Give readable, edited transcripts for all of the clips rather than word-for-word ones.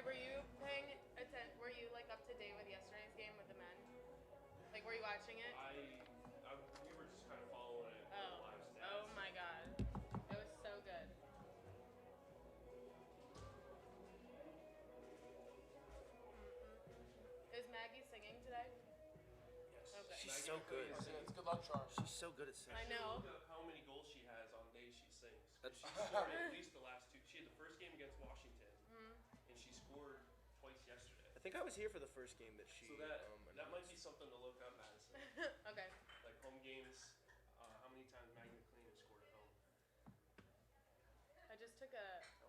were you paying attention? Were you like up to date with yesterday's game with the men? Like, were you watching it? We were just kind of following it on the live stats. Oh my God, it was so good. Is Maggie singing today? Yes. Okay. She's so good. It's good luck charm. She's so good at singing. I know. Look at how many goals she has on days she sings. That's- She scored at least the last two. She had the first game against Washington, and she scored twice yesterday. I think I was here for the first game that she. So that might be something to look up, Madison. Okay. Like home games, how many times Maggie McLean has scored at home? I just took a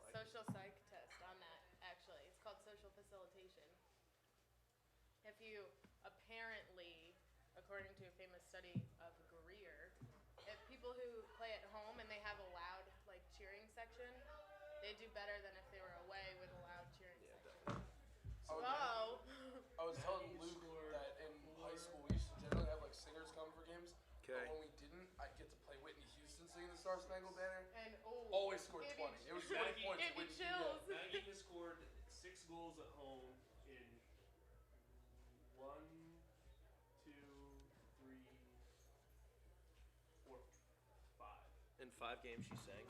social psych test on that, actually. It's called social facilitation. If you apparently, according to a famous study of Greer, if people who play at home and they have a loud like cheering section, they do better than if they were away with a loud cheering section. Whoa! I was telling Luke that in high school we used to generally have like singers come for games. Okay. But when we didn't, I'd get to play Whitney Houston singing the Star Spangled Banner. And Always scored give 20. me It was Maggie- 20 points. give me Whitney chills. Maggie has scored 6 goals at home in 1, 2, 3, 4, 5. In 5 games, she sang.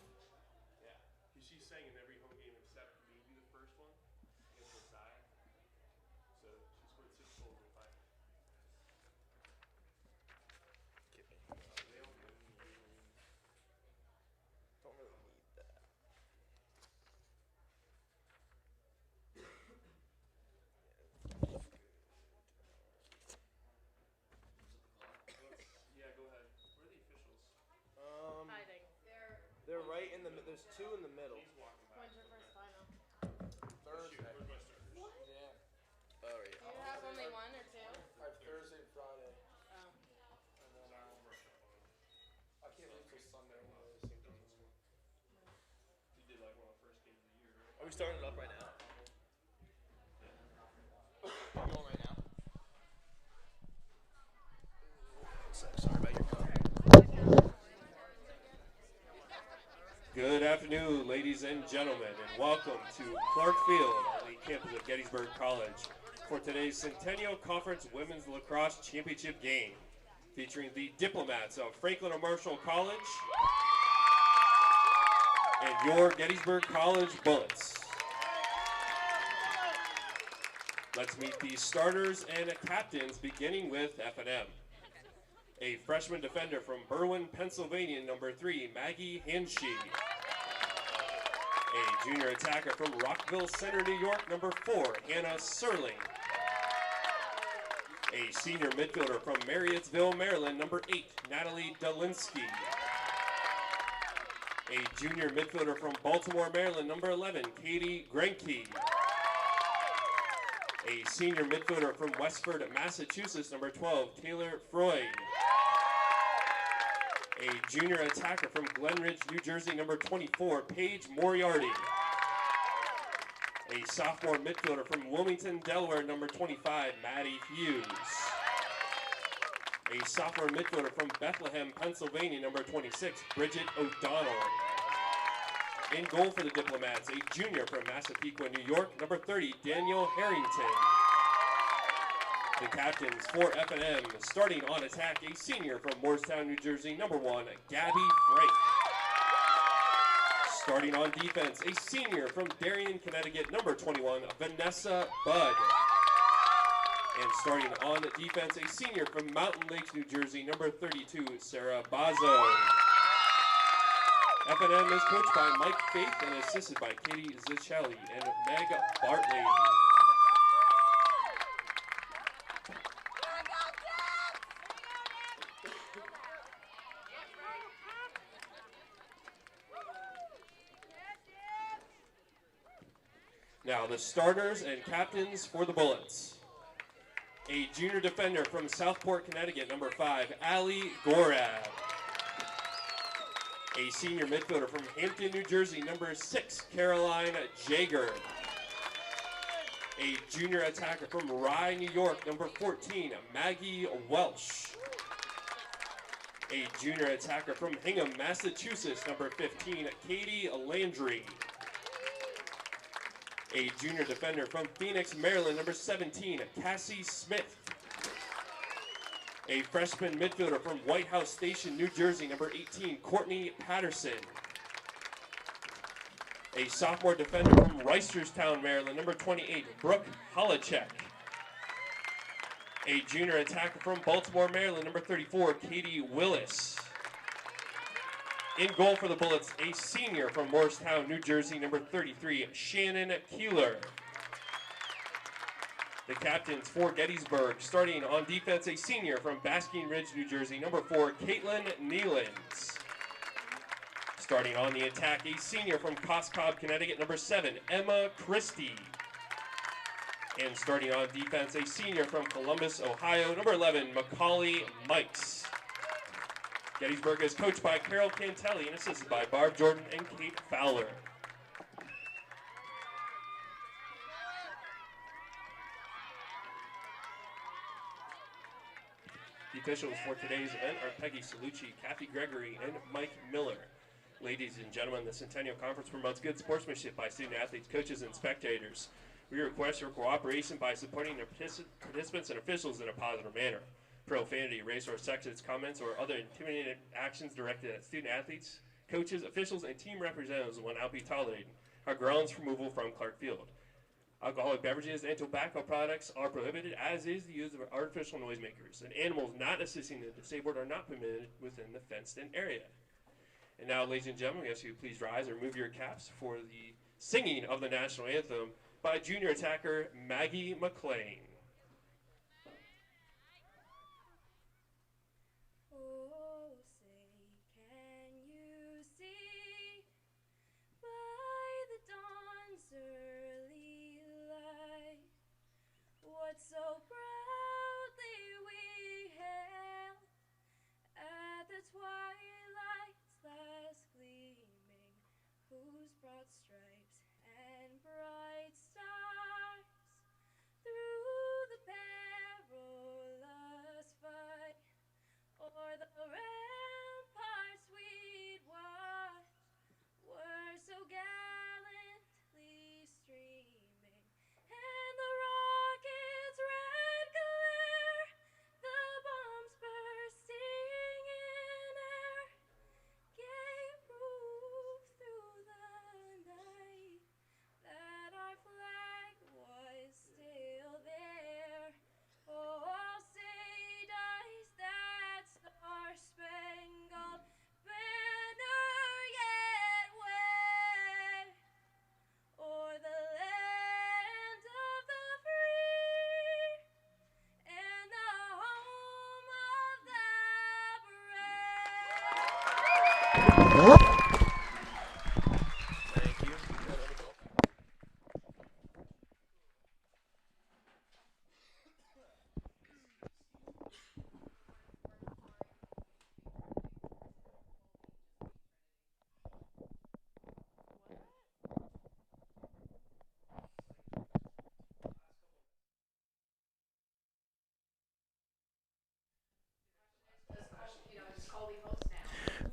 Yeah. She sang in every home game except maybe the first one against Versailles. So she scored 6 goals in 5. Give me. They don't win. Don't really need that. Yeah, go ahead. Where are the officials? hiding. They're right in the. There's 2 in the middle. He's walking by. When's your first final? Thursday. Where's my starters? Yeah. Oh Do yeah. you have only 1 or 2? I have Thursday and Friday. Oh. And then Sorry, we'll brush up on him. I can't leave till Sunday. One of those things. He did like one of the first games of the year, right? Are we starting it up right now? We're going right now. Sorry about your car. Good afternoon, ladies and gentlemen, and welcome to Clark Field on the campus of Gettysburg College for today's Centennial Conference Women's Lacrosse Championship game, featuring the Diplomats of Franklin and Marshall College and your Gettysburg College Bullets. Let's meet the starters and captains, beginning with F&M. A freshman defender from Berwyn, Pennsylvania, number 3, Maggie Hanshee. A junior attacker from Rockville Center, New York, number 4, Hannah Serling. A senior midfielder from Marriottsville, Maryland, number 8, Natalie Dolinsky. A junior midfielder from Baltimore, Maryland, number 11, Katie Groenke. A senior midfielder from Westford, Massachusetts, number 12, Taylor Freud. A junior attacker from Glenridge, New Jersey, number 24, Paige Moriarty. A sophomore midfielder from Wilmington, Delaware, number 25, Maddie Hughes. A sophomore midfielder from Bethlehem, Pennsylvania, number 26, Bridget O'Donnell. In goal for the Diplomats, a junior from Massapequa, New York, number 30, Daniel Harrington. The captains for F&M, starting on attack, a senior from Morristown, New Jersey, number 1, Gabby Frank. Starting on defense, a senior from Darien, Connecticut, number 21, Vanessa Budd. And starting on defense, a senior from Mountain Lakes, New Jersey, number 32, Sarah Bazo. F&M is coached by Mike Faith and assisted by Katie Zichelli and Meg Bartley. Now the starters and captains for the Bullets. A junior defender from Southport, Connecticut, number 5, Allie Gorab. A senior midfielder from Hampton, New Jersey, number 6, Caroline Jager. A junior attacker from Rye, New York, number 14, Maggie Welsh. A junior attacker from Hingham, Massachusetts, number 15, Katie Landry. A junior defender from Phoenix, Maryland, number 17, Cassie Smith. A freshman midfielder from White House Station, New Jersey, number 18, Courtney Patterson. A sophomore defender from Reisterstown, Maryland, number 28, Brooke Holacek. A junior attacker from Baltimore, Maryland, number 34, Katie Willis. In goal for the Bullets, a senior from Morristown, New Jersey, number 33, Shannon Keeler. The captains for Gettysburg, starting on defense, a senior from Basking Ridge, New Jersey, number 4, Caitlin Nealons. Starting on the attack, a senior from Coscob, Connecticut, number 7, Emma Christie. And starting on defense, a senior from Columbus, Ohio, number 11, Macaulay Mikes. Gettysburg is coached by Carol Cantelli and assisted by Barb Jordan and Kate Fowler. The officials for today's event are Peggy Salucci, Kathy Gregory, and Mike Miller. Ladies and gentlemen, the Centennial Conference promotes good sportsmanship by student athletes, coaches, and spectators. We request your cooperation by supporting the participants and officials in a positive manner. Profanity, race, or sexist comments or other intimidating actions directed at student athletes, coaches, officials, and team representatives will not be tolerated. Our grounds removal from Clark Field. Alcoholic beverages and tobacco products are prohibited, as is the use of artificial noisemakers, and animals not assisting the disabled are not permitted within the fenced-in area. And now, ladies and gentlemen, we ask you to please rise or move your caps for the singing of the national anthem by junior attacker Maggie McLean. Oh, say, can you see by the dawn's early light what so proudly we hailed at the twilight's last gleaming, whose broad stripes and bright stars through the perilous fight o'er the ramparts we'd watch were so gallantly streaming, and the rocket's red glare, the bombs bursting in air, gave proof through the night that our flag was still there. Oh, say does that star-spangled banner yet wave o'er the land of the free and the home of the brave? Thank you.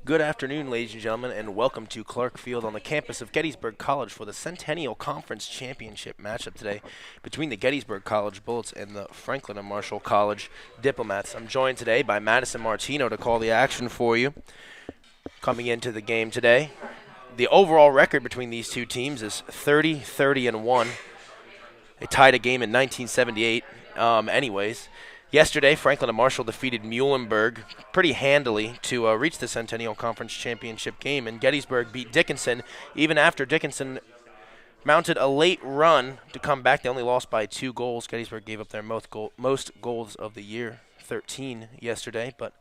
Good afternoon, ladies and gentlemen, and welcome to Clark Field on the campus of Gettysburg College for the Centennial Conference Championship matchup today between the Gettysburg College Bullets and the Franklin and Marshall College Diplomats. I'm joined today by Madison Martino to call the action for you. Coming into the game today, the overall record between these two teams is 30-30-1. They tied a game in 1978. Yesterday, Franklin and Marshall defeated Muhlenberg pretty handily to reach the Centennial Conference Championship game, and Gettysburg beat Dickinson even after Dickinson mounted a late run to come back. They only lost by 2 goals. Gettysburg gave up their most goals of the year, 13 yesterday, but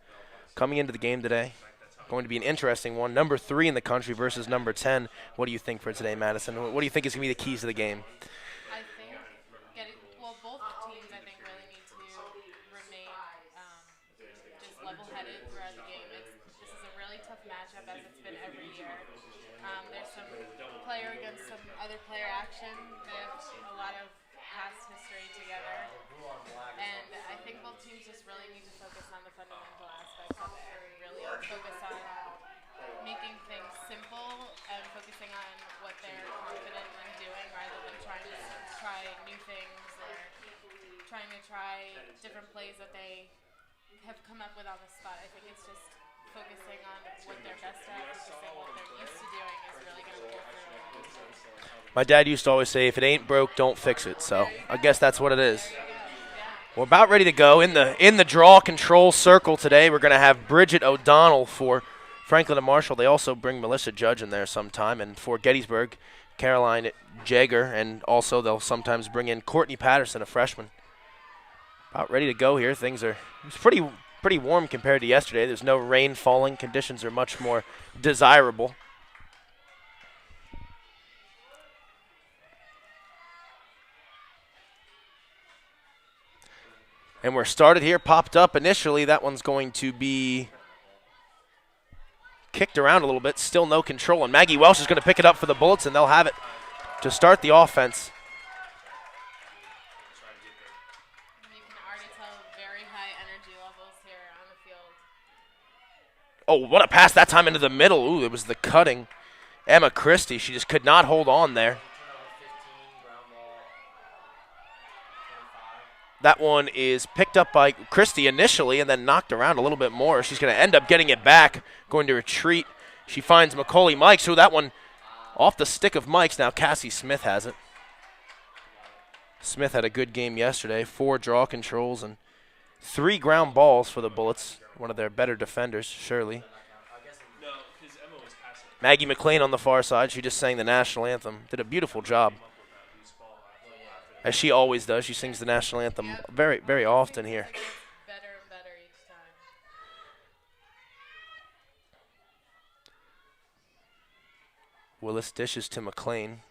coming into the game today, going to be an interesting one. Number 3 in the country versus number 10. What do you think for today, Madison? What do you think is going to be the keys to the game? I think both teams I think really need to remain just level-headed throughout the game. This is a really tough matchup, as it's been every year. There's some player against some other player action. They have a lot of past history together, and I think both teams just really need to focus on the fundamental aspects of it. Really focus on making things simple and focusing on what they're confident in doing rather than trying to try new things or trying to try different plays that they have come up with on the spot. I think it's just focusing on what they're best at, focusing what they're used to doing is really going to pull through. My dad used to always say, if it ain't broke, don't fix it. So I guess that's what it is. We're about ready to go. In the draw control circle today, we're going to have Bridget O'Donnell for Franklin and Marshall. They also bring Melissa Judge in there sometime. And for Gettysburg, Caroline Jager. And also they'll sometimes bring in Courtney Patterson, a freshman. About ready to go here. It's pretty warm compared to yesterday. There's no rain falling. Conditions are much more desirable. And we're started here, popped up initially. That one's going to be kicked around a little bit. Still no control. And Maggie Welsh is going to pick it up for the Bullets, and they'll have it to start the offense. You can already tell very high energy levels here on the field. Oh, what a pass that time into the middle. Ooh, it was the cutting Emma Christie. She just could not hold on there. That one is picked up by Christie initially and then knocked around a little bit more. She's going to end up getting it back, going to retreat. She finds Macaulay Mikes, who that one off the stick of Mikes. Now Cassie Smith has it. Smith had a good game yesterday. 4 draw controls and 3 ground balls for the Bullets. One of their better defenders, Shirley. Maggie McLean on the far side. She just sang the national anthem. Did a beautiful job. As she always does. She sings the national anthem very, very often here. It gets better and better each time. Willis dishes to McLean.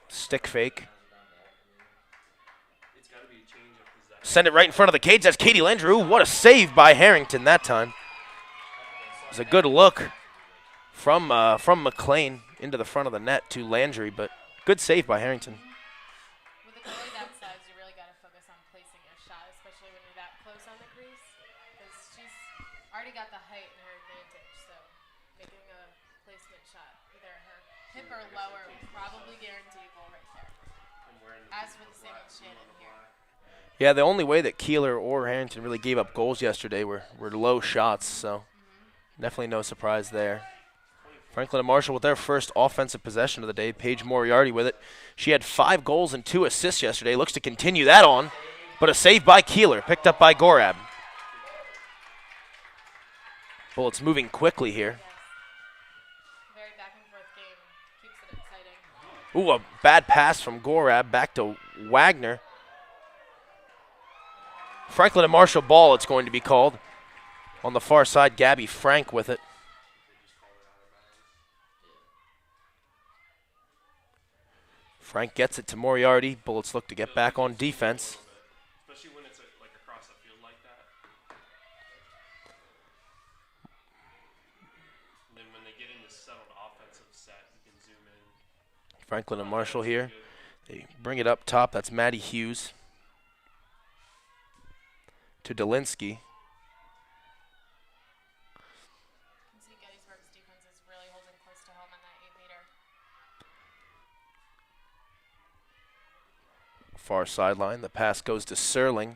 Stick fake. Send it right in front of the cage. That's Katie Landry. Ooh, what a save by Harrington that time. It was a good look from McLean into the front of the net to Landry, but good save by Harrington. With a goalie that size, you really got to focus on placing your shot, especially when you're that close on the crease, because she's already got the height and her advantage. So making a placement shot, either her hip or lower, probably guarantee a goal right there. As for the same with Shannon here. Yeah, the only way that Keeler or Harrington really gave up goals yesterday were low shots, so definitely no surprise there. Franklin and Marshall with their first offensive possession of the day. Paige Moriarty with it. She had 5 goals and 2 assists yesterday. Looks to continue that on, but a save by Keeler, picked up by Gorab. Bullets moving quickly here. Very back and forth game. Keeps it exciting. Ooh, a bad pass from Gorab back to Wagner. Franklin and Marshall ball, it's going to be called. On the far side, Gabby Frank with it. Frank gets it to Moriarty. Bullets look to get back on defense. Especially when it's like across the field like that. And then when they get in this settled offensive set, you can zoom in. Franklin and Marshall here. They bring it up top. That's Maddie Hughes. To Delinsky. You can see Gettysburg's defense is really holding close to home on that 8-meter. Far sideline. The pass goes to Serling.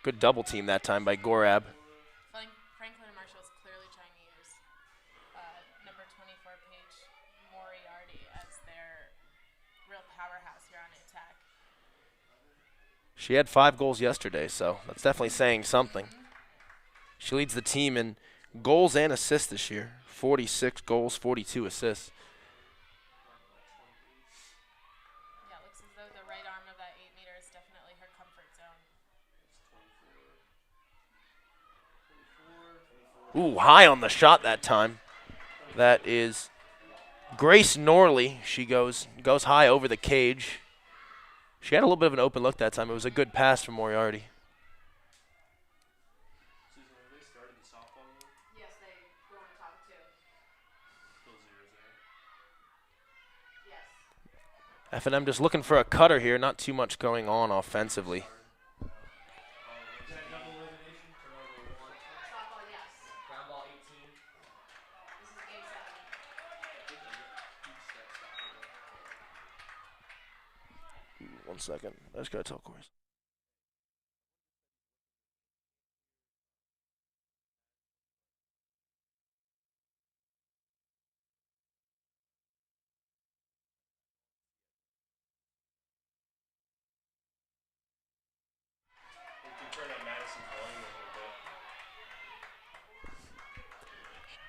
Good double team that time by Gorab. Franklin and Marshall is clearly trying to use number 24 Paige Moriarty as their real powerhouse here on attack. She had 5 goals yesterday, so that's definitely saying something. She leads the team in goals and assists this year. 46 goals, 42 assists. Yeah, it looks as though the right arm of that 8-meter is definitely her comfort zone. Ooh, high on the shot that time. That is Grace Norley. She goes high over the cage. She had a little bit of an open look that time. It was a good pass from Moriarty. Susan, have they started the softball game? Yes, they go on top too. Still 0-0. Yes. F&M just looking for a cutter here. Not too much going on offensively. 1 second. I just gotta tell Corey.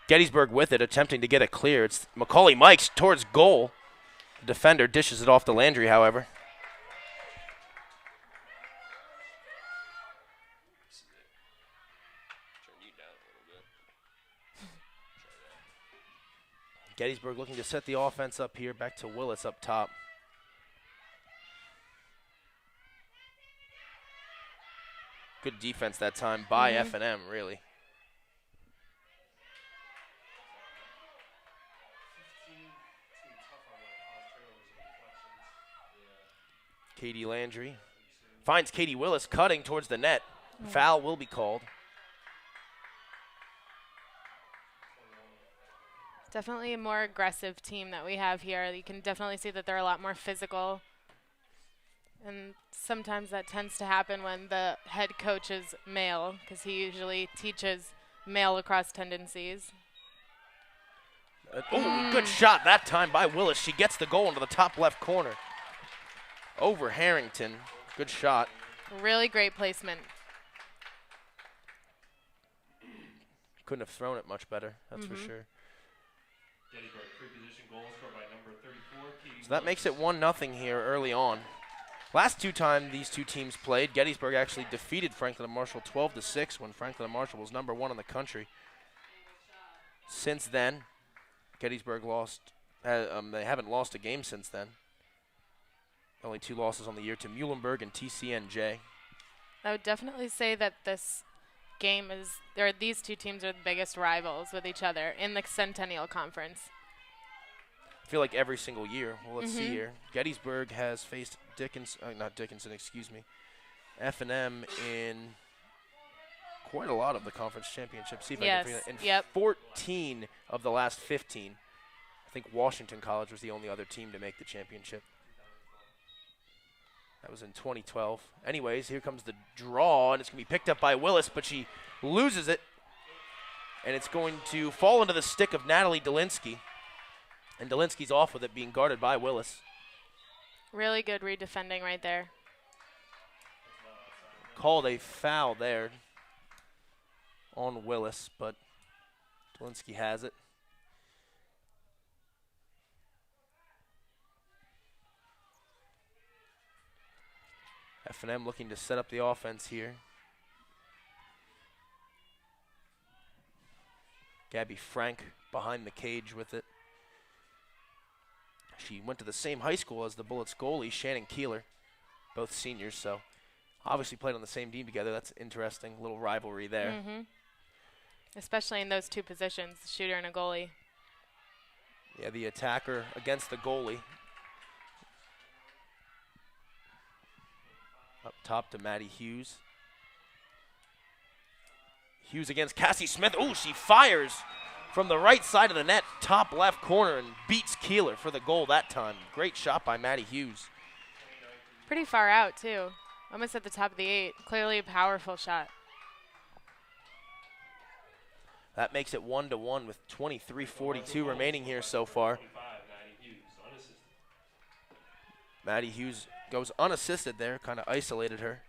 Gettysburg with it, attempting to get it clear. It's Macaulay Mikes towards goal. The defender dishes it off to Landry, however. Gettysburg looking to set the offense up here. Back to Willis up top. Good defense that time by F&M, really. Katie Landry finds Katie Willis cutting towards the net. Foul will be called. Definitely a more aggressive team that we have here. You can definitely see that they're a lot more physical. And sometimes that tends to happen when the head coach is male, because he usually teaches male lacrosse tendencies. Good shot that time by Willis. She gets the goal into the top left corner. Over Harrington. Good shot. Really great placement. Couldn't have thrown it much better, that's for sure. So that makes it 1-0 here early on. Last two times these two teams played, Gettysburg actually defeated Franklin and Marshall 12-6 when Franklin and Marshall was #1 in the country. Since then, Gettysburg lost. They haven't lost a game since then. Only 2 losses on the year to Muhlenberg and TCNJ. I would definitely say that this game is, these two teams are the biggest rivals with each other in the Centennial Conference. I feel like every single year. Well, let's see here. Gettysburg has faced F&M in quite a lot of the conference championships. See if I can figure that. In 14 of the last 15. I think Washington College was the only other team to make the championship. That was in 2012. Anyways, here comes the draw, and it's going to be picked up by Willis, but she loses it. And it's going to fall into the stick of Natalie Dolinsky. And Dolinsky's off with it, being guarded by Willis. Really good redefending right there. Called a foul there on Willis, but Dolinsky has it. F&M looking to set up the offense here. Gabby Frank behind the cage with it. She went to the same high school as the Bullets goalie, Shannon Keeler, both seniors, so obviously played on the same team together. That's interesting, little rivalry there. Especially in those two positions, the shooter and a goalie. Yeah, the attacker against the goalie. Up top to Maddie Hughes. Hughes against Cassie Smith. Oh, she fires from the right side of the net, top left corner, and beats Keeler for the goal that time. Great shot by Maddie Hughes. Pretty far out, too. Almost at the top of the 8. Clearly a powerful shot. That makes it 1-1 with 23:42 remaining here so far. Maddie Hughes goes unassisted there, kind of isolated her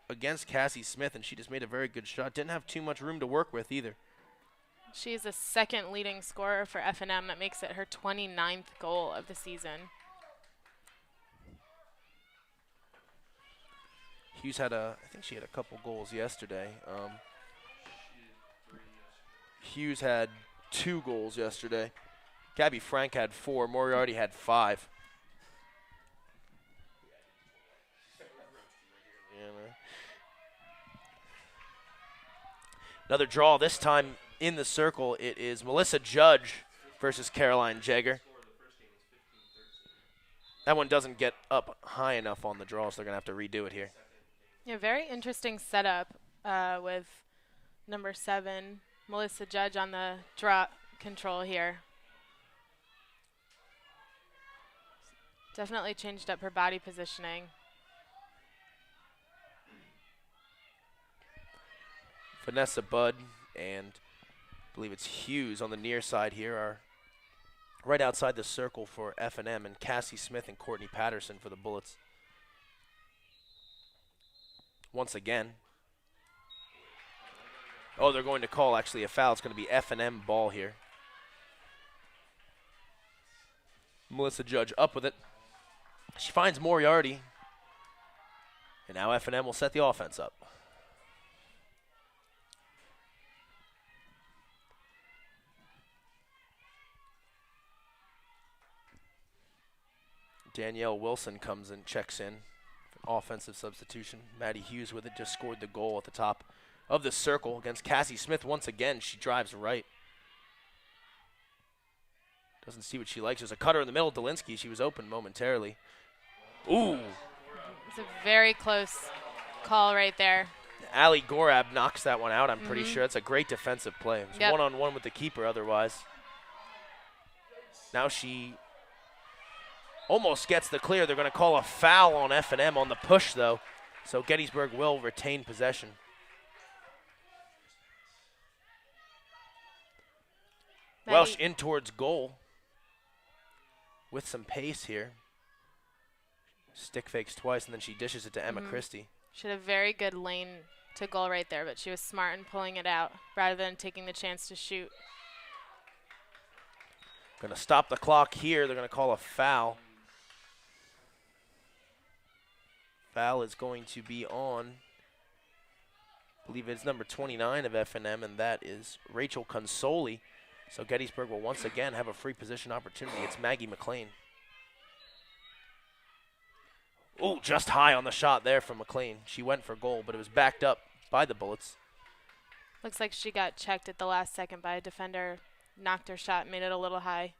against Cassie Smith, and she just made a very good shot. Didn't have too much room to work with either. She's the second leading scorer for F&M. That makes it her 29th goal of the season. Hughes had I think she had a couple goals yesterday. Hughes had 2 goals yesterday. Gabby Frank had 4. Moriarty had 5. Another draw, this time in the circle. It is Melissa Judge versus Caroline Jagger. That one doesn't get up high enough on the draw, so they're going to have to redo it here. Yeah, very interesting setup with number 7, Melissa Judge, on the draw control here. Definitely changed up her body positioning. Vanessa Budd and I believe it's Hughes on the near side here are right outside the circle for F&M, and Cassie Smith and Courtney Patterson for the Bullets. Once again. Oh, they're going to call actually a foul. It's going to be F&M ball here. Melissa Judge up with it. She finds Moriarty. And now F&M will set the offense up. Danielle Wilson comes and checks in. Offensive substitution. Maddie Hughes with it, just scored the goal at the top of the circle against Cassie Smith. Once again, she drives right. Doesn't see what she likes. There's a cutter in the middle. Delinsky, she was open momentarily. Ooh. It's a very close call right there. Ali Gorab knocks that one out, I'm pretty sure. It's a great defensive play. It was one-on-one with the keeper otherwise. Now she almost gets the clear. They're going to call a foul on F&M on the push, though. So Gettysburg will retain possession. Welsh in towards goal with some pace here. Stick fakes twice, and then she dishes it to Emma Christie. She had a very good lane to goal right there, but she was smart in pulling it out rather than taking the chance to shoot. Going to stop the clock here. They're going to call a foul. Foul is going to be on, I believe it's number 29 of F&M, and that is Rachel Consoli. So Gettysburg will once again have a free position opportunity. It's Maggie McLean. Oh, just high on the shot there from McLean. She went for goal, but it was backed up by the Bullets. Looks like she got checked at the last second by a defender. Knocked her shot, made it a little high.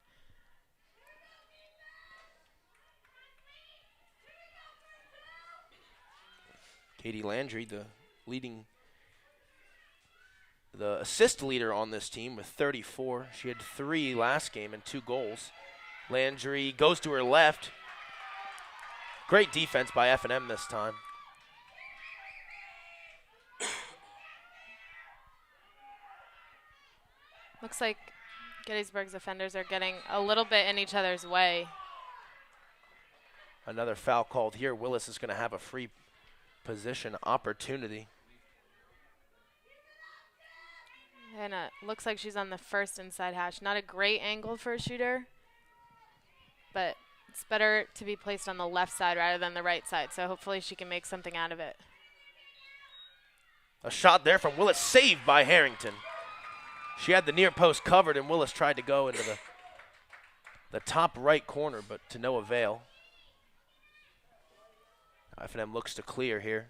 Katie Landry, the assist leader on this team with 34. She had 3 last game and 2 goals. Landry goes to her left. Great defense by F&M this time. Looks like Gettysburg's offenders are getting a little bit in each other's way. Another foul called here. Willis is going to have a free position opportunity. And looks like she's on the first inside hash. Not a great angle for a shooter, but it's better to be placed on the left side rather than the right side. So hopefully she can make something out of it. A shot there from Willis, saved by Harrington. She had the near post covered, and Willis tried to go into the top right corner, but to no avail. F&M looks to clear here.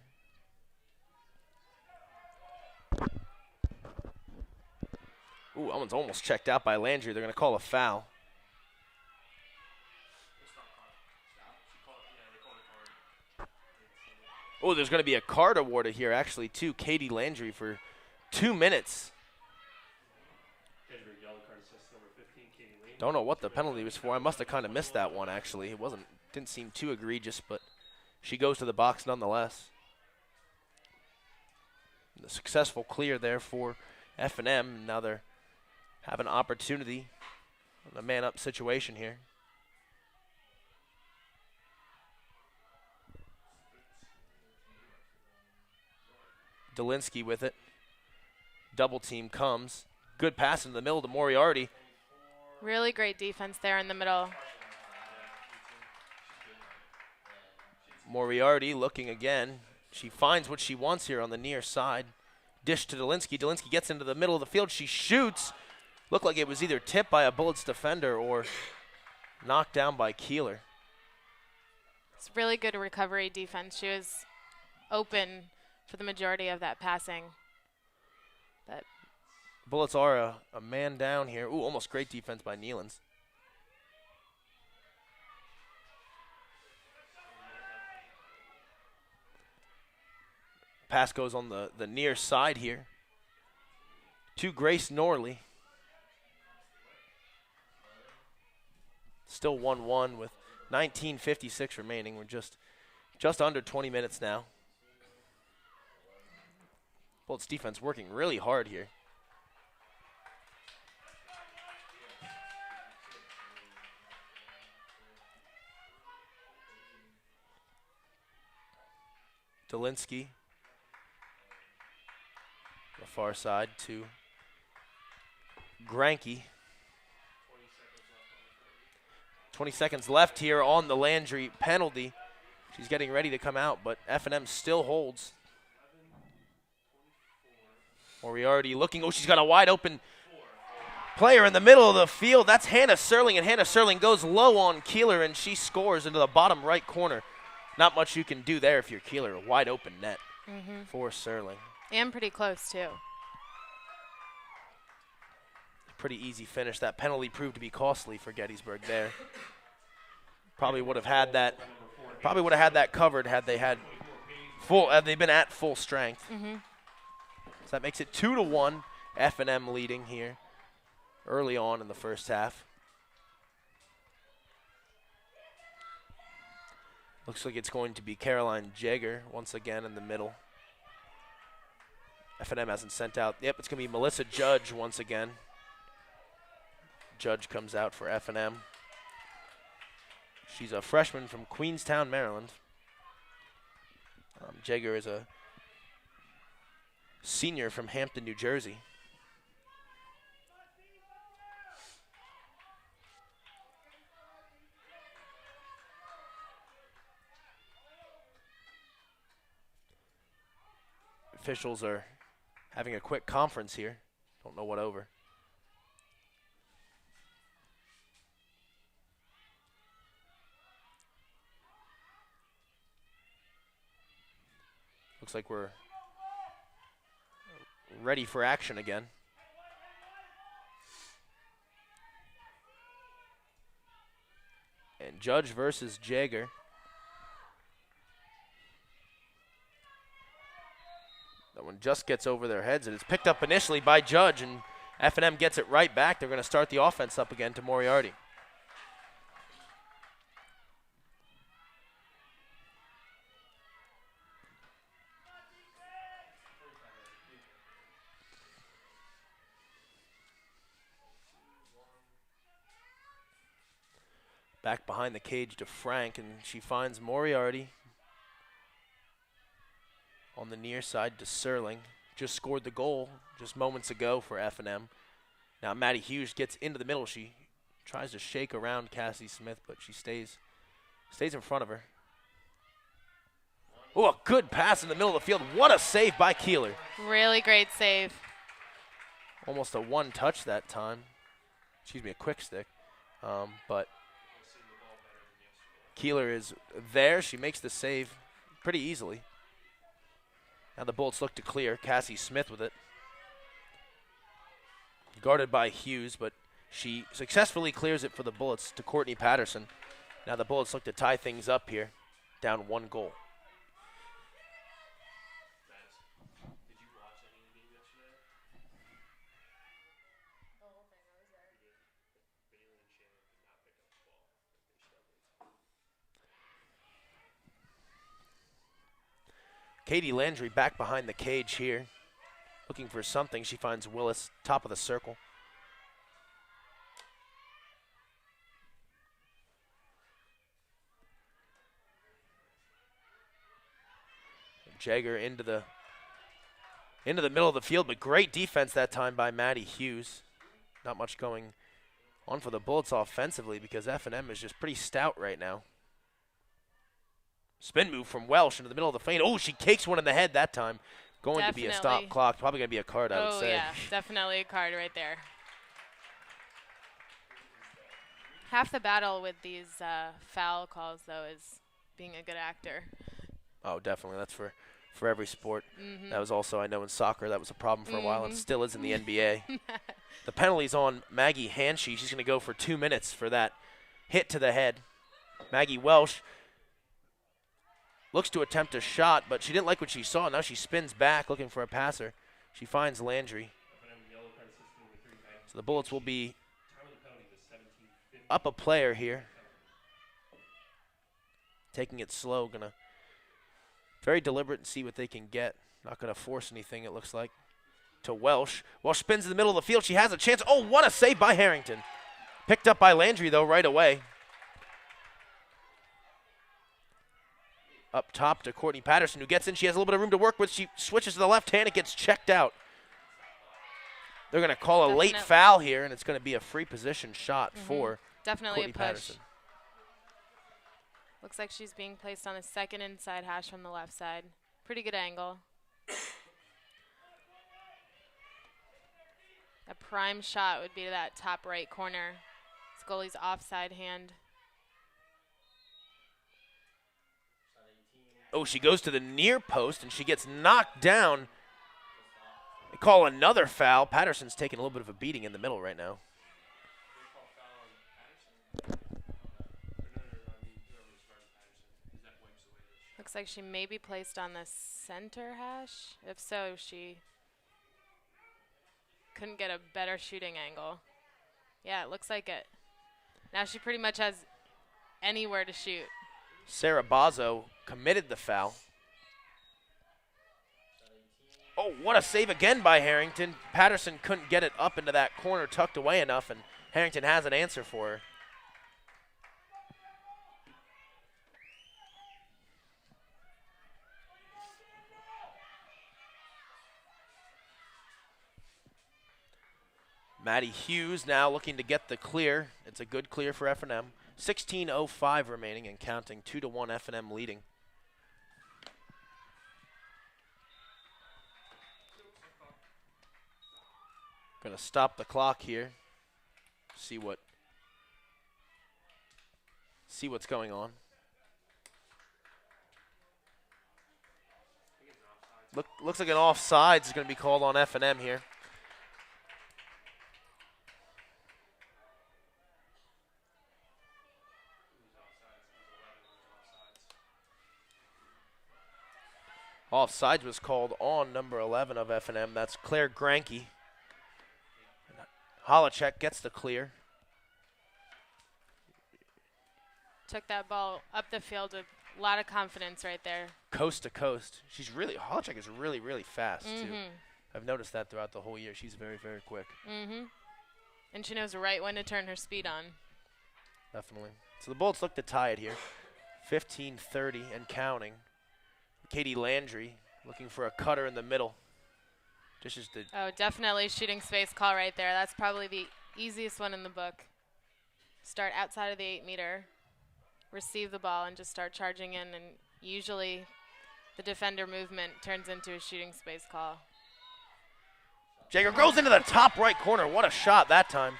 Ooh, that one's almost checked out by Landry. They're going to call a foul. Oh, there's going to be a card awarded here, actually, to Katie Landry for 2 minutes. Don't know what the penalty was for. I must have kind of missed that one, actually. It didn't seem too egregious, but she goes to the box nonetheless. The successful clear there for F&M. Now they're have an opportunity in a man-up situation here. Delinsky with it. Double team comes. Good pass in the middle to Moriarty. Really great defense there in the middle. Moriarty looking again. She finds what she wants here on the near side. Dish to Delinsky. Delinsky gets into the middle of the field. She shoots. Looked like it was either tipped by a Bullets defender or knocked down by Keeler. It's really good recovery defense. She was open for the majority of that passing. But Bullets are a man down here. Ooh, almost great defense by Nealons. Pass goes on the near side here to Grace Norley. Still 1-1 with 19:56 remaining. We're just under 20 minutes now. Bullets defense working really hard here. Delinsky, the far side to Groenke. 20 seconds left here on the Landry penalty. She's getting ready to come out, but F&M still holds. Moriarty looking. Oh, she's got a wide open player in the middle of the field. That's Hannah Serling, and Hannah Serling goes low on Keeler, and she scores into the bottom right corner. Not much you can do there if you're Keeler. A wide open net for Serling. And pretty close, too. Pretty easy finish. That penalty proved to be costly for Gettysburg there. Probably would have had that. Probably would have had that covered had they been at full strength. So that makes it 2-1. F&M leading here early on in the first half. Looks like it's going to be Caroline Jaeger once again in the middle. F&M hasn't sent out. Yep, it's going to be Melissa Judge once again. Judge comes out for F&M. She's a freshman from Queenstown, Maryland. Jaeger is a senior from Hampton, New Jersey. Officials are having a quick conference here. Don't know what over. Looks like we're ready for action again. And Judge versus Jaeger. That one just gets over their heads, and it's picked up initially by Judge, and F&M gets it right back. They're going to start the offense up again to Moriarty. Back behind the cage to Frank, and she finds Moriarty on the near side to Serling. Just scored the goal just moments ago for F&M. Now Maddie Hughes gets into the middle. She tries to shake around Cassie Smith, but she stays in front of her. Oh, a good pass in the middle of the field. What a save by Keeler. Really great save. Almost a one touch that time. Excuse me, a quick stick. But Keeler is there. She makes the save pretty easily. Now the Bullets look to clear. Cassie Smith with it. Guarded by Hughes, but she successfully clears it for the Bullets to Courtney Patterson. Now the Bullets look to tie things up here, down 1 goal. Katie Landry back behind the cage here, looking for something. She finds Willis, top of the circle. Jaeger into the middle of the field, but great defense that time by Maddie Hughes. Not much going on for the Bullets offensively because F&M is just pretty stout right now. Spin move from Welsh into the middle of the feint. Oh, she cakes one in the head that time. Going to be a stop clock. Probably going to be a card, I would say. Oh, yeah, definitely a card right there. Half the battle with these foul calls, though, is being a good actor. Oh, definitely. That's for every sport. That was also, I know, in soccer, that was a problem for a while, and still is in the NBA. The penalty's on Maggie Hanshey. She's going to go for 2 minutes for that hit to the head. Maggie Welsh looks to attempt a shot, but she didn't like what she saw. Now she spins back looking for a passer. She finds Landry. So the Bullets will be up a player here. taking it slow, gonna very deliberate and see what they can get. Not gonna force anything, it looks like. To Welsh. Welsh spins in the middle of the field. She has a chance. Oh, what a save by Harrington. Picked up by Landry, though, right away. Up top to Courtney Patterson, who gets in. She has a little bit of room to work with. She switches to the left hand. It gets checked out. They're going to call a late foul here, and it's going to be a free position shot for Definitely Courtney a push. Patterson. Looks like she's being placed on a second inside hash from the left side. Pretty good angle. A prime shot would be to that top right corner. Scully's offside hand. Oh, she goes to the near post, and she gets knocked down. They call another foul. Patterson's taking a little bit of a beating in the middle right now. Looks like she may be placed on the center hash. If so, she couldn't get a better shooting angle. Yeah, it looks like it. Now she pretty much has anywhere to shoot. Sarah Bazzo committed the foul. Oh, what a save again by Harrington. Patterson couldn't get it up into that corner tucked away enough, and Harrington has an answer for her. Maddie Hughes now looking to get the clear. It's a good clear for F&M. 16:05 remaining and counting. 2-1 F&M leading. Gonna stop the clock here. See what's going on. Looks like an offsides is gonna be called on F&M here. Offsides was called on number 11 of F&M. That's Claire Groenke. Holacek gets the clear. Took that ball up the field with a lot of confidence right there. Coast to coast. Holacek is really, really fast, too. I've noticed that throughout the whole year. She's very, very quick. And she knows right when to turn her speed on. Definitely. So the Bullets look to tie it here. 15:30 and counting. Katie Landry looking for a cutter in the middle. Oh, definitely shooting space call right there. That's probably the easiest one in the book. Start outside of the 8-meter, receive the ball, and just start charging in. And usually the defender movement turns into a shooting space call. Jager goes into the top right corner. What a shot that time.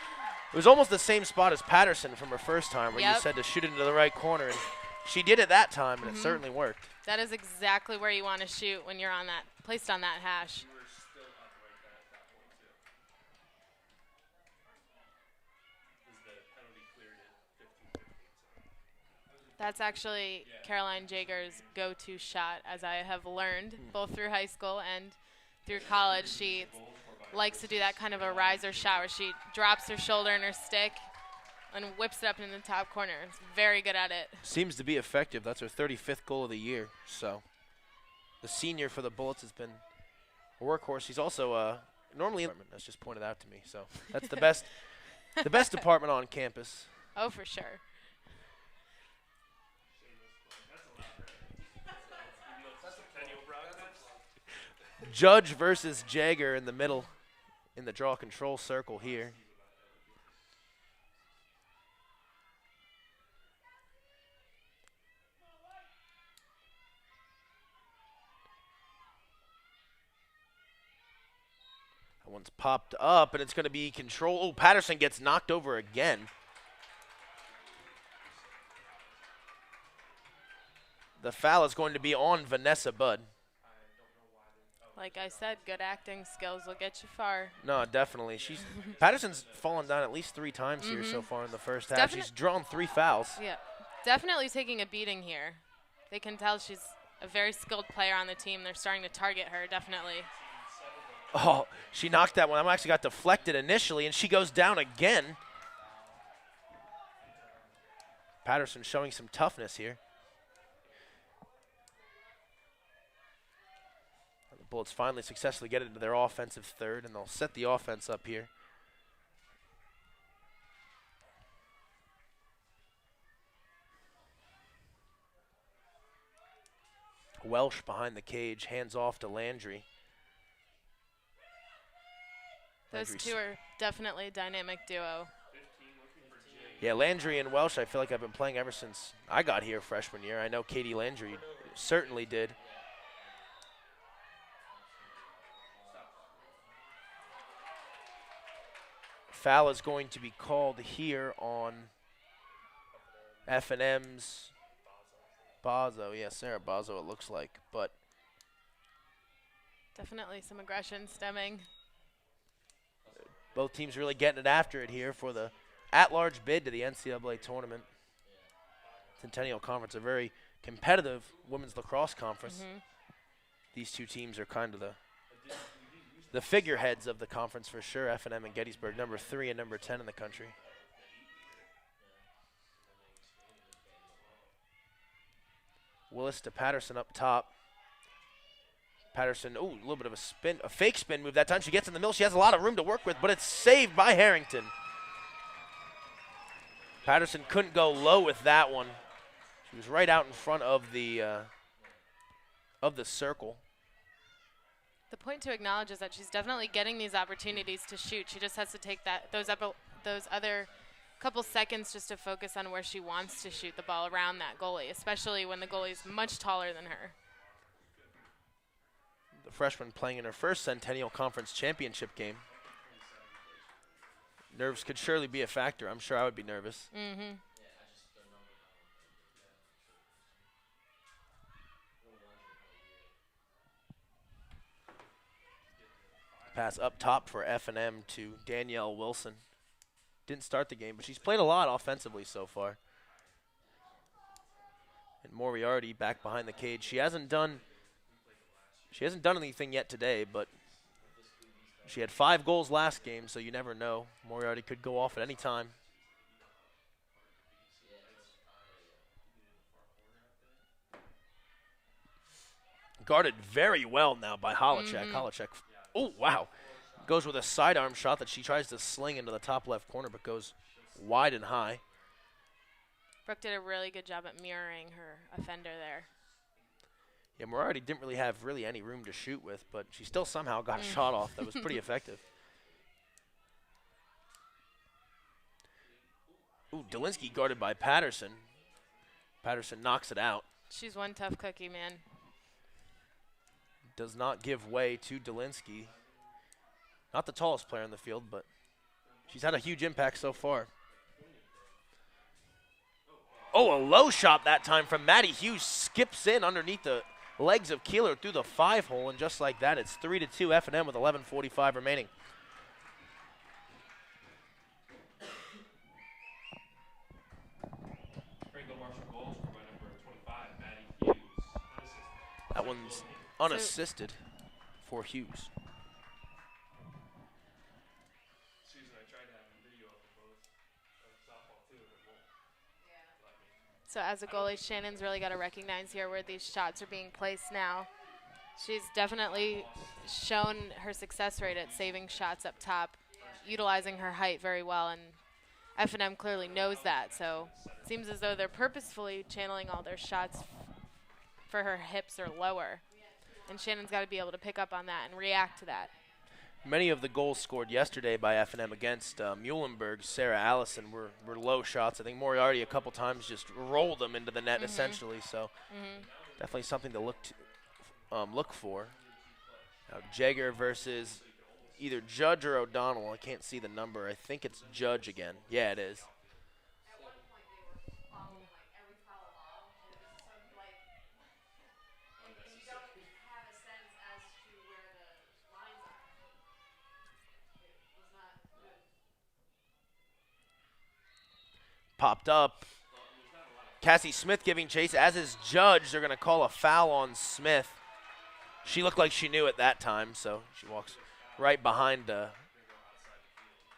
It was almost the same spot as Patterson from her first time where you said to shoot it into the right corner. And she did it that time, and it certainly worked. That is exactly where you want to shoot when you're on that, placed on that hash. That's actually Caroline Jager's go-to shot, as I have learned, both through high school and through college. She likes to do that kind of a riser shot where she drops her shoulder and her stick and whips it up in the top corner. It's very good at it. Seems to be effective. That's her 35th goal of the year. So the senior for the Bullets has been a workhorse. He's also normally that's just pointed out to me. So that's the best the best department on campus. Oh, for sure. Judge versus Jager in the middle in the draw control circle here. That one's popped up, and it's going to be control. Oh, Patterson gets knocked over again. The foul is going to be on Vanessa Budd. Like I said, good acting skills will get you far. No, definitely. Patterson's fallen down at least 3 times here so far in the first half. She's drawn 3 fouls. Yeah, definitely taking a beating here. They can tell she's a very skilled player on the team. They're starting to target her, definitely. Oh, she knocked that one. That actually got deflected initially, and she goes down again. Patterson showing some toughness here. Bullets finally successfully get into their offensive third, and they'll set the offense up here. Welsh behind the cage, hands off to Landry. Those two are definitely a dynamic duo. Yeah, Landry and Welsh, I feel like I've been playing ever since I got here freshman year. I know Katie Landry certainly did. Foul is going to be called here on F&M's Bazo. Yeah, Sarah Bazo it looks like, but Definitely some aggression stemming. both teams really getting it after it here for the at-large bid to the NCAA tournament. Centennial Conference, a very competitive women's lacrosse conference. These two teams are kind of the figureheads of the conference for sure. F&M and Gettysburg, number 3 and number 10 in the country. Willis to Patterson up top. Patterson, a little bit of a spin, a fake spin move that time. She gets in the middle. She has a lot of room to work with, but it's saved by Harrington. Patterson couldn't go low with that one. She was right out in front of the circle. The point to acknowledge is that she's definitely getting these opportunities to shoot. She just has to take those other couple seconds just to focus on where she wants to shoot the ball around that goalie, especially when the goalie's much taller than her. The freshman playing in her first Centennial Conference championship game. Nerves could surely be a factor. I'm sure I would be nervous. Pass up top for F&M to Danielle Wilson. Didn't start the game, but she's played a lot offensively so far. And Moriarty back behind the cage. She hasn't done anything yet today, but she had 5 goals last game, so you never know. Moriarty could go off at any time. Guarded very well now by Holacek. Holacek, oh, wow. Goes with a sidearm shot that she tries to sling into the top left corner, but goes wide and high. Brooke did a really good job at mirroring her offender there. Yeah, Moriarty didn't really have any room to shoot with, but she still somehow got a shot off that was pretty effective. Ooh, Delinsky guarded by Patterson. Patterson knocks it out. She's one tough cookie, man. Does not give way to Delinsky. Not the tallest player in the field, but she's had a huge impact so far. Oh, a low shot that time from Maddie Hughes. Skips in underneath the legs of Keeler through the 5-hole, and just like that, it's 3-2 F&M with 11:45 remaining. That one's unassisted for Hughes. So as a goalie, Shannon's really got to recognize here where these shots are being placed now. She's definitely shown her success rate at saving shots up top, utilizing her height very well, and F&M clearly knows that. So it seems as though they're purposefully channeling all their shots for her hips or lower. And Shannon's got to be able to pick up on that and react to that. Many of the goals scored yesterday by F&M against Muhlenberg, Sarah Allison, were low shots. I think Moriarty a couple times just rolled them into the net essentially. So definitely something to look for. Now Jagger versus either Judge or O'Donnell. I can't see the number. I think it's Judge again. Yeah, it is. Popped up. Cassie Smith giving chase, as is Judge. They're going to call a foul on Smith. She looked like she knew at that time, so she walks right behind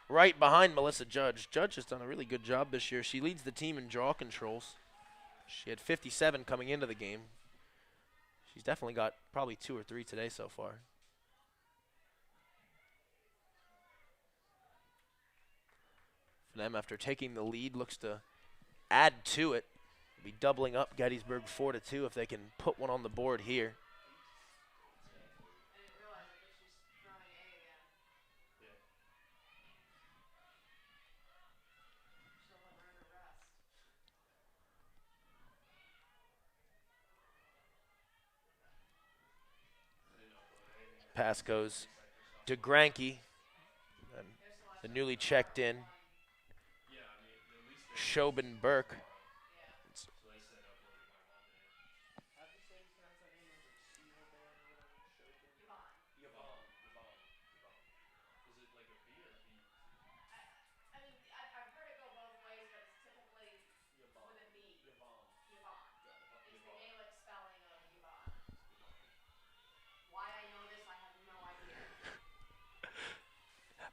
Melissa Judge. Judge has done a really good job this year. She leads the team in draw controls. She had 57 coming into the game. She's definitely got probably 2 or 3 today so far. F&M, after taking the lead, looks to add to it. Be doubling up Gettysburg 4-2 if they can put one on the board here. Pass goes to Groenke, and the newly checked in Shobin Burke.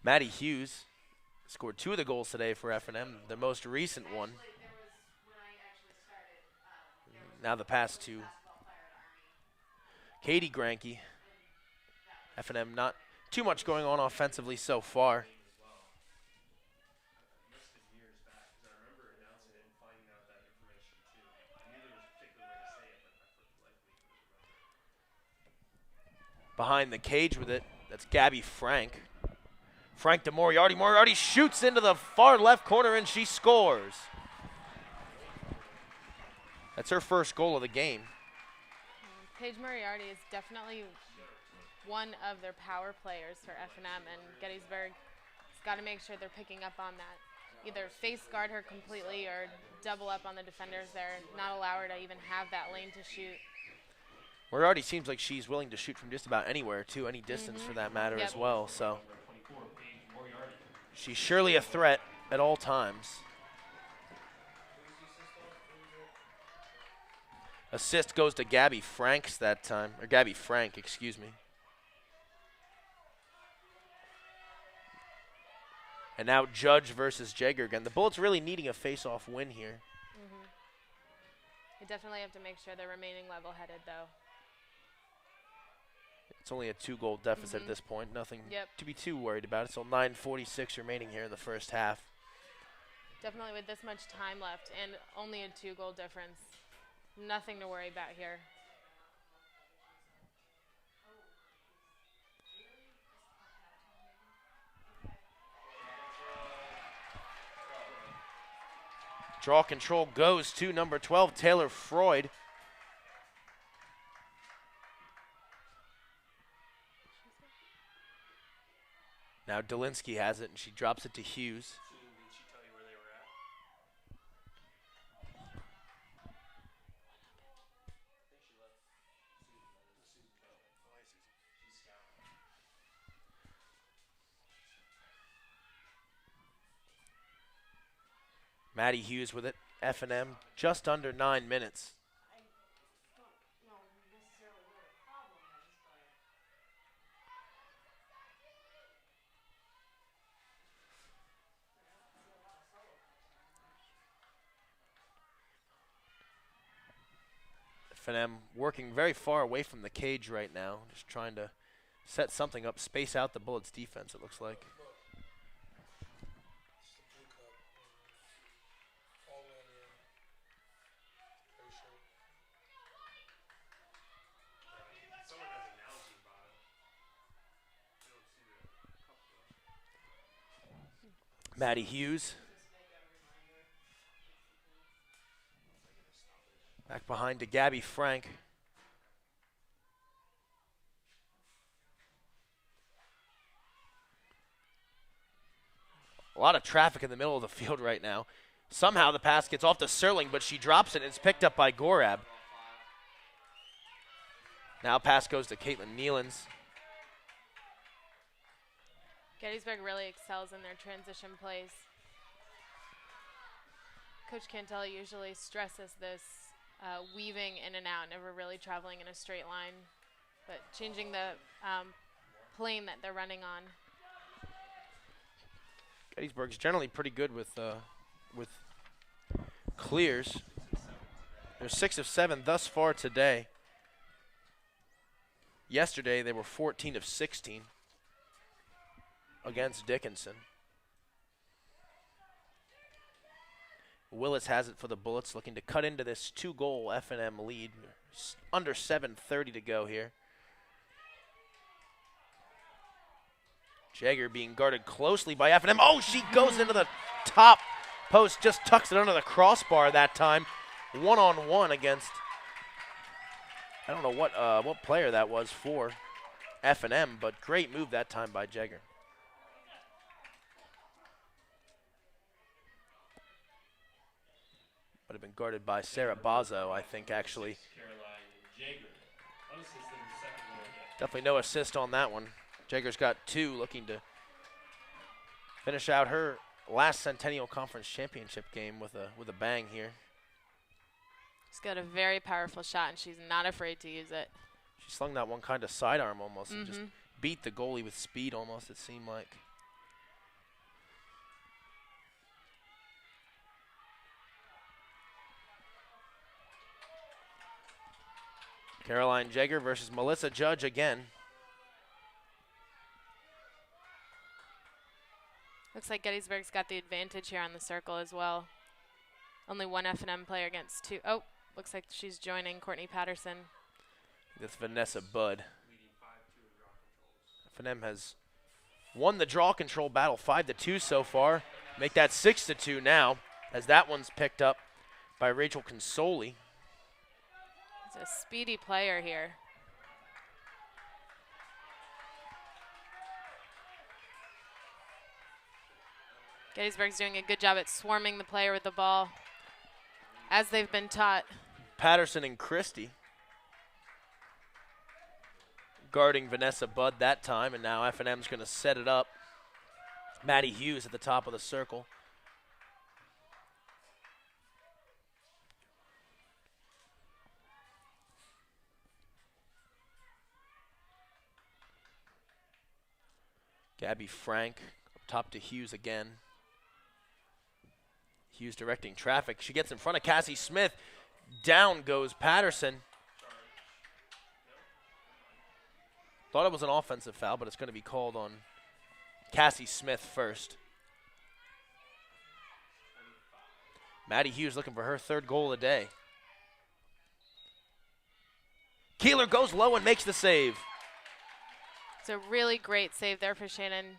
Maddie Hughes scored 2 of the goals today for F&M, the most recent one. Now the pass to Katie Groenke. F&M not too much going on offensively so far. Behind the cage with it, that's Gabby Frank. Frank to Moriarty. Moriarty shoots into the far left corner and she scores. That's her first goal of the game. Paige Moriarty is definitely one of their power players for F&M, and Gettysburg has got to make sure they're picking up on that. Either face guard her completely or double up on the defenders there, not allow her to even have that lane to shoot. Moriarty seems like she's willing to shoot from just about anywhere, too, any distance for that matter as well. So she's surely a threat at all times. Assist goes to Gabby Franks that time, or Gabby Frank, excuse me. And now Judge versus Jager again. The Bullets really needing a face-off win here. They definitely have to make sure they're remaining level-headed, though. It's only a 2-goal deficit at this point. Nothing to be too worried about. It's still 9:46 remaining here in the first half. Definitely with this much time left and only a 2-goal difference. Nothing to worry about here. Draw control goes to number 12, Taylor Freud. Now Delinsky has it, and she drops it to Hughes. Maddie Hughes with it. F&M just under 9 minutes. F&M working very far away from the cage right now, just trying to set something up, space out the Bullets defense, it looks like. Maddie Hughes. Back behind to Gabby Frank. A lot of traffic in the middle of the field right now. Somehow the pass gets off to Serling, but she drops it and it's picked up by Gorab. Now pass goes to Caitlin Nealons. Gettysburg really excels in their transition plays. Coach Cantel usually stresses this weaving in and out, never really traveling in a straight line, but changing the plane that they're running on. Gettysburg's generally pretty good with clears. They're 6 of 7 thus far today. Yesterday, they were 14 of 16 against Dickinson. Willis has it for the Bullets, looking to cut into this 2-goal F&M lead. Under 7:30 to go here. Jagger being guarded closely by F&M. Oh, she goes into the top post, just tucks it under the crossbar that time. One-on-one against, I don't know what player that was for F&M, but great move that time by Jagger. Would have been guarded by Sarah Bazo, I think, actually. Definitely no assist on that one. Jagger's got 2, looking to finish out her last Centennial Conference championship game with a bang here. She's got a very powerful shot, and she's not afraid to use it. She slung that one kind of sidearm almost and just beat the goalie with speed almost, it seemed like. Caroline Jagger versus Melissa Judge again. Looks like Gettysburg's got the advantage here on the circle as well. Only one F&M player against 2. Oh, looks like she's joining Courtney Patterson. That's Vanessa Budd. F&M has won the draw control battle 5-2 so far. Make that 6-2 now, as that one's picked up by Rachel Consoli. He's a speedy player here. Gettysburg's doing a good job at swarming the player with the ball, as they've been taught. Patterson and Christie guarding Vanessa Budd that time, and now F&M's going to set it up. Maddie Hughes at the top of the circle. Gabby Frank up top to Hughes again. Hughes directing traffic. She gets in front of Cassie Smith. Down goes Patterson. Thought it was an offensive foul, but it's going to be called on Cassie Smith first. Maddie Hughes looking for her 3rd goal of the day. Keeler goes low and makes the save. It's a really great save there for Shannon.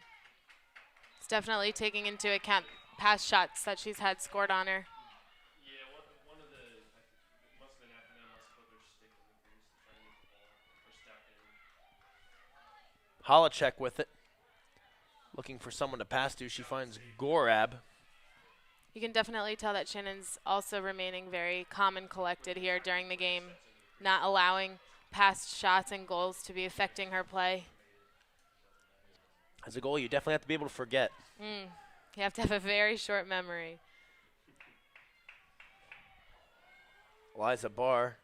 It's definitely taking into account past shots that she's had scored on her. Yeah, one of the, must have been F&M, must have put their stick in the grease to try to make the ball or step in. Holacek with it. Looking for someone to pass to. She finds Gorab. You can definitely tell that Shannon's also remaining very calm and collected here during the game, not allowing past shots and goals to be affecting her play. As a goal, you definitely have to be able to forget. You have to have a very short memory. Eliza Barr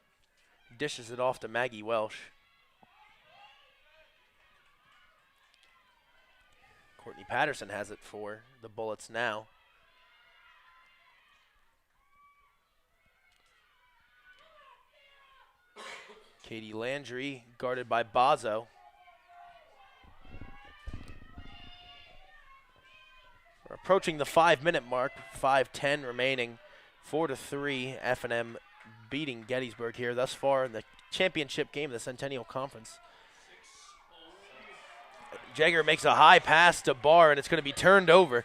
dishes it off to Maggie Welsh. Courtney Patterson has it for the Bullets now. Katie Landry guarded by Bazo. We're approaching the 5-minute mark, 5:10 remaining. 4-3, F&M beating Gettysburg here thus far in the championship game of the Centennial Conference. Jagger makes a high pass to Barr, and it's going to be turned over.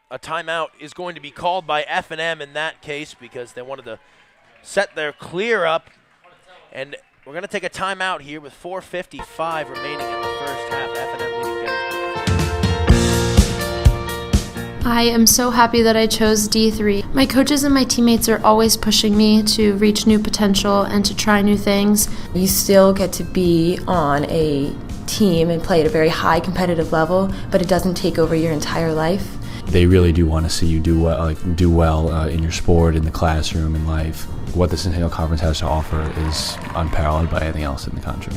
A timeout is going to be called by F&M in that case because they wanted to set their clear up. And we're going to take a timeout here with 4:55 remaining in the first half. F&M leading Gettysburg. I am so happy that I chose D3. My coaches and my teammates are always pushing me to reach new potential and to try new things. You still get to be on a team and play at a very high competitive level, but it doesn't take over your entire life. They really do want to see you do well in your sport, in the classroom, in life. What the Centennial Conference has to offer is unparalleled by anything else in the country.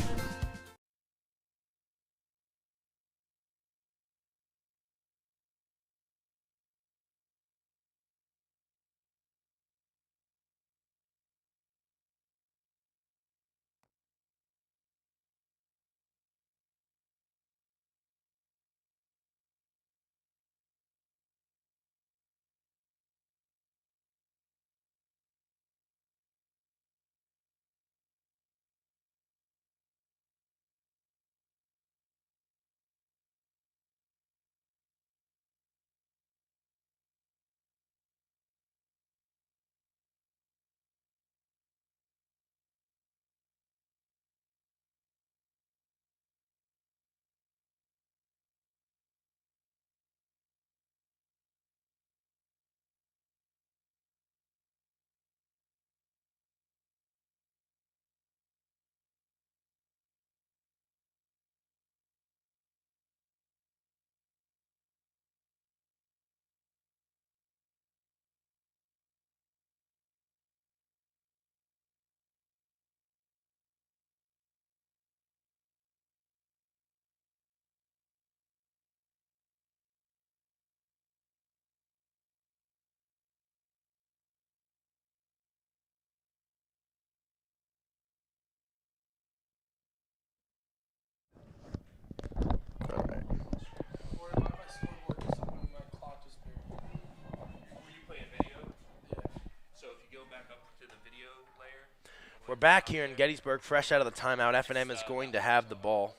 We're back here in Gettysburg, fresh out of the timeout. F&M is going to have the ball.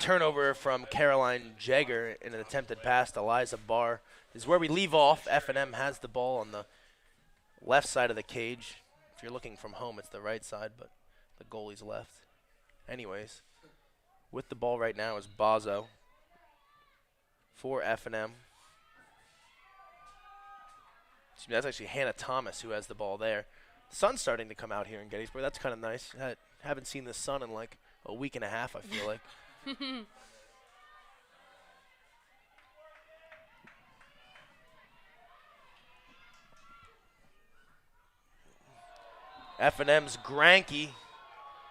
Turnover from Caroline Jagger in an attempted pass to Liza Barr is where we leave off. F&M has the ball on the left side of the cage. If you're looking from home, it's the right side, but the goalie's left. Anyways, with the ball right now is Bazo for F&M. That's actually Hannah Thomas who has the ball there. The sun's starting to come out here in Gettysburg. That's kind of nice. Haven't seen the sun in like a week and a half, I feel like. F&M's Groenke.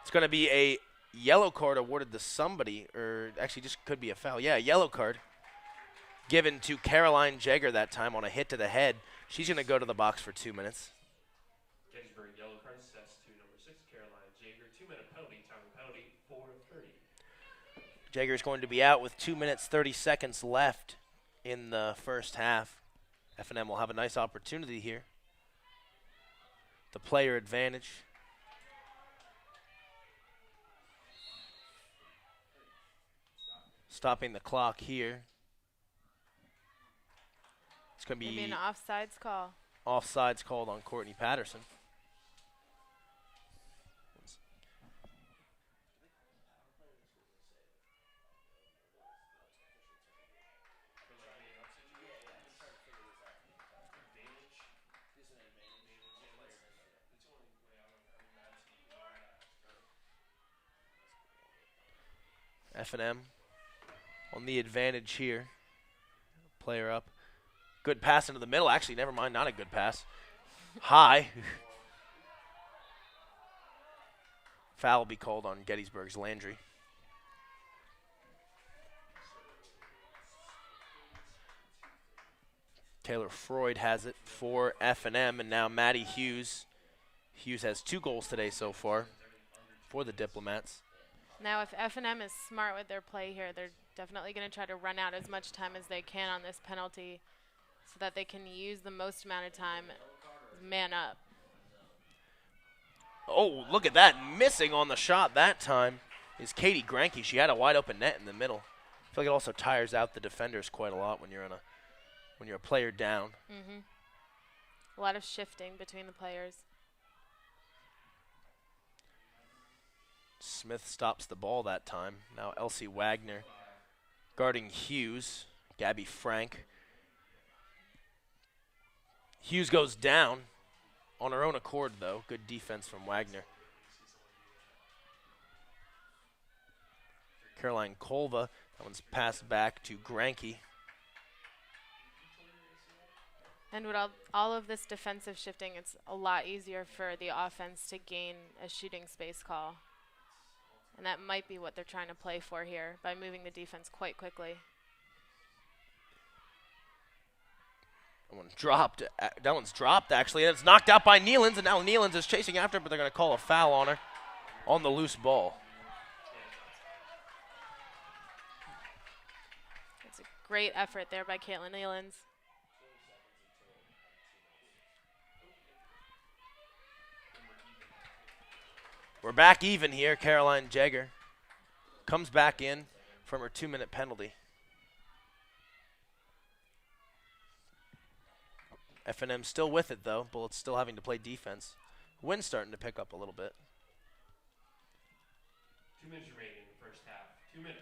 It's going to be a yellow card awarded to somebody, or actually just could be a foul. Yeah, a yellow card given to Caroline Jagger that time on a hit to the head. She's going to go to the box for 2 minutes. Gettysburg yellow card sets to number 6, Caroline Jagger. 2-minute penalty, time penalty, 4:30. Jagger is going to be out with 2 minutes, 30 seconds left in the first half. F&M will have a nice opportunity here. The player advantage. Stopping the clock here. It's going to Maybe be an offsides call. Offsides called on Courtney Patterson. F&M on the advantage here. Player up. Good pass into the middle. Actually, never mind, not a good pass. High. Foul will be called on Gettysburg's Landry. Taylor Freud has it for F&M, and now Maddie Hughes. Hughes has 2 goals today so far for the Diplomats. Now, if F&M is smart with their play here, they're definitely going to try to run out as much time as they can on this penalty so that they can use the most amount of time man up. Oh, look at that. Missing on the shot that time is Katie Groenke. She had a wide open net in the middle. I feel like it also tires out the defenders quite a lot when you're a player down. Mm-hmm. A lot of shifting between the players. Smith stops the ball that time. Now Elsie Wagner guarding Hughes. Gabby Frank. Hughes goes down on her own accord, though. Good defense from Wagner. Caroline Kolva. That one's passed back to Groenke. And with all of this defensive shifting, it's a lot easier for the offense to gain a shooting space call. And that might be what they're trying to play for here by moving the defense quite quickly. That one's dropped, actually. And it's knocked out by Nealons, and now Nealons is chasing after it, but they're going to call a foul on her on the loose ball. It's a great effort there by Caitlin Nealons. We're back even here. Caroline Jagger comes back in from her 2-minute penalty. F&M still with it, though. Bullets still having to play defense. Wind's starting to pick up a little bit. 2 minutes remaining in the first half. 2 minutes.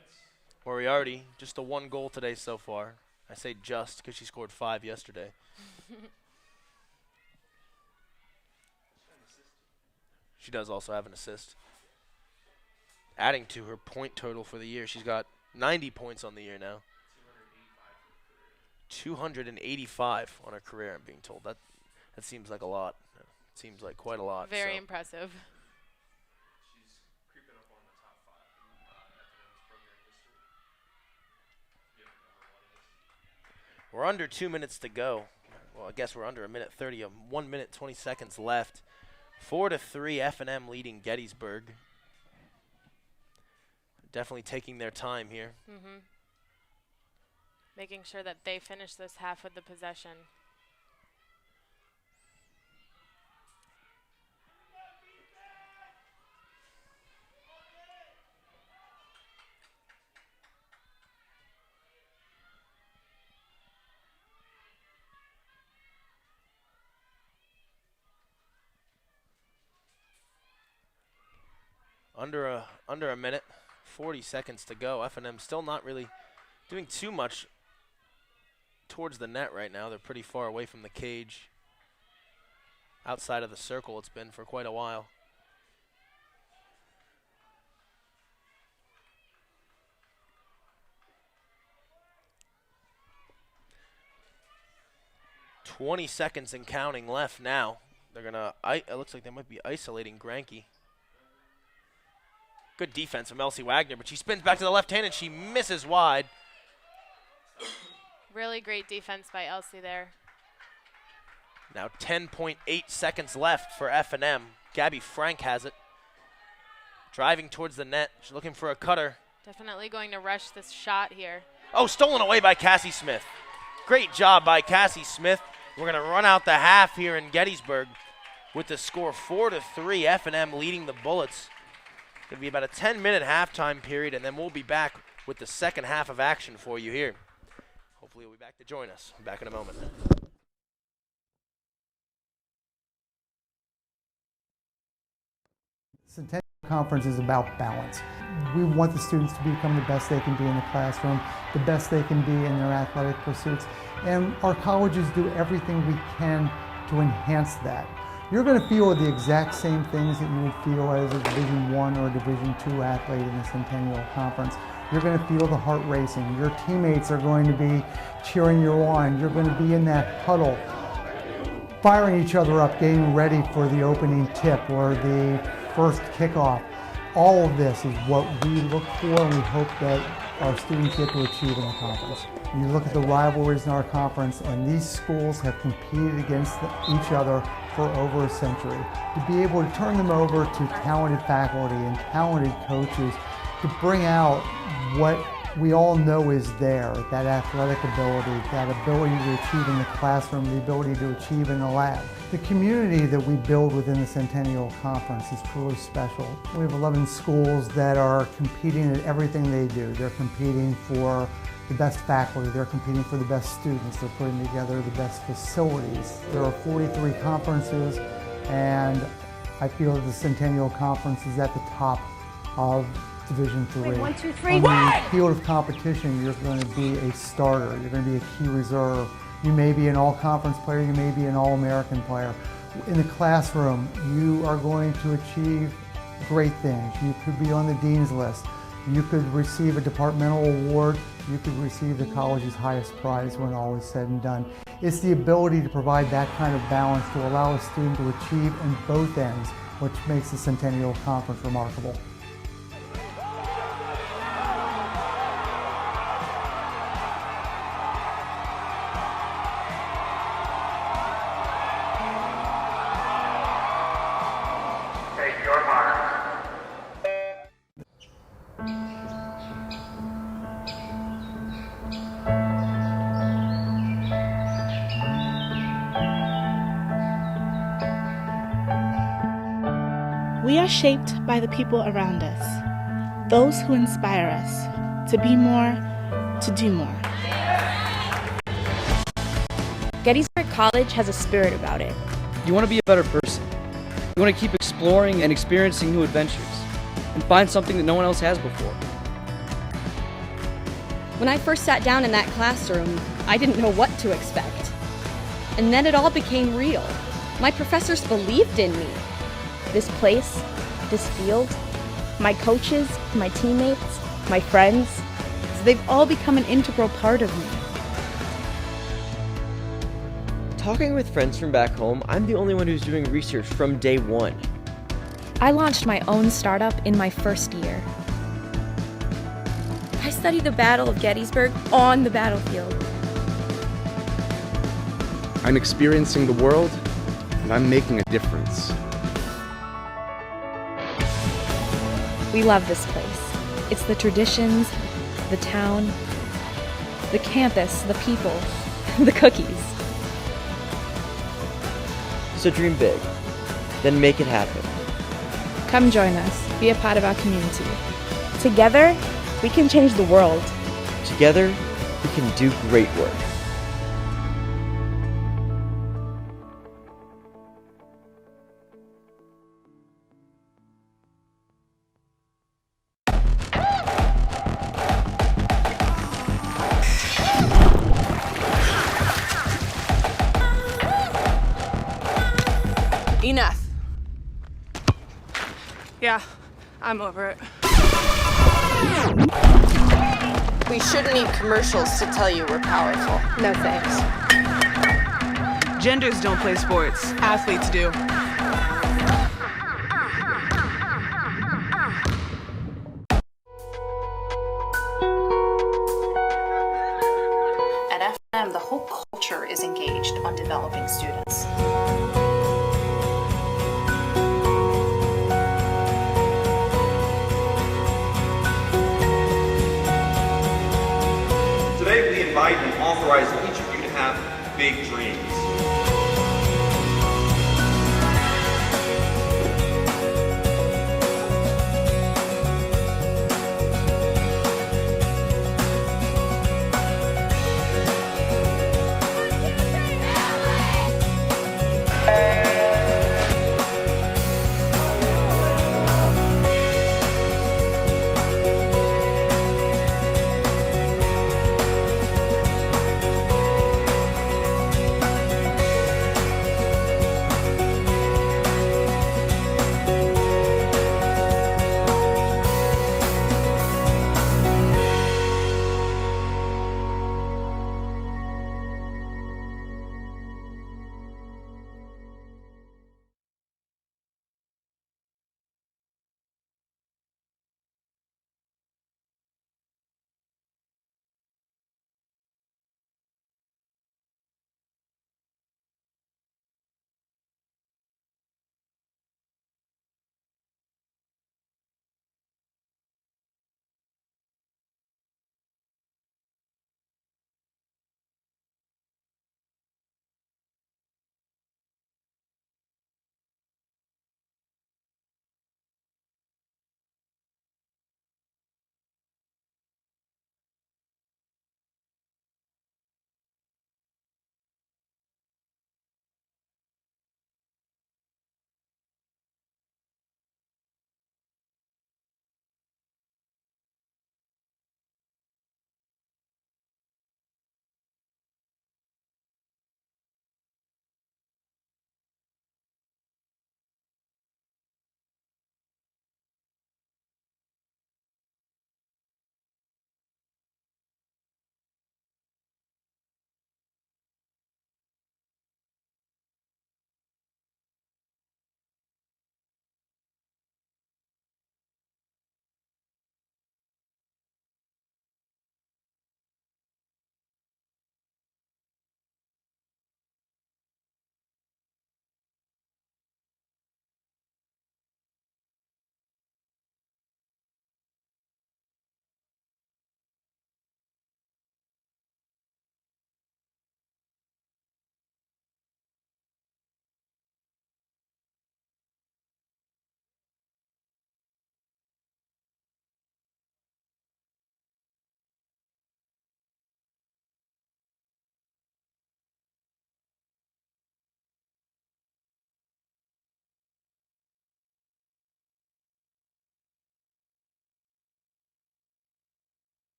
Moriarty, just the 1 goal today so far. I say just because she scored 5 yesterday. She does also have an assist. Adding to her point total for the year. She's got 90 points on the year now. 285 on her career, I'm being told. That seems like a lot. It seems like quite a lot. Very impressive. She's creeping up on the top 5 in F&M's program history. We're under 2 minutes to go. Well, I guess we're under 1:30. 1 minute, 20 seconds left. 4-3, F&M leading Gettysburg. Definitely taking their time here. Mm-hmm. Making sure that they finish this half with the possession. Under a minute, 40 seconds to go. F&M still not really doing too much towards the net right now. They're pretty far away from the cage. Outside of the circle it's been for quite a while. "20 seconds and counting left now. They're gonna, it looks like they might be isolating Groenke. Good defense from Elsie Wagner, but she spins back to the left hand and she misses wide. Really great defense by Elsie there. Now 10.8 seconds left for F&M. Gabby Frank has it. Driving towards the net. She's looking for a cutter. Definitely going to rush this shot here. Oh, stolen away by Cassie Smith. Great job by Cassie Smith. We're going to run out the half here in Gettysburg with the score 4-3. F&M leading the Bullets. Going to be about a 10-minute halftime period, and then we'll be back with the second half of action for you here. Hopefully you'll be back to join us. Back in a moment. Centennial Conference is about balance. We want the students to become the best they can be in the classroom, the best they can be in their athletic pursuits, and our colleges do everything we can to enhance that. You're going to feel the exact same things that you would feel as a Division I or Division II athlete in the Centennial Conference. You're going to feel the heart racing. Your teammates are going to be cheering you on. You're going to be in that huddle, firing each other up, getting ready for the opening tip or the first kickoff. All of this is what we look for and we hope that our students get to achieve in the conference. You look at the rivalries in our conference, and these schools have competed against each other for over a century. To be able to turn them over to talented faculty and talented coaches to bring out what we all know is there, that athletic ability, that ability to achieve in the classroom, the ability to achieve in the lab. The community that we build within the Centennial Conference is truly special. We have 11 schools that are competing at everything they do. They're competing for the best faculty, they're competing for the best students, they're putting together the best facilities. There are 43 conferences, and I feel that the Centennial Conference is at the top of Division III. 1, 2, 3. On the field of competition, you're going to be a starter. You're going to be a key reserve. You may be an all-conference player. You may be an all-American player. In the classroom, you are going to achieve great things. You could be on the dean's list. You could receive a departmental award. You could receive the college's highest prize when all is said and done. It's the ability to provide that kind of balance to allow a student to achieve in both ends, which makes the Centennial Conference remarkable. We are shaped by the people around us, those who inspire us to be more, to do more. Gettysburg College has a spirit about it. You want to be a better person. You want to keep exploring and experiencing new adventures and find something that no one else has before. When I first sat down in that classroom, I didn't know what to expect. And then it all became real. My professors believed in me. This place, this field, my coaches, my teammates, my friends, they've all become an integral part of me. Talking with friends from back home, I'm the only one who's doing research from day one. I launched my own startup in my first year. I studied the Battle of Gettysburg on the battlefield. I'm experiencing the world, and I'm making a difference. We love this place. It's the traditions, the town, the campus, the people, the cookies. So dream big, then make it happen. Come join us. Be a part of our community. Together, we can change the world. Together, we can do great work. Yeah, I'm over it. We shouldn't need commercials to tell you we're powerful. No thanks. Genders don't play sports. Athletes do. At FM, the whole culture is engaged on developing students. Today we invite and authorize each of you to have big dreams.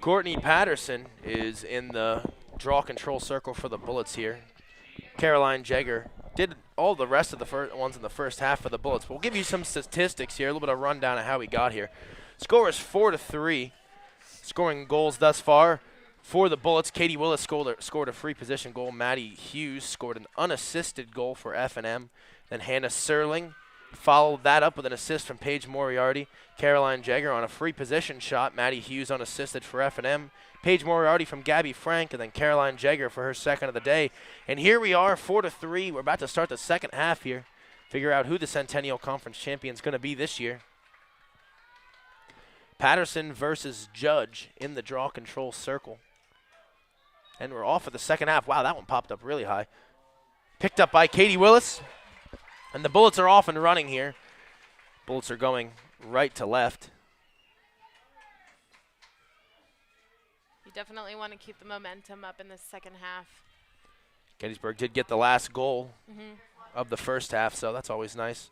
Courtney Patterson is in the draw control circle for the Bullets here. Caroline Jagger did all the rest of the ones in the first half for the Bullets. But we'll give you some statistics here, a little bit of rundown of how we got here. Score is 4-3. Scoring goals thus far for the Bullets. Katie Willis scored a free position goal. Maddie Hughes scored an unassisted goal for F&M. Then Hannah Serling followed that up with an assist from Paige Moriarty. Caroline Jagger on a free position shot. Maddie Hughes unassisted for F&M. Paige Moriarty from Gabby Frank, and then Caroline Jagger for her second of the day. And here we are, 4-3. We're about to start the second half here. Figure out who the Centennial Conference champion is going to be this year. Patterson versus Judge in the draw control circle. And we're off for the second half. Wow, that one popped up really high. Picked up by Katie Willis. And the Bullets are off and running here. Bullets are going right to left. You definitely want to keep the momentum up in the second half. Gettysburg did get the last goal of the first half, so that's always nice.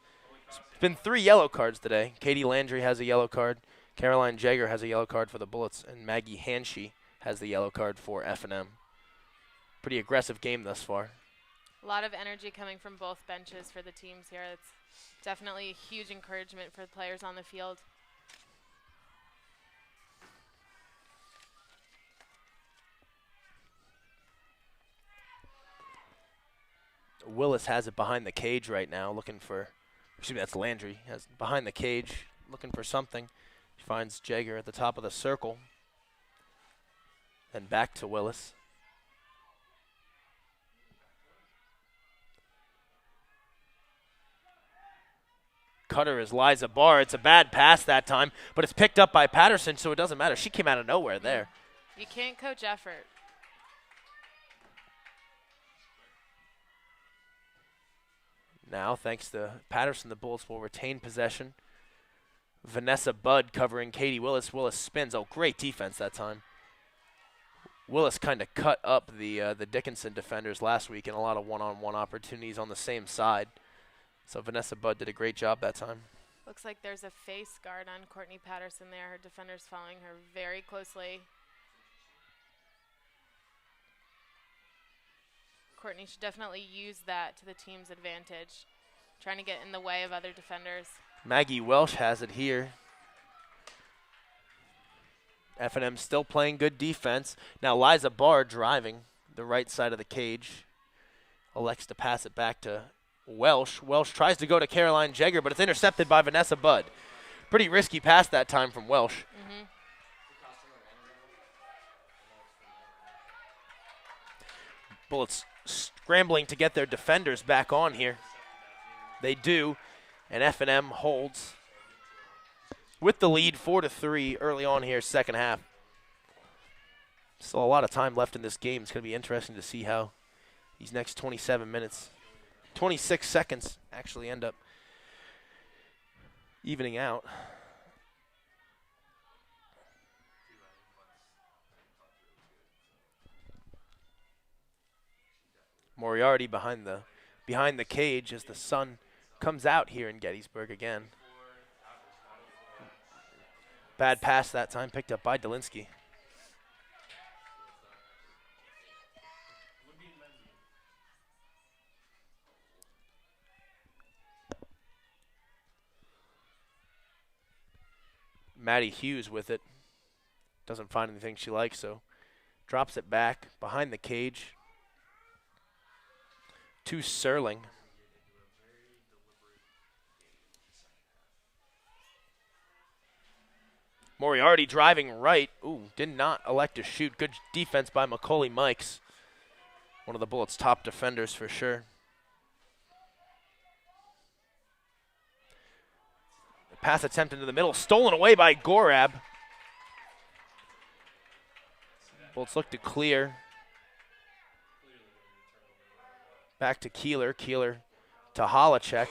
It's been 3 yellow cards today. Katie Landry has a yellow card. Caroline Jagger has a yellow card for the Bullets, and Maggie Hanshey has the yellow card for F&M. Pretty aggressive game thus far. A lot of energy coming from both benches for the teams here. It's definitely a huge encouragement for the players on the field. Willis has it behind the cage right now, looking for, excuse me, that's Landry, has behind the cage, looking for something. She finds Jagger at the top of the circle. Then back to Willis. Cutter is Liza Barr. It's a bad pass that time, but it's picked up by Patterson, so it doesn't matter. She came out of nowhere there. You can't coach effort. Now, thanks to Patterson, the Bullets will retain possession. Vanessa Budd covering Katie Willis. Willis spins. Oh, great defense that time. Willis kind of cut up the Dickinson defenders last week in a lot of one-on-one opportunities on the same side. So Vanessa Budd did a great job that time. Looks like there's a face guard on Courtney Patterson there. Her defender's following her very closely. Courtney should definitely use that to the team's advantage, trying to get in the way of other defenders. Maggie Welsh has it here. F&M still playing good defense. Now Liza Barr driving the right side of the cage. Elects to pass it back to Welsh. Welsh tries to go to Caroline Jagger, but it's intercepted by Vanessa Budd. Pretty risky pass that time from Welsh. Bullets scrambling to get their defenders back on here. They do, and F&M holds with the lead 4-3 early on here, second half. Still a lot of time left in this game. It's going to be interesting to see how these next 27 minutes, 26 seconds actually end up evening out. Moriarty behind the cage as the sun comes out here in Gettysburg again. Bad pass that time, picked up by Dolinsky. Maddie Hughes with it. Doesn't find anything she likes, so drops it back behind the cage to Serling. Moriarty driving right. Ooh, did not elect to shoot. Good defense by Macaulay Mikes. One of the Bullets' top defenders for sure. The pass attempt into the middle, stolen away by Gorab. Bullets look to clear. Back to Keeler. Keeler to Holacek.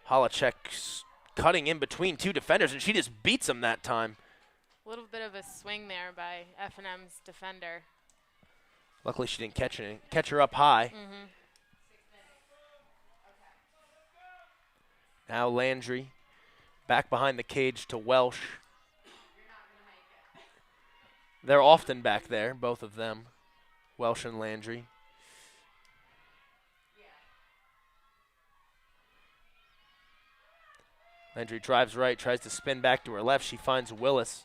Holacek's cutting in between two defenders, and she just beats him that time. A little bit of a swing there by F&M's defender. Luckily, she didn't catch her up high. Now Landry back behind the cage to Welsh. They're often back there, both of them, Welsh and Landry. Landry drives right, tries to spin back to her left. She finds Willis.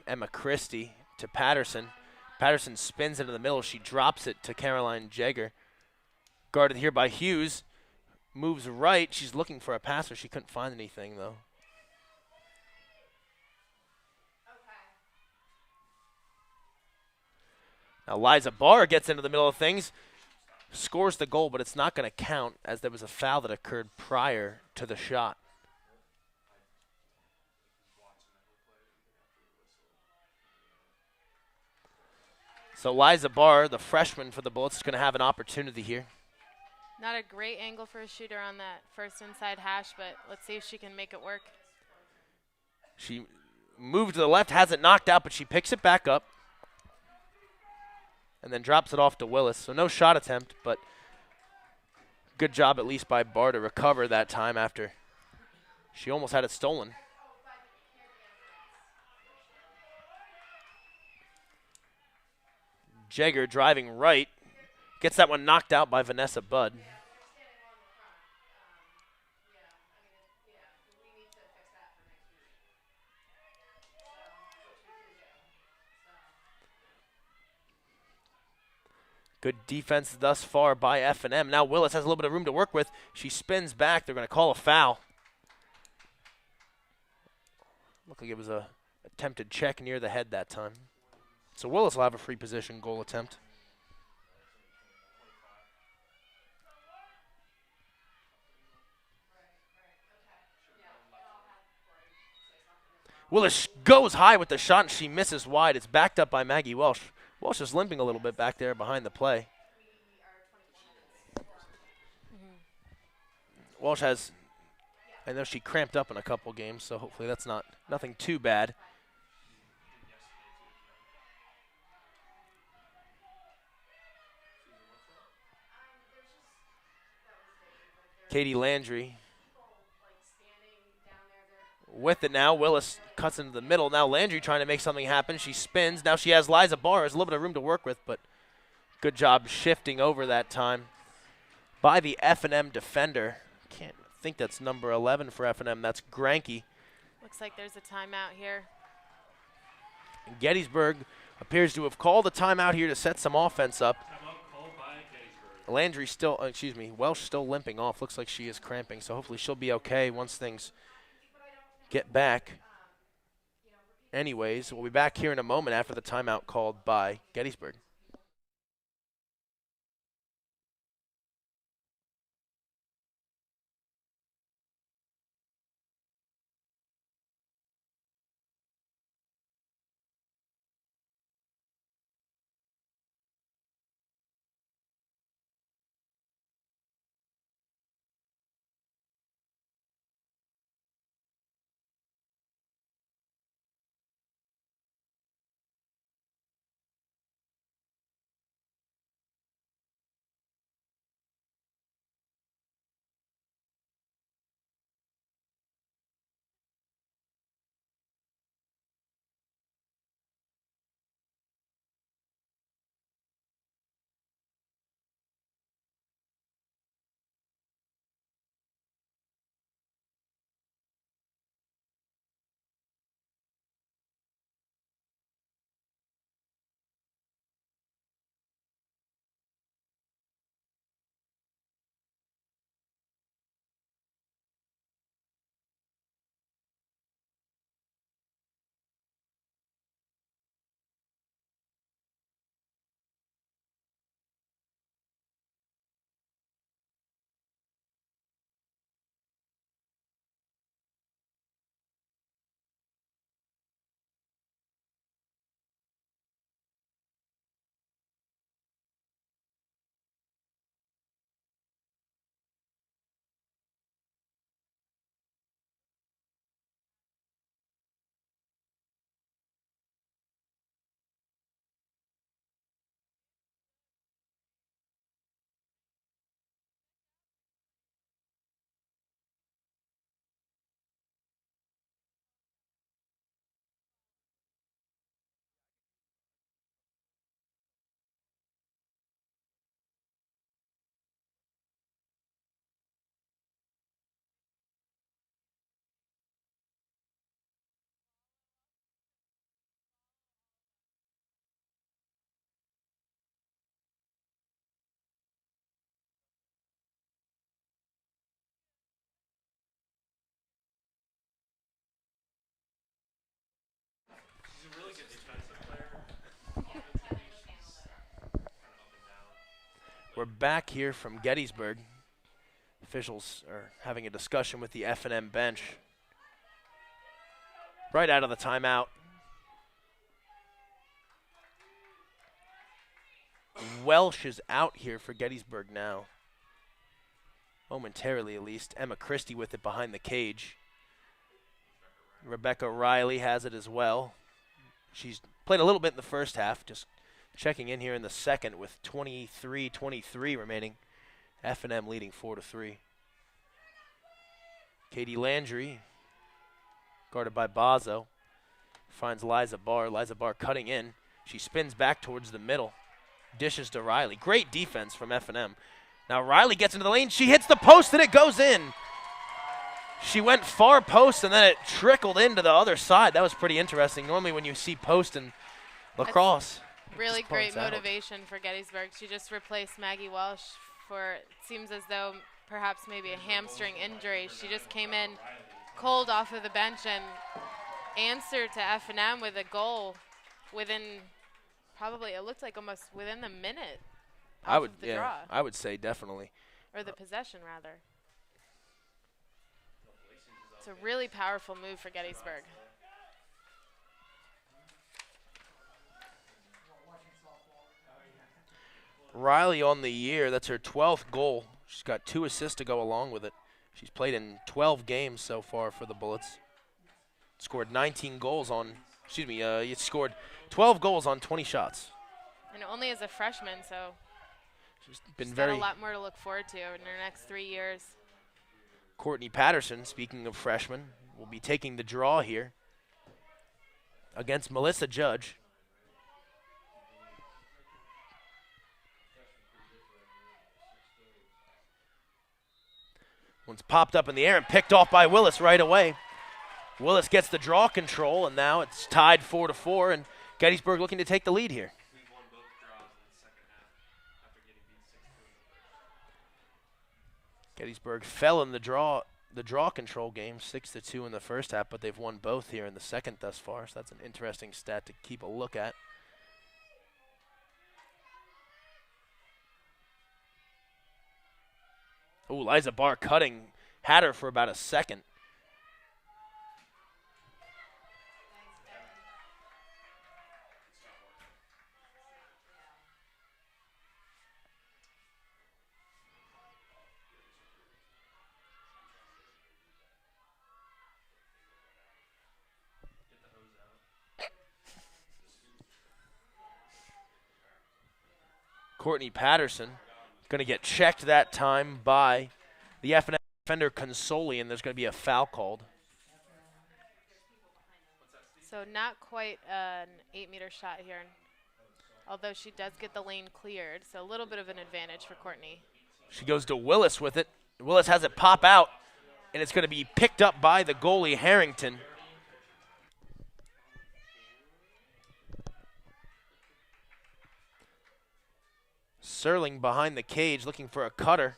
Emma Christie to Patterson. Patterson spins into the middle. She drops it to Caroline Jagger. Guarded here by Hughes. Moves right. She's looking for a passer. She couldn't find anything, though. Now Liza Barr gets into the middle of things. Scores the goal, but it's not going to count as there was a foul that occurred prior to the shot. So Liza Barr, the freshman for the Bullets, is going to have an opportunity here. Not a great angle for a shooter on that first inside hash, but let's see if she can make it work. She moved to the left, has it knocked out, but she picks it back up and then drops it off to Willis. So no shot attempt, but good job at least by Barr to recover that time after she almost had it stolen. Jagger driving right, gets that one knocked out by Vanessa Budd. Good defense thus far by F&M. Now Willis has a little bit of room to work with. She spins back. They're going to call a foul. Looked like it was a attempted check near the head that time. So Willis will have a free position goal attempt. Willis goes high with the shot, and she misses wide. It's backed up by Maggie Welsh. Welsh is limping a little bit back there behind the play. Welsh has, I know she cramped up in a couple games, so hopefully that's nothing too bad. Katie Landry with it now. Willis cuts into the middle. Now Landry trying to make something happen. She spins. Now she has Liza Barr. Has a little bit of room to work with, but good job shifting over that time by the F&M defender. Can't think that's number 11 for F&M. That's Groenke. Looks like there's a timeout here. And Gettysburg appears to have called a timeout here to set some offense up. Landry still, Welsh still limping off. Looks like she is cramping, so hopefully she'll be okay once things get back. Anyways, we'll be back here in a moment after the timeout called by Gettysburg. We're back here from Gettysburg. Officials are having a discussion with the F&M bench. Right out of the timeout. Welsh is out here for Gettysburg now. Momentarily, at least. Emma Christie with it behind the cage. Rebecca Riley has it as well. She's played a little bit in the first half, just checking in here in the second with 23-23 remaining. F&M leading 4-3. Katie Landry, guarded by Bazo, finds Liza Barr. Liza Barr cutting in. She spins back towards the middle. Dishes to Riley. Great defense from F&M. Now Riley gets into the lane. She hits the post and it goes in. She went far post and then it trickled into the other side. That was pretty interesting. Normally when you see post in lacrosse. Really great motivation for Gettysburg. She just replaced Maggie Welsh for, it seems as though perhaps maybe a hamstring injury. She just came in cold off of the bench and answered to F&M with a goal within probably, it looked like almost within the minute of the draw. I would say definitely. Or the possession, rather. It's a really powerful move for Gettysburg. Riley on the year, that's her 12th goal. She's got 2 assists to go along with it. She's played in 12 games so far for the Bullets. Scored 19 goals on, scored 12 goals on 20 shots. And only as a freshman, so she's been got a lot more to look forward to in her next 3 years. Courtney Patterson, speaking of freshmen, will be taking the draw here against Melissa Judge. One's popped up in the air and picked off by Willis right away. Willis gets the draw control, and now it's tied 4-4, and Gettysburg looking to take the lead here. Gettysburg fell in the draw control game, 6-2 in the first half, but they've won both here in the second thus far, so that's an interesting stat to keep a look at. Oh, Liza Barr cutting, had her for about a second. Courtney Patterson going to get checked that time by the F&M defender Consoli, and there's going to be a foul called. So not quite an 8-meter shot here, although she does get the lane cleared, so a little bit of an advantage for Courtney. She goes to Willis with it. Willis has it pop out, and it's going to be picked up by the goalie, Harrington. Serling behind the cage looking for a cutter.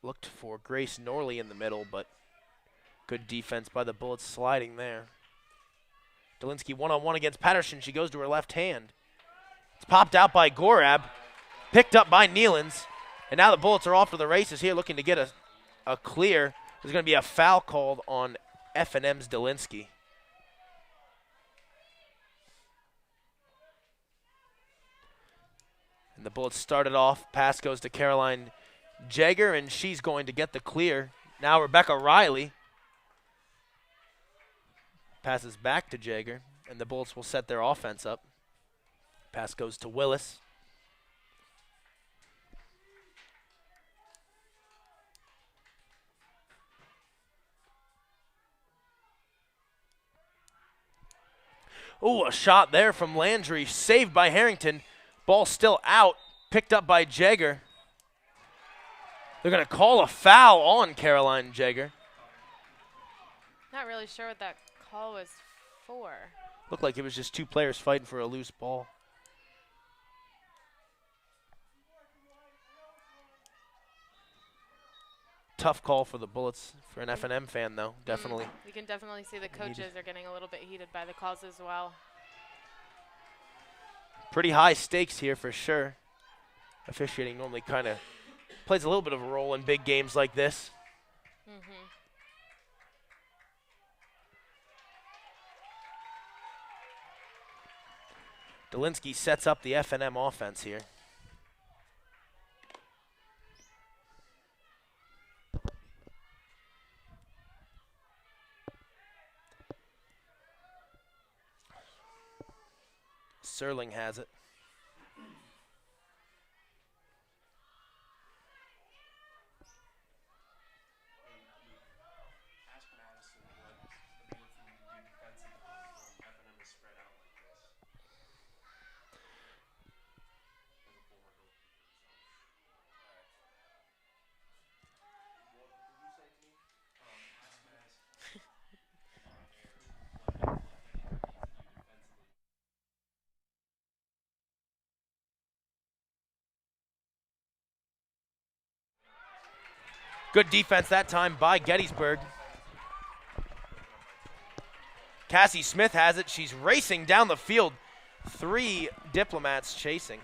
Looked for Grace Norley in the middle, but good defense by the Bullets sliding there. Delinsky one-on-one against Patterson. She goes to her left hand. It's popped out by Gorab, picked up by Nealons, and now the Bullets are off to the races here looking to get a clear. There's going to be a foul called on F&M's Delinsky. And the Bullets started off. Pass goes to Caroline Jagger, and she's going to get the clear. Now Rebecca Riley passes back to Jagger, and the Bullets will set their offense up. Pass goes to Willis. Oh, a shot there from Landry, saved by Harrington. Ball still out, picked up by Jagger. They're going to call a foul on Caroline Jagger. Not really sure what that call was for. Looked like it was just 2 players fighting for a loose ball. tough call for the Bullets for an F&M fan, though, definitely. You can definitely see the coaches are getting a little bit heated by the calls as well. Pretty high stakes here for sure. Officiating normally kind of plays a little bit of a role in big games like this. Dolinsky sets up the F&M offense here. Serling has it. Good defense that time by Gettysburg. Cassie Smith has it. She's racing down the field. 3 Diplomats chasing.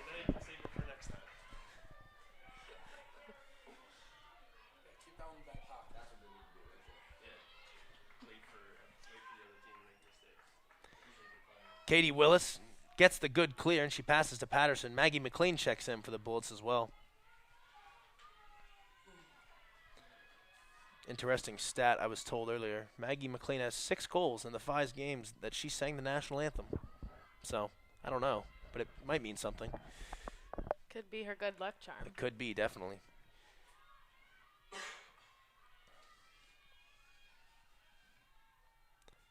Katie Willis gets the good clear, and she passes to Patterson. Maggie McLean checks in for the Bullets as well. Interesting stat I was told earlier. Maggie McLean has 6 goals in the 5 games that she sang the national anthem. So, I don't know, but it might mean something. Could be her good luck charm. It could be, definitely.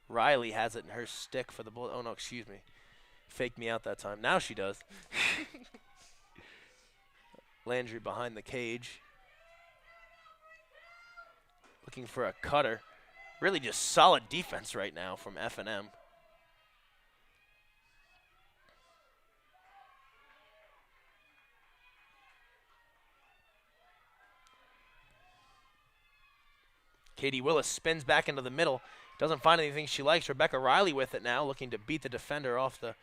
Riley has it in her stick for the Bullet. Oh, no, excuse me. Faked me out that time. Now she does. Landry behind the cage. Looking for a cutter. Really just solid defense right now from F&M. Katie Willis spins back into the middle. Doesn't find anything she likes. Rebecca Riley with it now, looking to beat the defender off the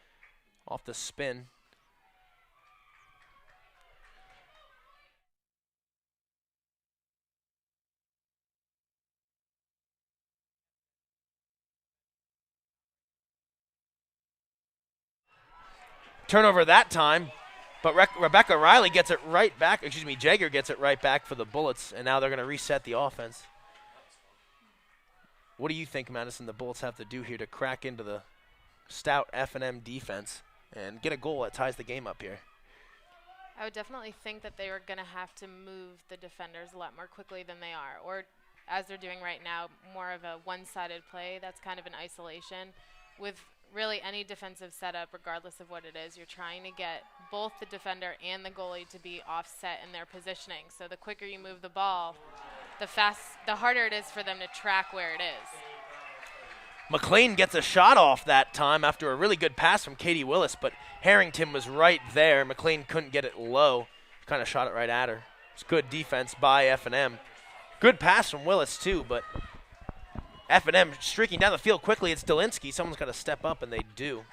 spin. Turnover that time, but Rebecca Riley gets it right back. Excuse me, Jager gets it right back for the Bullets, and now they're going to reset the offense. What do you think, Madison, the Bullets have to do here to crack into the stout F&M defense and get a goal that ties the game up here? I would definitely think that they were going to have to move the defenders a lot more quickly than they are, or as they're doing right now, more of a one-sided play. That's kind of an isolation. With really any defensive setup, regardless of what it is, you're trying to get both the defender and the goalie to be offset in their positioning. So the quicker you move the ball, the harder it is for them to track where it is. McLean gets a shot off that time after a really good pass from Katie Willis, but Harrington was right there. McLean couldn't get it low. Kind of shot it right at her. It's good defense by F&M. Good pass from Willis, too, but F&M streaking down the field quickly. It's Dolinsky. Someone's got to step up, and they do.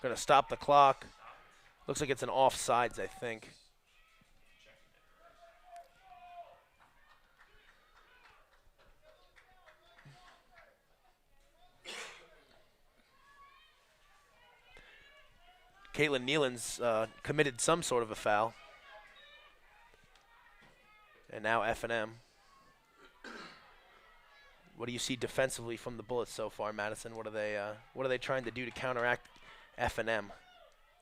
Going to stop the clock. Looks like it's an offsides, I think. Caitlin Nealon's committed some sort of a foul. And now F&M. What do you see defensively from the Bullets so far, Madison? What are they trying to do to counteract F&M?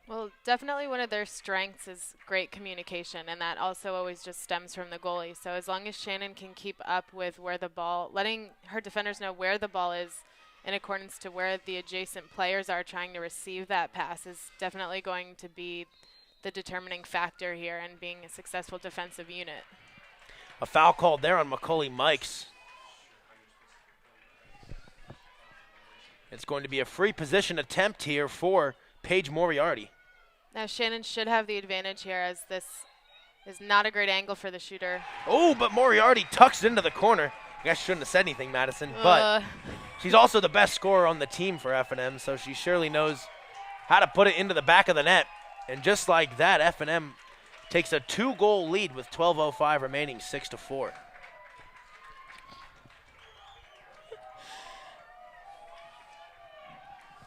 Well, definitely one of their strengths is great communication, and that also always just stems from the goalie. So as long as Shannon can keep up with where the ball, letting her defenders know where the ball is in accordance to where the adjacent players are trying to receive that pass, is definitely going to be the determining factor here in being a successful defensive unit. A foul called there on Macaulay Mikes. It's going to be a free position attempt here for Paige Moriarty. Now Shannon should have the advantage here, as this is not a great angle for the shooter. Oh, but Moriarty tucks it into the corner. I guess shouldn't have said anything, Madison, but she's also the best scorer on the team for F&M, so she surely knows how to put it into the back of the net. And just like that, F&M takes a 2-goal lead with 12:05 remaining, 6-4.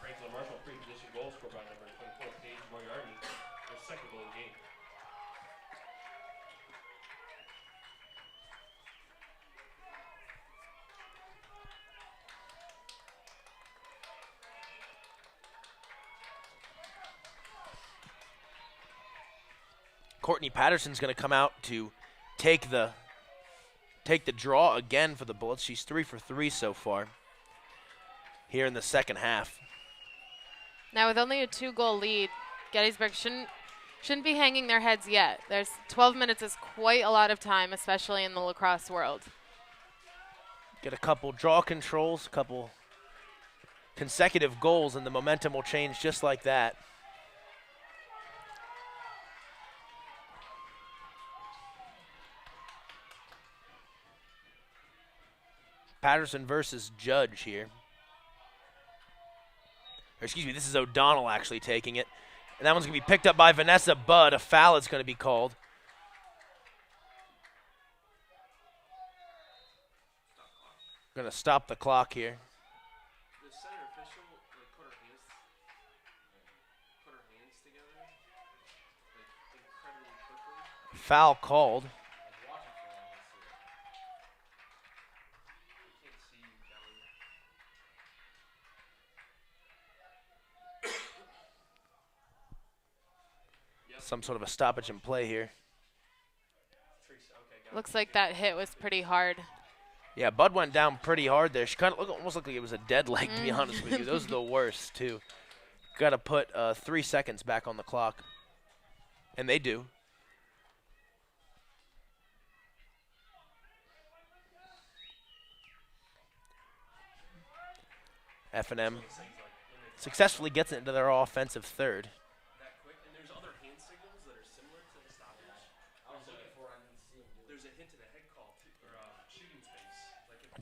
Franklin Marshall, pre-position goal scored by number 24, Paige Moriarty, her second goal of the game. Courtney Patterson's going to come out to take the draw again for the Bullets. She's 3 for 3 so far here in the second half. Now with only a 2-goal lead, Gettysburg shouldn't be hanging their heads yet. There's 12 minutes is quite a lot of time, especially in the lacrosse world. Get a couple draw controls, a couple consecutive goals, and the momentum will change just like that. Patterson versus Judge here. Or excuse me, this is O'Donnell actually taking it. And that one's going to be picked up by Vanessa Budd. A foul is going to be called. Going to stop the clock here. The center official put her hands together incredibly quickly. Foul called. Some sort of a stoppage in play here. Looks like that hit was pretty hard. Yeah, Bud went down pretty hard there. She kind of almost looked like it was a dead leg, to be honest with you. Those are the worst, too. Got to put 3 seconds back on the clock. And they do. F&M successfully gets it into their offensive third.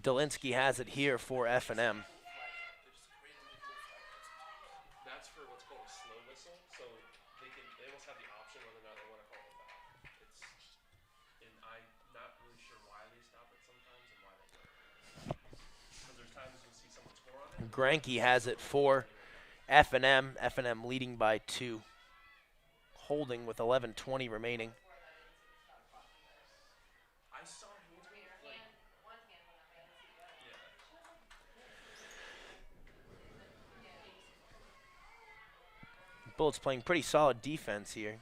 Delinsky has it here for F&M. That's for what's called a slow whistle, so they almost have the option whether or not they want to call it foul. And I'm not really sure why they stop it sometimes and why they don't. Because there's times you'll see someone score on it. Groenke has it for F&M. F&M leading by 2. Holding with 11:20 remaining. Bullets playing pretty solid defense here.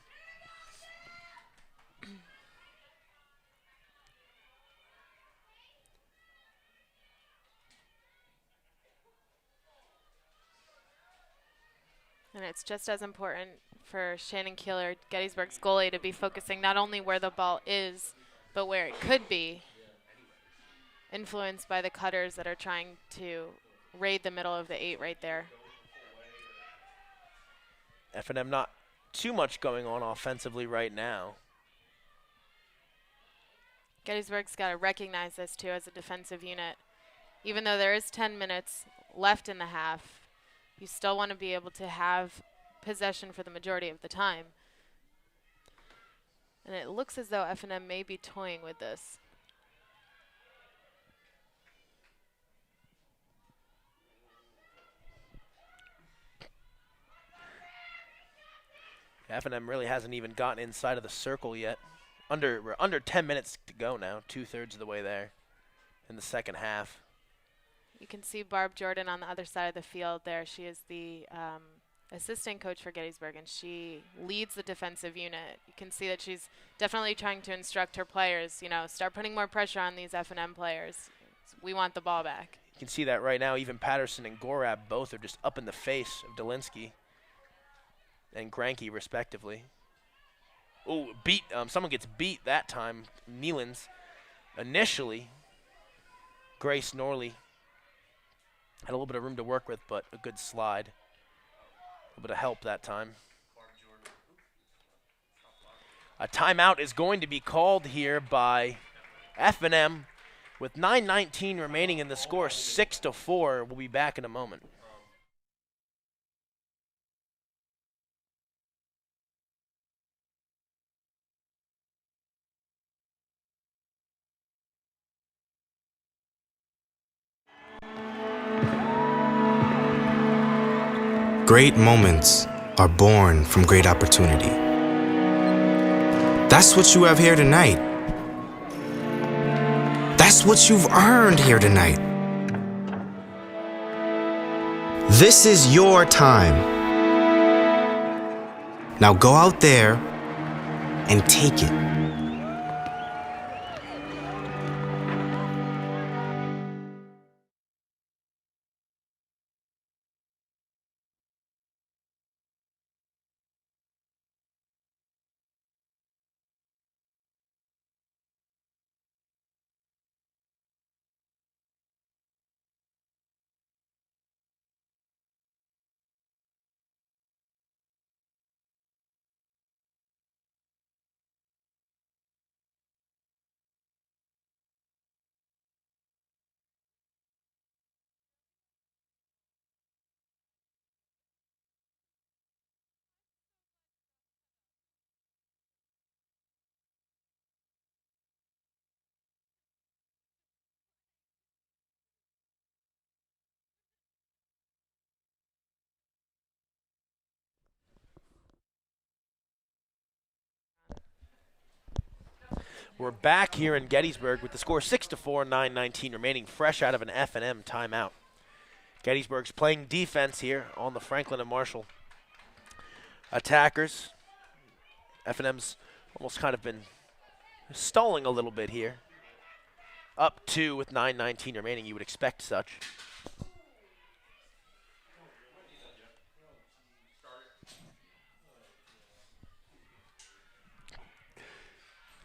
And it's just as important for Shannon Keeler, Gettysburg's goalie, to be focusing not only where the ball is, but where it could be, influenced by the cutters that are trying to raid the middle of the 8 right there. F&M not too much going on offensively right now. Gettysburg's got to recognize this, too, as a defensive unit. Even though there is 10 minutes left in the half, you still want to be able to have possession for the majority of the time. And it looks as though F&M may be toying with this. F&M really hasn't even gotten inside of the circle yet. We're under 10 minutes to go now, 2/3 of the way there in the second half. You can see Barb Jordan on the other side of the field there. She is the assistant coach for Gettysburg, and she leads the defensive unit. You can see that she's definitely trying to instruct her players, start putting more pressure on these F&M players. We want the ball back. You can see that right now. Even Patterson and Gorab both are just up in the face of Delinsky and Groenke, respectively. Oh, someone gets beat that time. Nealons. Initially, Grace Norley had a little bit of room to work with, but a good slide. A little bit of help that time. A timeout is going to be called here by F&M with 9:19 remaining in the score, 6-4. We'll be back in a moment. Great moments are born from great opportunity. That's what you have here tonight. That's what you've earned here tonight. This is your time. Now go out there and take it. We're back here in Gettysburg with the score 6-4, 9:19 remaining, fresh out of an F&M timeout. Gettysburg's playing defense here on the Franklin and Marshall attackers. F&M's almost kind of been stalling a little bit here. Up 2 with 9:19 remaining, you would expect such.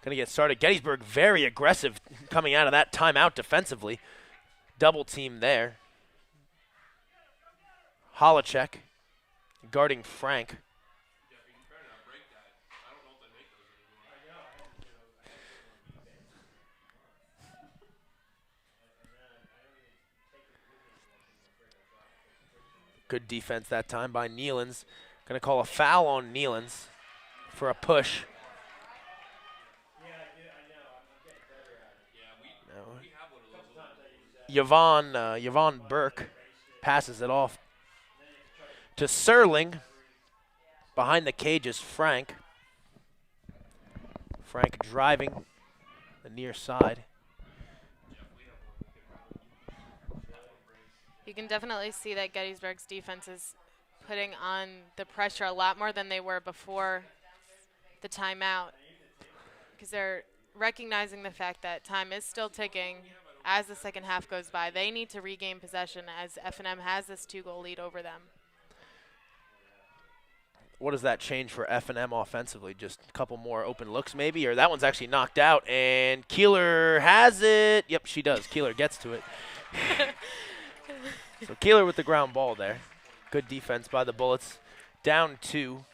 Going to get started. Gettysburg very aggressive coming out of that timeout defensively. Double team there. Holacek guarding Frank. Good defense that time by Nealons. Going to call a foul on Nealons for a push. Yvonne Burke passes it off to Serling. Behind the cages, Frank. Frank driving the near side. You can definitely see that Gettysburg's defense is putting on the pressure a lot more than they were before the timeout, because they're recognizing the fact that time is still ticking as the second half goes by. They need to regain possession as F&M has this 2-goal lead over them. What does that change for F&M offensively? Just a couple more open looks maybe? Or that one's actually knocked out, and Keeler has it. Yep, she does. Keeler gets to it. So Keeler with the ground ball there. Good defense by the Bullets. Down 2,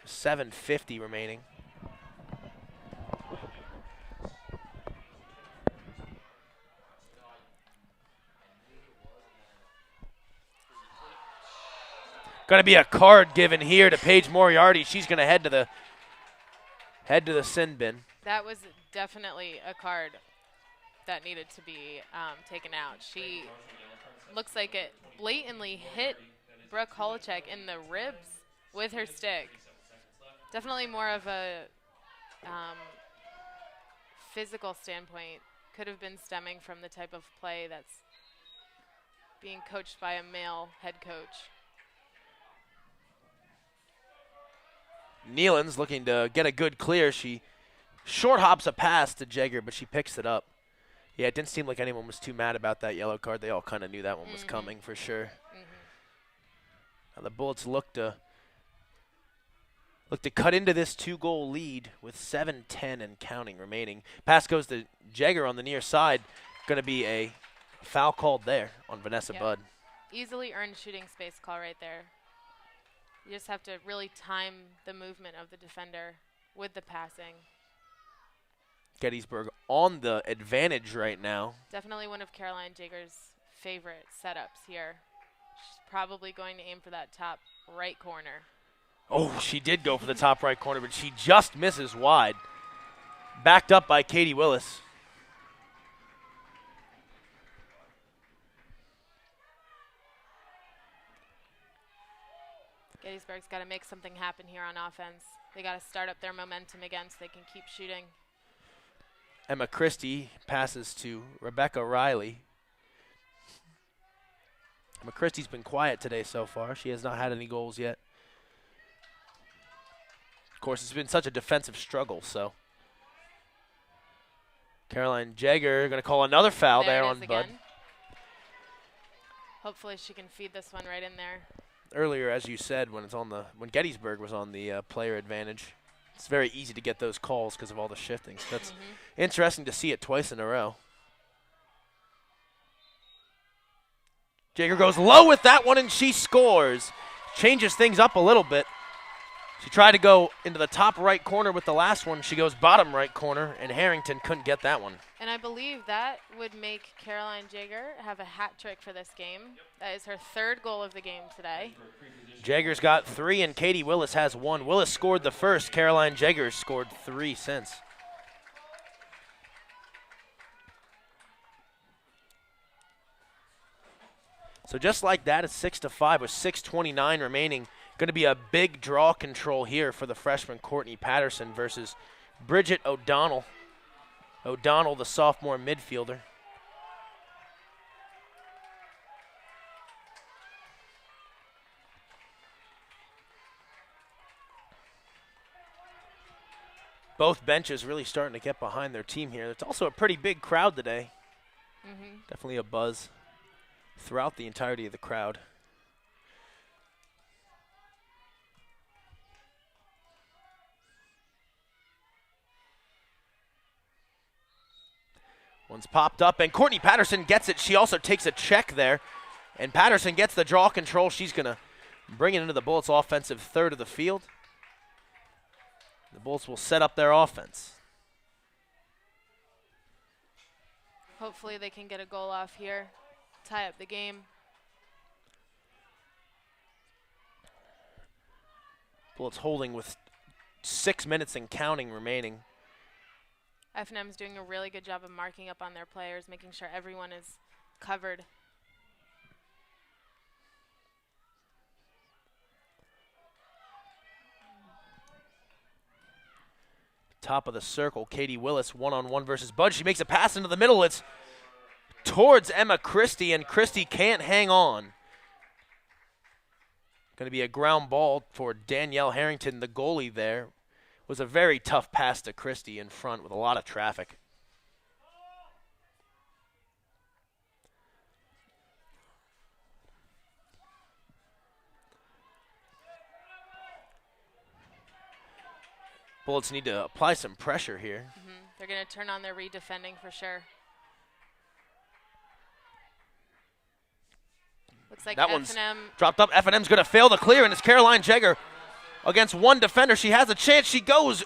7:50 remaining. Going to be a card given here to Paige Moriarty. She's going to head to the sin bin. That was definitely a card that needed to be taken out. She looks like it blatantly hit Brooke Holacek in the ribs with her stick. Definitely more of a physical standpoint. Could have been stemming from the type of play that's being coached by a male head coach. Nealons looking to get a good clear. She short hops a pass to Jagger, but she picks it up. Yeah, it didn't seem like anyone was too mad about that yellow card. They all kind of knew that one was coming for sure. Now the Bullets look to cut into this 2-goal lead with 7:10 and counting remaining. Pass goes to Jagger on the near side. Going to be a foul called there on Vanessa Budd. Easily earned shooting space call right there. You just have to really time the movement of the defender with the passing. Gettysburg on the advantage right now. Definitely one of Caroline Jager's favorite setups here. She's probably going to aim for that top right corner. Oh, she did go for the top right corner, but she just misses wide. Backed up by Katie Willis. Gettysburg's got to make something happen here on offense. They got to start up their momentum again so they can keep shooting. Emma Christie passes to Rebecca Riley. Emma Christie's been quiet today so far. She has not had any goals yet. Of course, it's been such a defensive struggle, so. Caroline Jager going to call another foul there on Bud. Hopefully she can feed this one right in there. Earlier, as you said, when Gettysburg was on the player advantage, it's very easy to get those calls because of all the shifting. So that's interesting to see it twice in a row. Jager goes low with that one, and she scores. Changes things up a little bit. She tried to go into the top right corner with the last one. She goes bottom right corner, and Harrington couldn't get that one. And I believe that would make Caroline Jager have a hat trick for this game. That is her third goal of the game today. Jager's got 3, and Katie Willis has 1. Willis scored the first. Caroline Jager scored 3 since. So just like that, it's 6-5 with 6:29 remaining. Going to be a big draw control here for the freshman Courtney Patterson versus Bridget O'Donnell. O'Donnell, the sophomore midfielder. Both benches really starting to get behind their team here. It's also a pretty big crowd today. Definitely a buzz throughout the entirety of the crowd. One's popped up, and Courtney Patterson gets it. She also takes a check there, and Patterson gets the draw control. She's going to bring it into the Bullets' offensive third of the field. The Bullets will set up their offense. Hopefully they can get a goal off here, tie up the game. Bullets holding with 6 minutes and counting remaining. F&M's doing a really good job of marking up on their players, making sure everyone is covered. Top of the circle, Katie Willis, one-on-one versus Bud. She makes a pass into the middle. It's towards Emma Christie, and Christie can't hang on. Going to be a ground ball for Danielle Harrington, the goalie there. Was a very tough pass to Christie in front with a lot of traffic. Bullets need to apply some pressure here. They're going to turn on their redefending for sure. Looks like that one's F&M dropped up. F&M's going to fail the clear, and it's Caroline Jager against one defender. She has a chance. She goes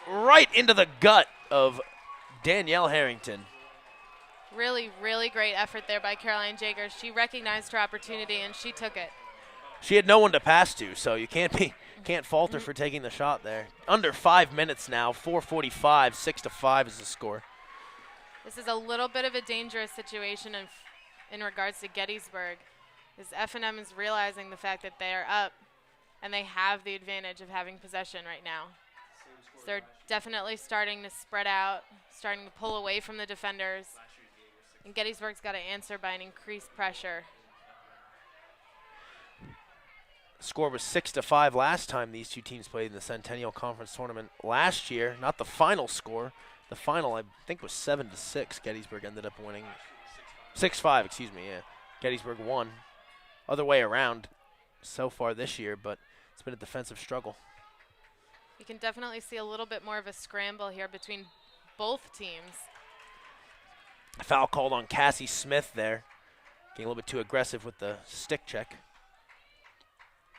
right into the gut of Danielle Harrington. Really, really great effort there by Caroline Jager. She recognized her opportunity, and she took it. She had no one to pass to, so you can't fault her for taking the shot there. Under 5 minutes now, 4:45, 6-5 is the score. This is a little bit of a dangerous situation in regards to Gettysburg, because F&M is realizing the fact that they are up, and they have the advantage of having possession right now. So they're definitely starting to spread out, starting to pull away from the defenders. And Gettysburg's got to answer by an increased pressure. The score was 6-5 last time these two teams played in the Centennial Conference tournament last year. Not the final score. The final, I think, was 7-6. Gettysburg ended up winning. 6-5, excuse me, yeah. Gettysburg won. Other way around so far this year, but it's been a defensive struggle. You can definitely see a little bit more of a scramble here between both teams. A foul called on Cassie Smith there. Getting a little bit too aggressive with the stick check.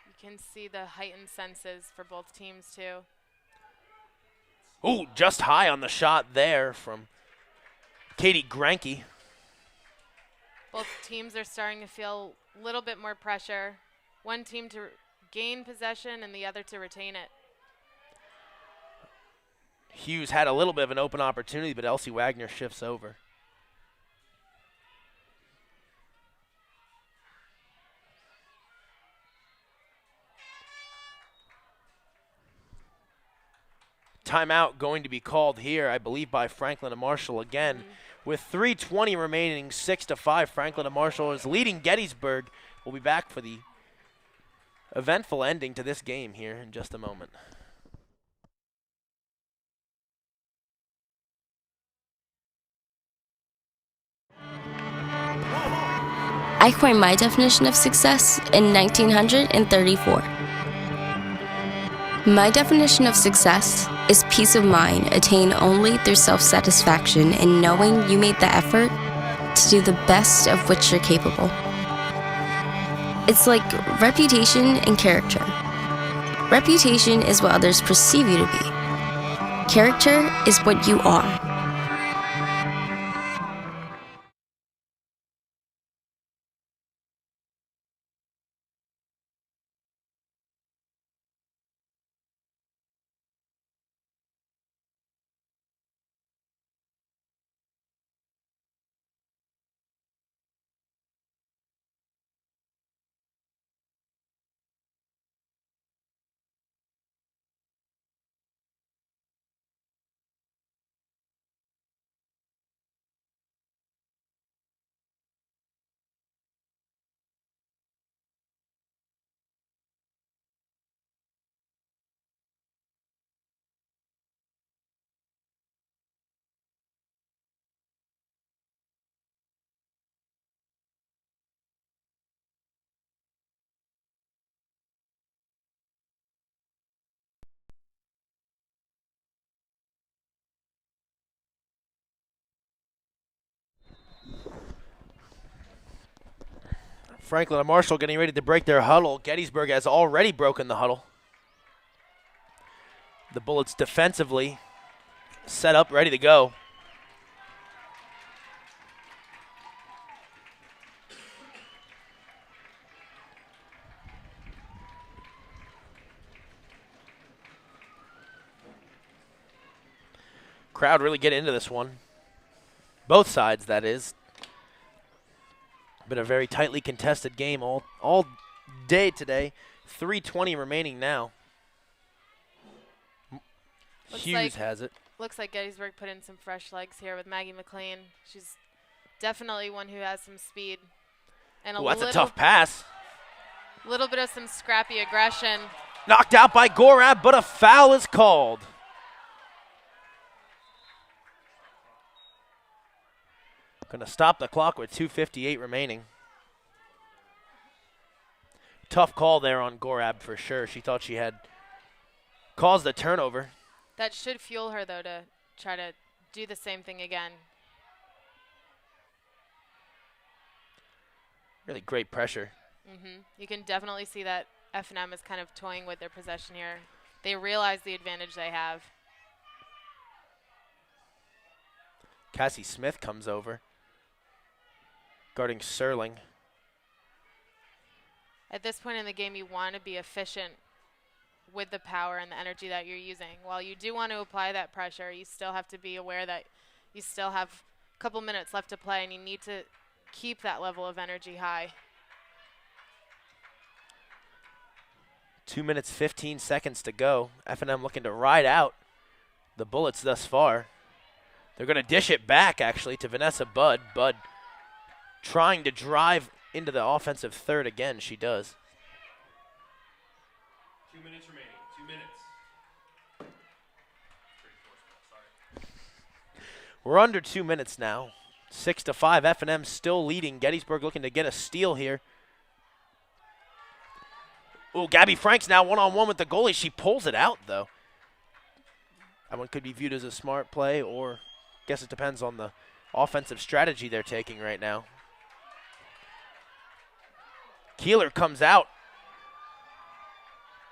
You can see the heightened senses for both teams, too. Ooh, just high on the shot there from Katie Groenke. Both teams are starting to feel a little bit more pressure. One team to gain possession and the other to retain it. Hughes had a little bit of an open opportunity, but Elsie Wagner shifts over. Timeout going to be called here, I believe, by Franklin and Marshall again. With 3:20 remaining, 6-5, Franklin and Marshall is leading Gettysburg. We'll be back for the eventful ending to this game here in just a moment. I coined my definition of success in 1934. My definition of success is peace of mind attained only through self-satisfaction and knowing you made the effort to do the best of which you're capable. It's like reputation and character. Reputation is what others perceive you to be. Character is what you are. Franklin and Marshall getting ready to break their huddle. Gettysburg has already broken the huddle. The Bullets defensively set up, ready to go. Crowd really get into this one. Both sides, that is. Been a very tightly contested game all day today. 3:20 remaining now. Hughes has it. Looks like Gettysburg put in some fresh legs here with Maggie McLean. She's definitely one who has some speed. And that's a tough pass. Little bit of some scrappy aggression. Knocked out by Gorab, but a foul is called. Going to stop the clock with 2:58 remaining. Tough call there on Gorab for sure. She thought she had caused the turnover. That should fuel her, though, to try to do the same thing again. Really great pressure. You can definitely see that F&M is kind of toying with their possession here. They realize the advantage they have. Cassie Smith comes over, guarding Serling. At this point in the game, you want to be efficient with the power and the energy that you're using. While you do want to apply that pressure, you still have to be aware that you still have a couple minutes left to play and you need to keep that level of energy high. 2 minutes, 15 seconds to go. F&M looking to ride out the Bullets thus far. They're going to dish it back, actually, to Vanessa Budd. Budd trying to drive into the offensive third again. She does. 2 minutes remaining. 2 minutes. We're under 2 minutes now. 6-5. F&M still leading. Gettysburg looking to get a steal here. Ooh, Gabby Franks now one-on-one with the goalie. She pulls it out, though. That one could be viewed as a smart play, or I guess it depends on the offensive strategy they're taking right now. Keeler comes out.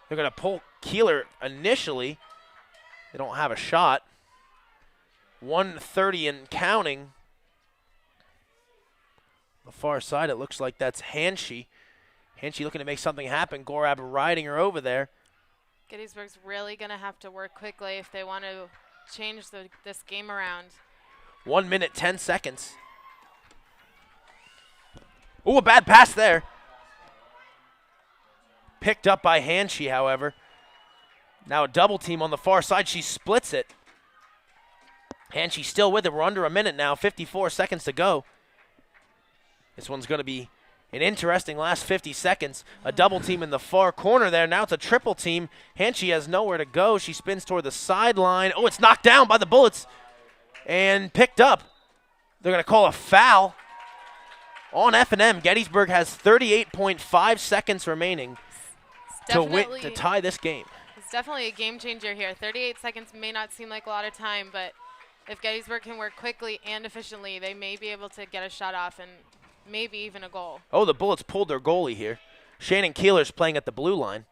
They're going to pull Keeler initially. They don't have a shot. 1:30 and counting. The far side, it looks like that's Hanshi. Hanshi looking to make something happen. Gorab riding her over there. Gettysburg's really going to have to work quickly if they want to change this game around. 1 minute, 10 seconds. Ooh, a bad pass there. Picked up by Hanshi, however. Now a double team on the far side. She splits it. Hanshi still with it. We're under a minute now. 54 seconds to go. This one's going to be an interesting last 50 seconds. A double team in the far corner there. Now it's a triple team. Hanshi has nowhere to go. She spins toward the sideline. Oh, it's knocked down by the Bullets and picked up. They're going to call a foul on F&M. Gettysburg has 38.5 seconds remaining to tie this game. It's definitely a game changer here. 38 seconds may not seem like a lot of time, but if Gettysburg can work quickly and efficiently, they may be able to get a shot off and maybe even a goal. Oh, the Bullets pulled their goalie here. Shannon Keeler's playing at the blue line.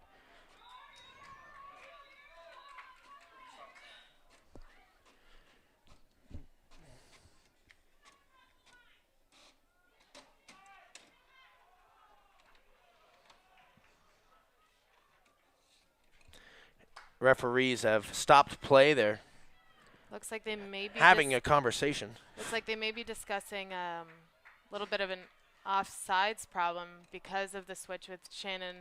Referees have stopped play there. Looks like they may be having a conversation. Looks like they may be discussing a little bit of an offsides problem because of the switch with Shannon.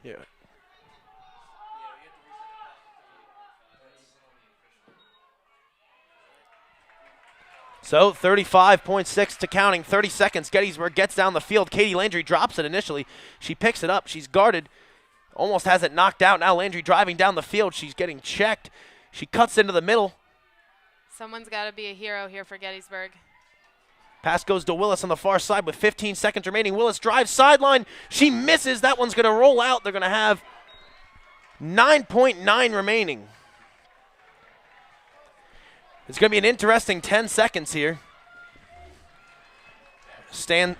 Yeah. So 35.6 to counting, 30 seconds. Gettysburg gets down the field. Katie Landry drops it initially. She picks it up. She's guarded. Almost has it knocked out. Now Landry driving down the field. She's getting checked. She cuts into the middle. Someone's got to be a hero here for Gettysburg. Pass goes to Willis on the far side with 15 seconds remaining. Willis drives sideline. She misses. That one's going to roll out. They're going to have 9.9 remaining. It's going to be an interesting 10 seconds here. Fans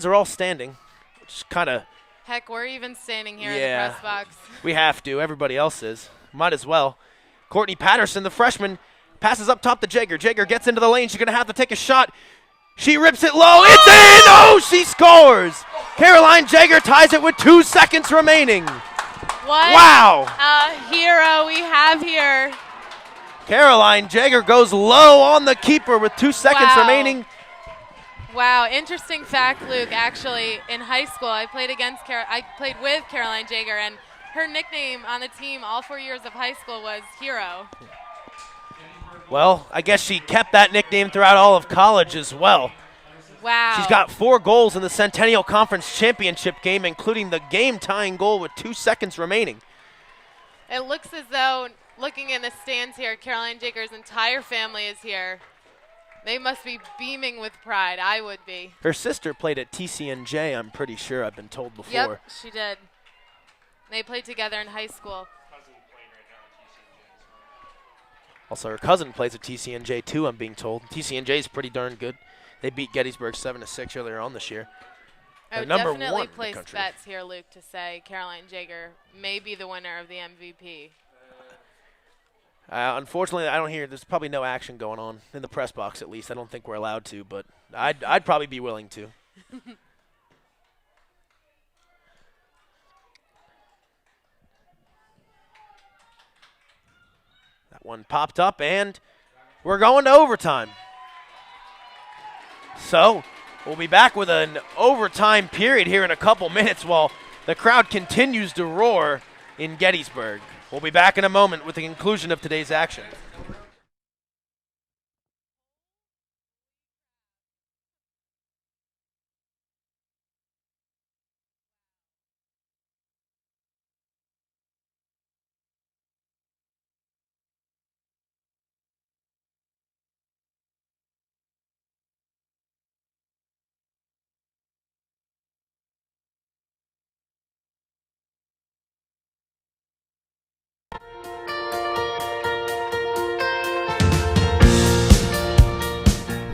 are all standing, which is kind of... Heck, we're even standing here in the press box. We have to. Everybody else is. Might as well. Courtney Patterson, the freshman, passes up top to Jager. Jager gets into the lane. She's going to have to take a shot. She rips it low. It's in! Oh, she scores! Caroline Jager ties it with 2 seconds remaining. What wow! A hero we have here. Caroline Jager goes low on the keeper with 2 seconds remaining. Wow, interesting fact, Luke. Actually, in high school, I played with Caroline Jager, and her nickname on the team all 4 years of high school was Hero. Well, I guess she kept that nickname throughout all of college as well. Wow. She's got 4 goals in the Centennial Conference Championship game, including the game-tying goal with 2 seconds remaining. It looks as though, looking in the stands here, Caroline Jager's entire family is here. They must be beaming with pride. I would be. Her sister played at TCNJ, I'm pretty sure. I've been told before. Yep, she did. They played together in high school. Also, her cousin plays at TCNJ too, I'm being told. TCNJ is pretty darn good. They beat Gettysburg 7-6 earlier on this year. I would number definitely one place in the country. bets here, Luke, to say Caroline Jager may be the winner of the MVP. Unfortunately, I don't hear. There's probably no action going on in the press box. At least I don't think we're allowed to, but I'd probably be willing to. That one popped up, and we're going to overtime. So we'll be back with an overtime period here in a couple minutes while the crowd continues to roar in Gettysburg. We'll be back in a moment with the conclusion of today's action.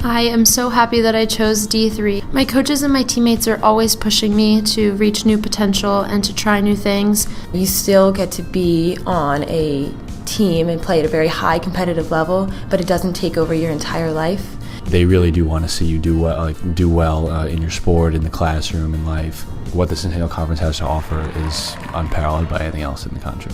I am so happy that I chose D3. My coaches and my teammates are always pushing me to reach new potential and to try new things. You still get to be on a team and play at a very high competitive level, but it doesn't take over your entire life. They really do want to see you do well in your sport, in the classroom, in life. What the Centennial Conference has to offer is unparalleled by anything else in the country.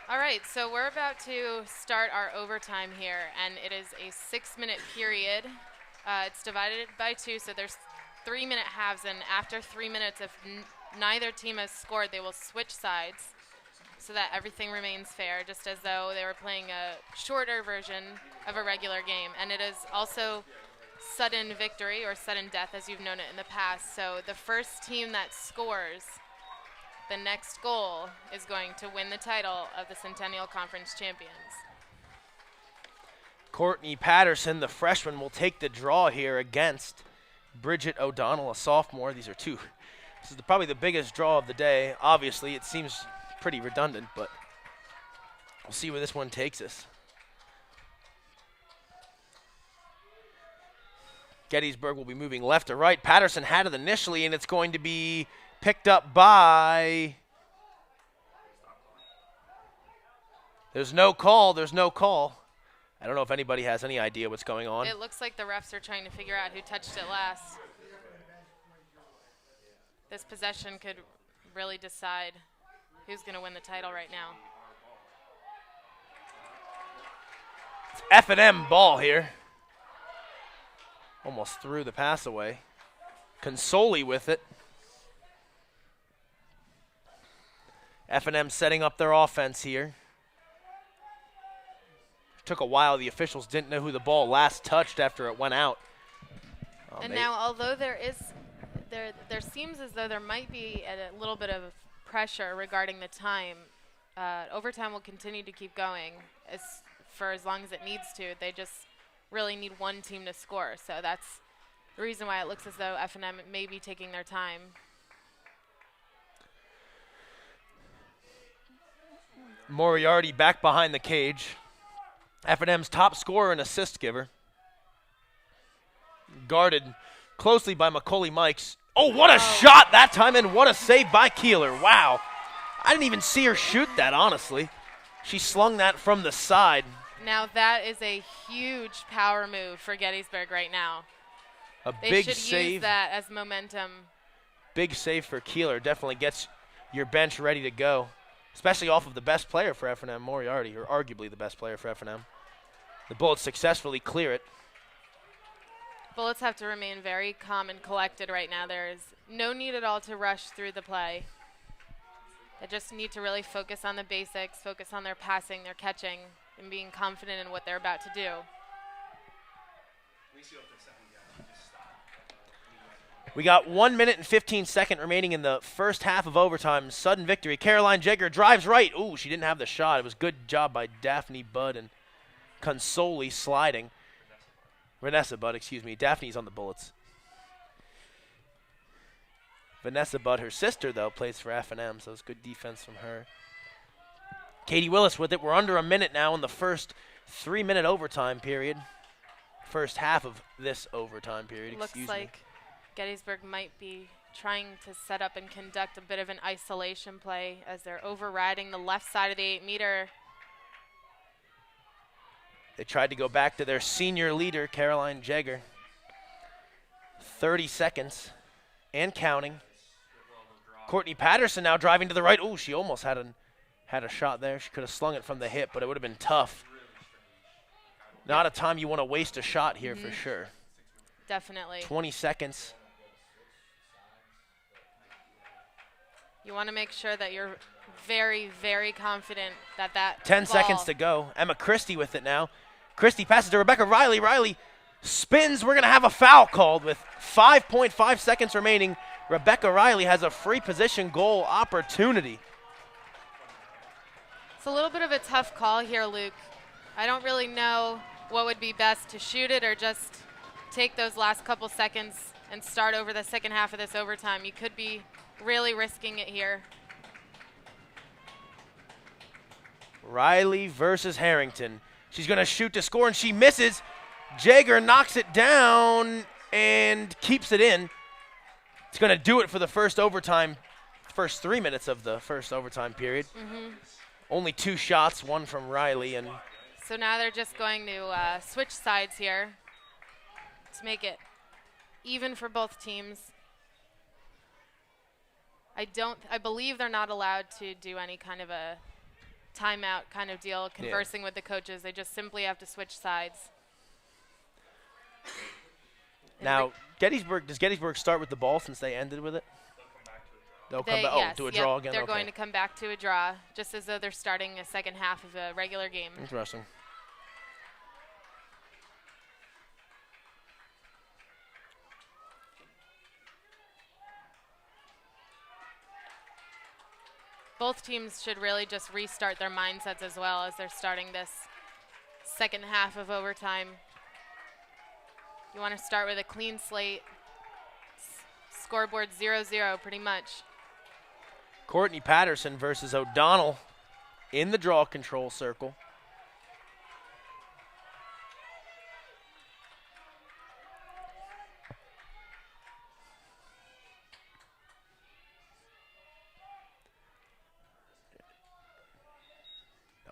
All right, so we're about to start our overtime here, and it is a 6-minute period. It's divided by 2, so there's 3-minute halves, and after 3 minutes, if neither team has scored, they will switch sides so that everything remains fair, just as though they were playing a shorter version of a regular game. And it is also sudden victory or sudden death, as you've known it in the past. So the first team that scores the next goal is going to win the title of the Centennial Conference champions. Courtney Patterson, the freshman, will take the draw here against Bridget O'Donnell, a sophomore. This is probably the biggest draw of the day. Obviously, it seems pretty redundant, but we'll see where this one takes us. Gettysburg will be moving left to right. Patterson had it initially, and it's going to be picked up by... There's no call. There's no call. I don't know if anybody has any idea what's going on. It looks like the refs are trying to figure out who touched it last. This possession could really decide who's going to win the title right now. It's F&M ball here. Almost threw the pass away. Consoli with it. F&M setting up their offense here. Took a while. The officials didn't know who the ball last touched after it went out. And now, although there seems as though there might be a little bit of pressure regarding the time, overtime will continue to keep going for as long as it needs to. They just really need one team to score. So that's the reason why it looks as though F&M may be taking their time. Moriarty back behind the cage. F&M's top scorer and assist giver. Guarded closely by Macaulay Mikes. Oh, what a shot that time, and what a save by Keeler. Wow. I didn't even see her shoot that, honestly. She slung that from the side. Now that is a huge power move for Gettysburg right now. Big save. They should use that as momentum. Big save for Keeler. Definitely gets your bench ready to go, especially off of the best player for F&M, Moriarty, or arguably the best player for F&M. The Bullets successfully clear it. Bullets have to remain very calm and collected right now. There is no need at all to rush through the play. They just need to really focus on the basics, focus on their passing, their catching, and being confident in what they're about to do. We got 1 minute and 15 seconds remaining in the first half of overtime. Sudden victory. Caroline Jagger drives right. Ooh, she didn't have the shot. It was good job by Daphne Budd and Consoli sliding. Vanessa Budd, excuse me. Daphne's on the Bullets. Vanessa Budd, her sister, though, plays for F&M, so it's good defense from her. Katie Willis with it. We're under a minute now in the first 3-minute overtime period. First half of this overtime period, excuse me. Looks like Gettysburg might be trying to set up and conduct a bit of an isolation play as they're overriding the left side of the 8-meter. They tried to go back to their senior leader, Caroline Jagger. 30 seconds and counting. Courtney Patterson now driving to the right. Ooh, she almost had a shot there. She could have slung it from the hip, but it would have been tough. Not a time you want to waste a shot here for sure. Definitely. 20 seconds. You want to make sure that you're very, very confident that 10 seconds to go. Emma Christie with it now. Christie passes to Rebecca Riley. Riley spins. We're going to have a foul called with 5.5 seconds remaining. Rebecca Riley has a free position goal opportunity. It's a little bit of a tough call here, Luke. I don't really know what would be best, to shoot it or just take those last couple seconds and start over the second half of this overtime. You could be really risking it here. Riley versus Harrington. She's going to shoot to score, and she misses. Jagger knocks it down and keeps it in. It's going to do it for the first 3 minutes of the first overtime period. Only 2 shots, one from Riley. And so now they're just going to switch sides here to make it even for both teams. I believe they're not allowed to do any kind of a timeout kind of deal, conversing with the coaches. They just simply have to switch sides. Now, does Gettysburg start with the ball since they ended with it? They'll come back to a draw again? They're going to come back to a draw, just as though they're starting a second half of a regular game. Interesting. Both teams should really just restart their mindsets as well as they're starting this second half of overtime. You want to start with a clean slate. Scoreboard 0-0 pretty much. Courtney Patterson versus O'Donnell in the draw control circle.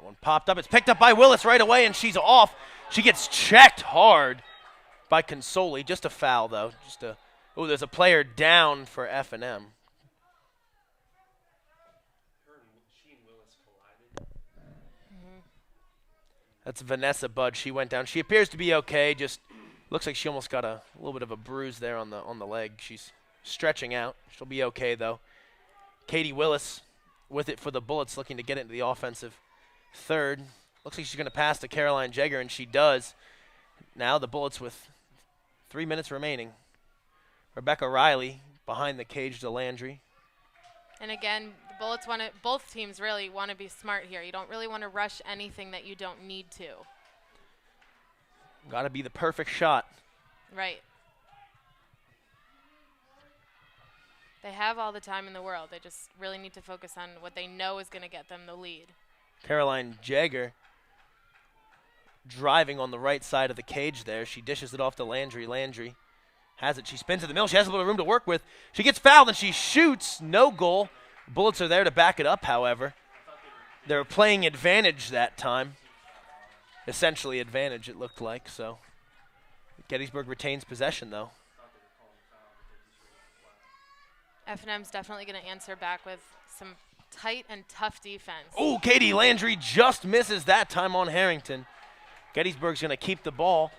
That one popped up. It's picked up by Willis right away, and she's off. She gets checked hard by Consoli. Just a foul, though. Oh, there's a player down for F&M. That's Vanessa Budd. She went down. She appears to be okay. Just looks like she almost got a little bit of a bruise there on the leg. She's stretching out. She'll be okay, though. Katie Willis with it for the Bullets, looking to get into the offensive third. Looks like she's going to pass to Caroline Jagger, and she does. Now the Bullets with 3 minutes remaining. Rebecca Riley behind the cage to Landry. And again, the Bullets both teams really want to be smart here. You don't really want to rush anything that you don't need to. Got to be the perfect shot. Right. They have all the time in the world. They just really need to focus on what they know is going to get them the lead. Caroline Jagger driving on the right side of the cage there. She dishes it off to Landry. Landry has it. She spins to the middle. She has a little room to work with. She gets fouled and she shoots. No goal. Bullets are there to back it up, however. They're playing advantage that time. Essentially advantage, it looked like. So Gettysburg retains possession, though. F&M's definitely going to answer back with some tight and tough defense. Oh, Katie Landry just misses that time on Harrington. Gettysburg's going to keep the ball.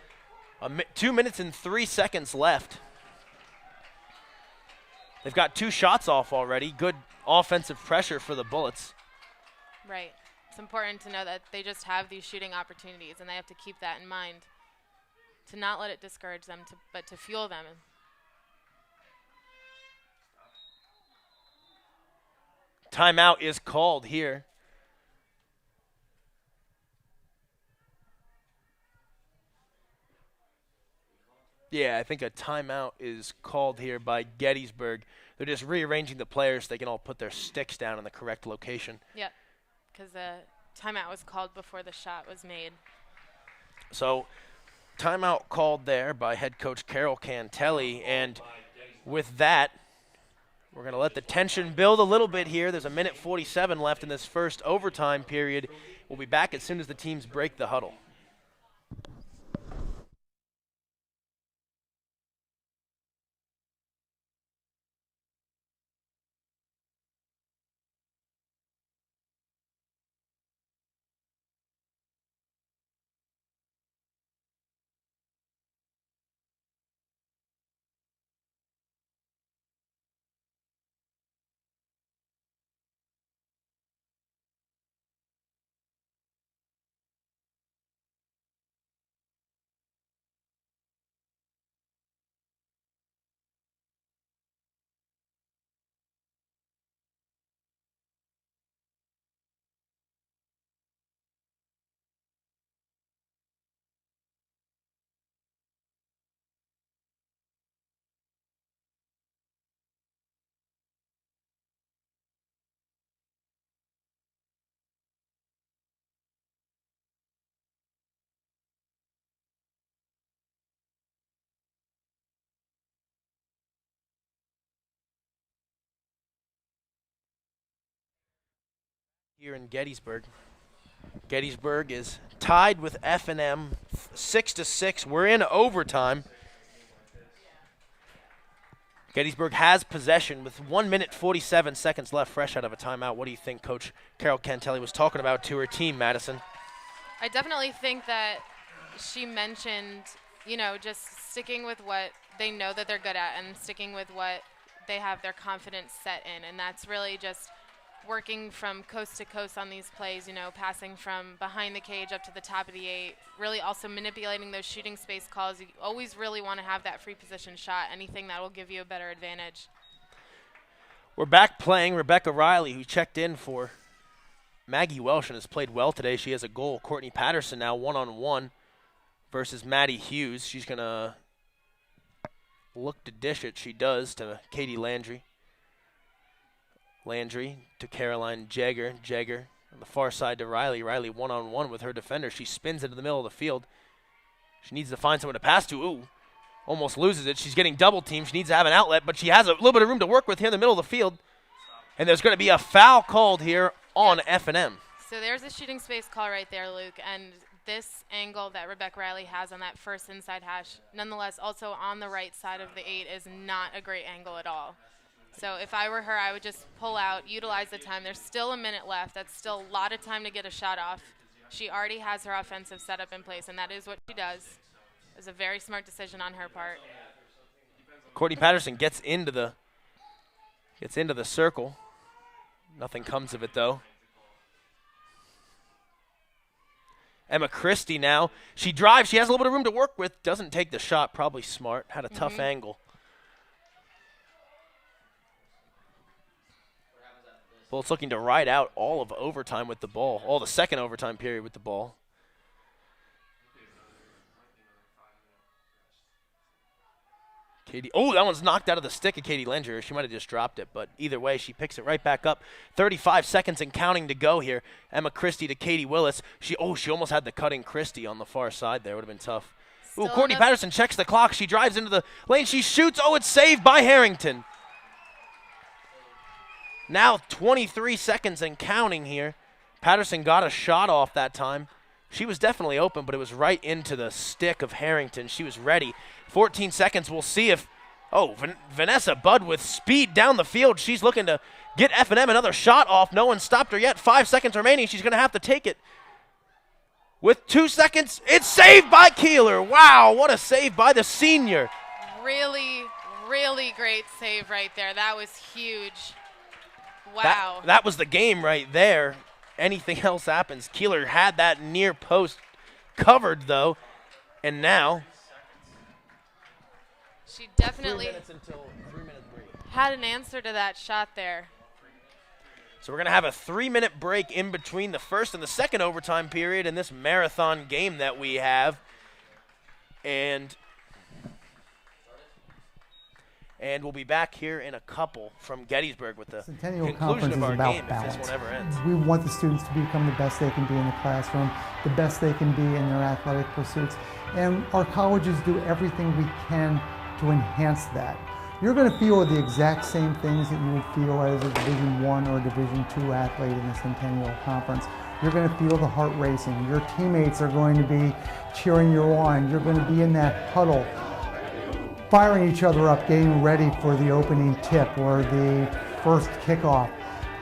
2 minutes and 3 seconds left. They've got 2 shots off already. Good offensive pressure for the Bullets. Right. It's important to know that they just have these shooting opportunities, and they have to keep that in mind to not let it discourage them, but to fuel them. Timeout is called here. Yeah, I think a timeout is called here by Gettysburg. They're just rearranging the players so they can all put their sticks down in the correct location. Yeah, because the timeout was called before the shot was made. So timeout called there by head coach Carol Cantelli. And with that, we're going to let the tension build a little bit here. There's 1:47 left in this first overtime period. We'll be back as soon as the teams break the huddle. Here in Gettysburg. Gettysburg is tied with F&M 6-6. We're in overtime. Gettysburg has possession with 1:47 seconds left, fresh out of a timeout. What do you think Coach Carol Cantelli was talking about to her team, Madison? I definitely think that she mentioned, just sticking with what they know that they're good at and sticking with what they have their confidence set in. And that's really just working from coast to coast on these plays, passing from behind the cage up to the top of the 8, really also manipulating those shooting space calls. You always really want to have that free position shot, anything that will give you a better advantage. We're back playing Rebecca Riley, who checked in for Maggie Welsh and has played well today. She has a goal. Courtney Patterson now 1-on-1 versus Maddie Hughes. She's going to look to dish it. She does to Katie Landry. Landry to Caroline Jagger. Jagger on the far side to Riley. Riley 1-on-1 with her defender. She spins into the middle of the field. She needs to find someone to pass to. Ooh, almost loses it. She's getting double teamed. She needs to have an outlet, but she has a little bit of room to work with here in the middle of the field. And there's going to be a foul called here on F&M. So there's a shooting space call right there, Luke, and this angle that Rebecca Riley has on that first inside hash, nonetheless, also on the right side of the 8 is not a great angle at all. So if I were her, I would just pull out, utilize the time. There's still a minute left. That's still a lot of time to get a shot off. She already has her offensive setup in place, and that is what she does. It was a very smart decision on her part. Courtney Patterson gets into the circle. Nothing comes of it, though. Emma Christie now. She drives. She has a little bit of room to work with. Doesn't take the shot. Probably smart. Had a tough angle. Bullets looking to ride out all of overtime with the ball. All the second overtime period with the ball. Katie, oh, that one's knocked out of the stick of Katie Lenger. She might have just dropped it, but either way, she picks it right back up. 35 seconds and counting to go here. Emma Christie to Katie Willis. She almost had the cutting Christie on the far side there. Would have been tough. Ooh, Courtney Patterson checks the clock. She drives into the lane. She shoots. Oh, it's saved by Harrington. Now 23 seconds and counting here. Patterson got a shot off that time. She was definitely open, but it was right into the stick of Harrington. She was ready. 14 seconds. We'll see if, Vanessa Budd with speed down the field. She's looking to get F&M another shot off. No one stopped her yet. 5 seconds remaining. She's going to have to take it. With 2 seconds, it's saved by Keeler. Wow, what a save by the senior. Really, really great save right there. That was huge. Wow. That was the game right there. Anything else happens. Keeler had that near post covered, though, and now she definitely 3 minutes until 3-minute break. Had an answer to that shot there. So we're going to have a 3-minute break in between the first and the second overtime period in this marathon game that we have. And we'll be back here in a couple from Gettysburg with the Centennial conclusion Conference of is our about game balance. if this one ever ends. We want the students to become the best they can be in the classroom, the best they can be in their athletic pursuits, and our colleges do everything we can to enhance that. You're going to feel the exact same things that you would feel as a Division I or Division II athlete in the Centennial Conference. You're going to feel the heart racing. Your teammates are going to be cheering you on. You're going to be in that huddle, firing each other up, getting ready for the opening tip or the first kickoff.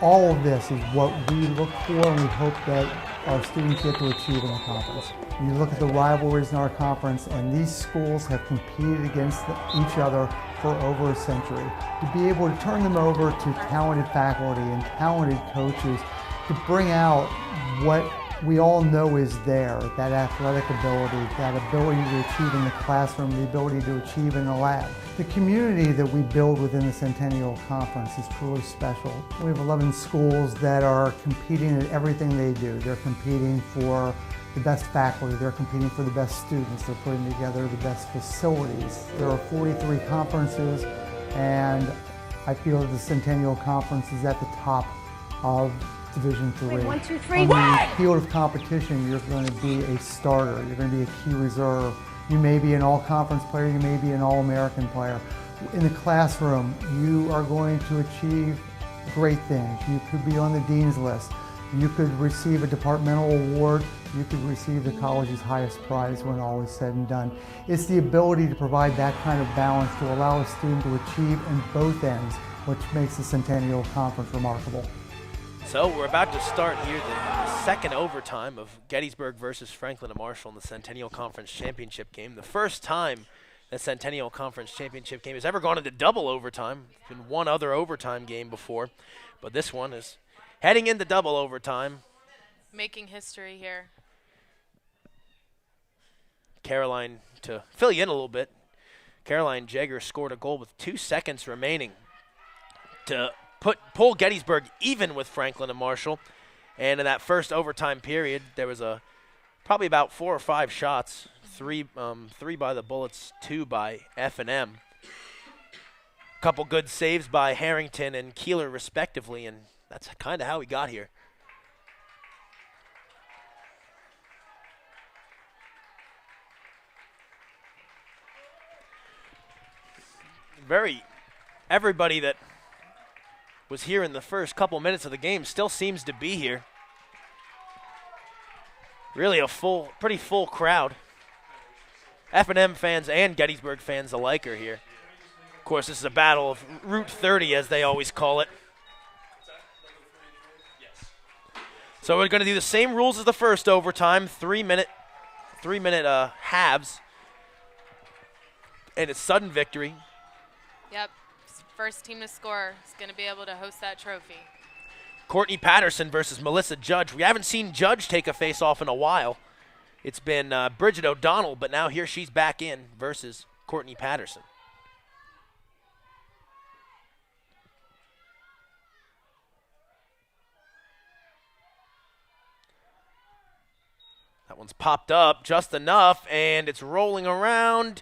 All of this is what we look for and we hope that our students get to achieve in the conference. You look at the rivalries in our conference, and these schools have competed against each other for over a century. To be able to turn them over to talented faculty and talented coaches to bring out what we all know is there, that athletic ability, that ability to achieve in the classroom, the ability to achieve in the lab. The community that we build within the Centennial Conference is truly special. We have 11 schools that are competing at everything they do. They're competing for the best faculty, they're competing for the best students, they're putting together the best facilities. There are 43 conferences, and I feel that the Centennial Conference is at the top of Division III. 1, 2, 3. On the field of competition, you're going to be a starter. You're going to be a key reserve. You may be an all-conference player. You may be an all-American player. In the classroom, you are going to achieve great things. You could be on the dean's list. You could receive a departmental award. You could receive the college's highest prize when all is said and done. It's the ability to provide that kind of balance to allow a student to achieve in both ends, which makes the Centennial Conference remarkable. So we're about to start here the second overtime of Gettysburg versus Franklin and Marshall in the Centennial Conference Championship game. The first time the Centennial Conference Championship game has ever gone into double overtime. There's been one other overtime game before, but this one is heading into double overtime. Making history here. Caroline, to fill you in a little bit, Caroline Jagger scored a goal with 2 seconds remaining to pull Gettysburg even with Franklin and Marshall. And in that first overtime period, there was probably about 4 or 5 shots, three by the Bullets, 2 by F&M. A couple good saves by Harrington and Keeler respectively, and that's kind of how we got here. Everybody that was here in the first couple minutes of the game still seems to be here. Really a pretty full crowd. F&M fans and Gettysburg fans alike are here. Of course, this is a battle of Route 30, as they always call it. So we're going to do the same rules as the first overtime, 3-minute halves. And it's sudden victory. Yep. First team to score is going to be able to host that trophy. Courtney Patterson versus Melissa Judge. We haven't seen Judge take a face-off in a while. It's been Bridget O'Donnell, but now here she's back in versus Courtney Patterson. That one's popped up just enough, and it's rolling around.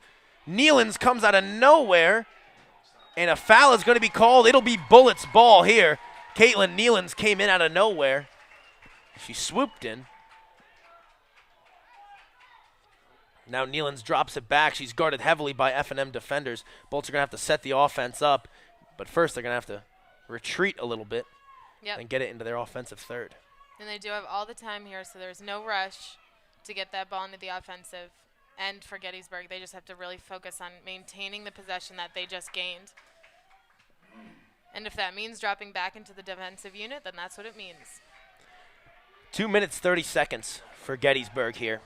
Nealons comes out of nowhere, and a foul is going to be called. It'll be Bullett's ball here. Caitlin Nealons came in out of nowhere. She swooped in. Now Nealons drops it back. She's guarded heavily by F&M defenders. Bullets are going to have to set the offense up, but first they're going to have to retreat a little bit and get it into their offensive third. And they do have all the time here, so there's no rush to get that ball into the offensive end for Gettysburg. They just have to really focus on maintaining the possession that they just gained. And if that means dropping back into the defensive unit, then that's what it means. 2 minutes, 30 seconds for Gettysburg here.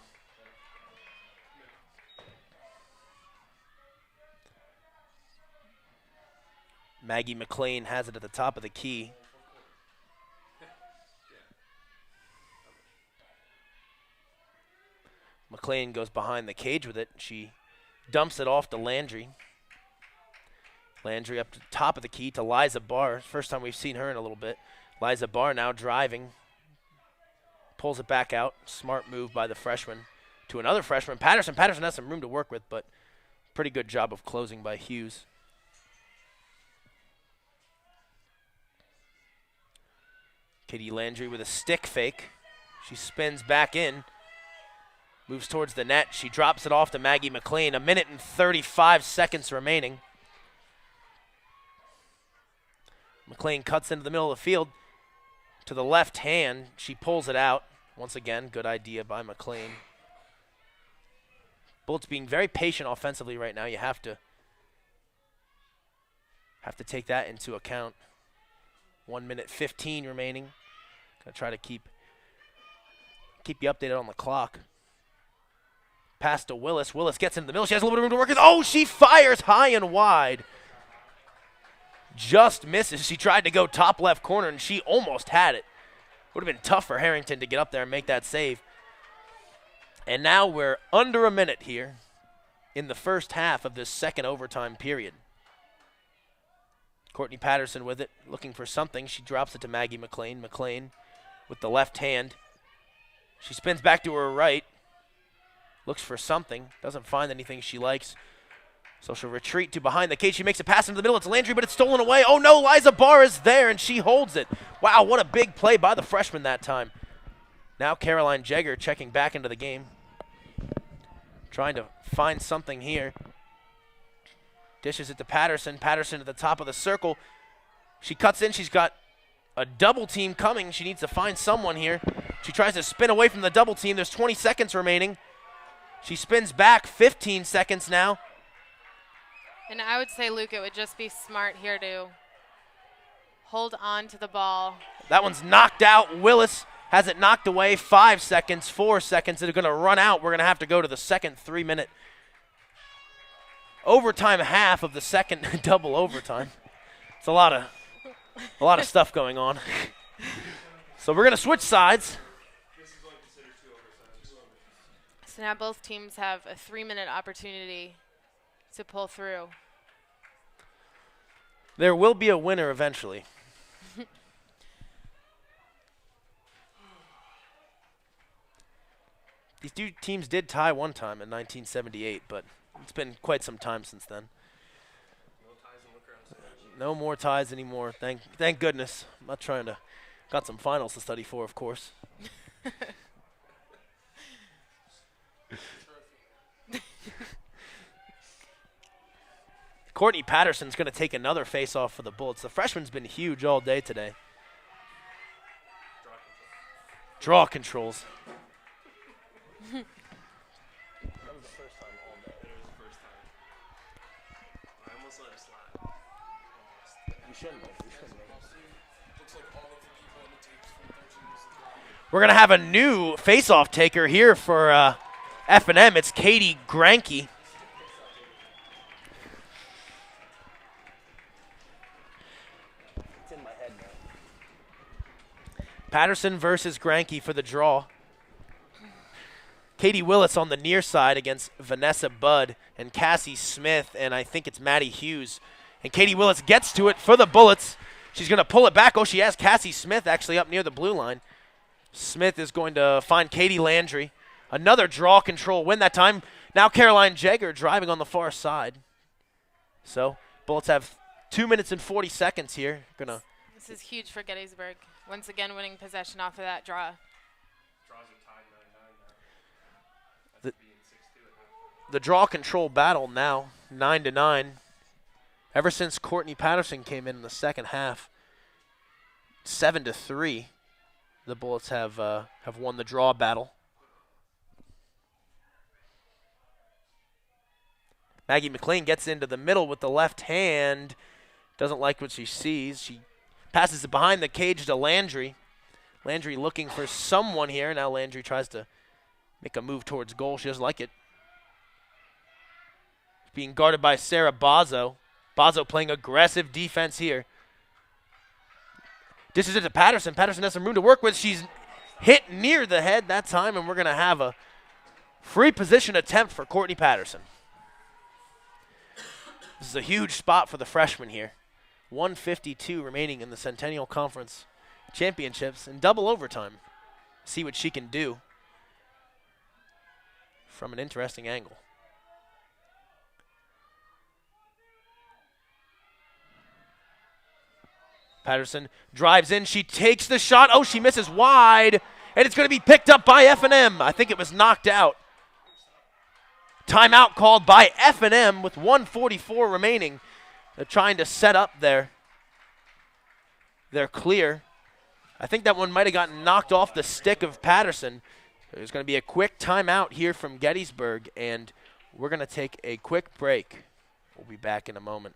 Maggie McLean has it at the top of the key. McLean goes behind the cage with it. She dumps it off to Landry. Landry up to the top of the key to Liza Barr. First time we've seen her in a little bit. Liza Barr now driving. Pulls it back out. Smart move by the freshman to another freshman. Patterson has some room to work with, but pretty good job of closing by Hughes. Katie Landry with a stick fake. She spins back in. Moves towards the net. She drops it off to Maggie McLean. 1 minute and 35 seconds remaining. McLean cuts into the middle of the field to the left hand. She pulls it out. Once again, good idea by McLean. Bullets being very patient offensively right now. You have to take that into account. 1 minute 15 remaining. Gonna try to keep you updated on the clock. Pass to Willis. Willis gets into the middle. She has a little bit of room to work with. Oh, she fires high and wide. Just misses. She tried to go top left corner, and she almost had it. Would have been tough for Harrington to get up there and make that save. And now we're under a minute here in the first half of this second overtime period. Courtney Patterson with it, looking for something. She drops it to Maggie McLean. McLean with the left hand. She spins back to her right. Looks for something. Doesn't find anything she likes. So she'll retreat to behind the cage. She makes a pass into the middle. It's Landry, but it's stolen away. Oh, no, Liza Barr is there, and she holds it. Wow, what a big play by the freshman that time. Now Caroline Jagger checking back into the game. Trying to find something here. Dishes it to Patterson. Patterson at the top of the circle. She cuts in. She's got a double team coming. She needs to find someone here. She tries to spin away from the double team. There's 20 seconds remaining. She spins back, 15 seconds now. And I would say, Luke, it would just be smart here to hold on to the ball. That one's knocked out. Willis has it knocked away. 5 seconds, 4 seconds. They're going to run out. We're going to have to go to the second 3-minute overtime half of the second double overtime. It's a lot of stuff going on. So we're going to switch sides. So now both teams have a 3-minute opportunity to pull through. There will be a winner eventually. These two teams did tie one time in 1978, but it's been quite some time since then. No more ties anymore. Thank goodness. I'm not trying to. Got some finals to study for, of course. Courtney Patterson's going to take another face-off for the Bullets. The freshman's been huge all day today. Draw controls. That was the first time all day. It was the first time. I almost let it slide. Almost. You shouldn't have. You shouldn't have. Looks like all of the people in the tapes from 13 years ago. We're going to have a new face-off taker here for F&M. It's Katie Groenke. It's in my head now. Patterson versus Groenke for the draw. Katie Willis on the near side against Vanessa Budd and Cassie Smith, and I think it's Maddie Hughes. And Katie Willis gets to it for the Bullets. She's going to pull it back. Oh, she has Cassie Smith actually up near the blue line. Smith is going to find Katie Landry. Another draw control win that time. Now Caroline Jagger driving on the far side. So Bullets have 2 minutes and 40 seconds here. This is huge for Gettysburg. Once again winning possession off of that draw. Draws are tied 9-9 now. The draw control battle now, 9-9. Ever since Courtney Patterson came in the second half, 7-3. The Bullets have won the draw battle. Maggie McLean gets into the middle with the left hand. Doesn't like what she sees. She passes it behind the cage to Landry. Landry looking for someone here. Now Landry tries to make a move towards goal. She doesn't like it. Being guarded by Sarah Bozzo. Bozzo playing aggressive defense here. This is it to Patterson. Patterson has some room to work with. She's hit near the head that time, and we're going to have a free position attempt for Courtney Patterson. This is a huge spot for the freshman here. 1:52 remaining in the Centennial Conference Championships in double overtime. See what she can do from an interesting angle. Patterson drives in. She takes the shot. Oh, she misses wide. And it's going to be picked up by F&M. I think it was knocked out. Timeout called by F&M with 1:44 remaining. They're trying to set up their clear. I think that one might have gotten knocked off the stick of Patterson. There's going to be a quick timeout here from Gettysburg, and we're going to take a quick break. We'll be back in a moment.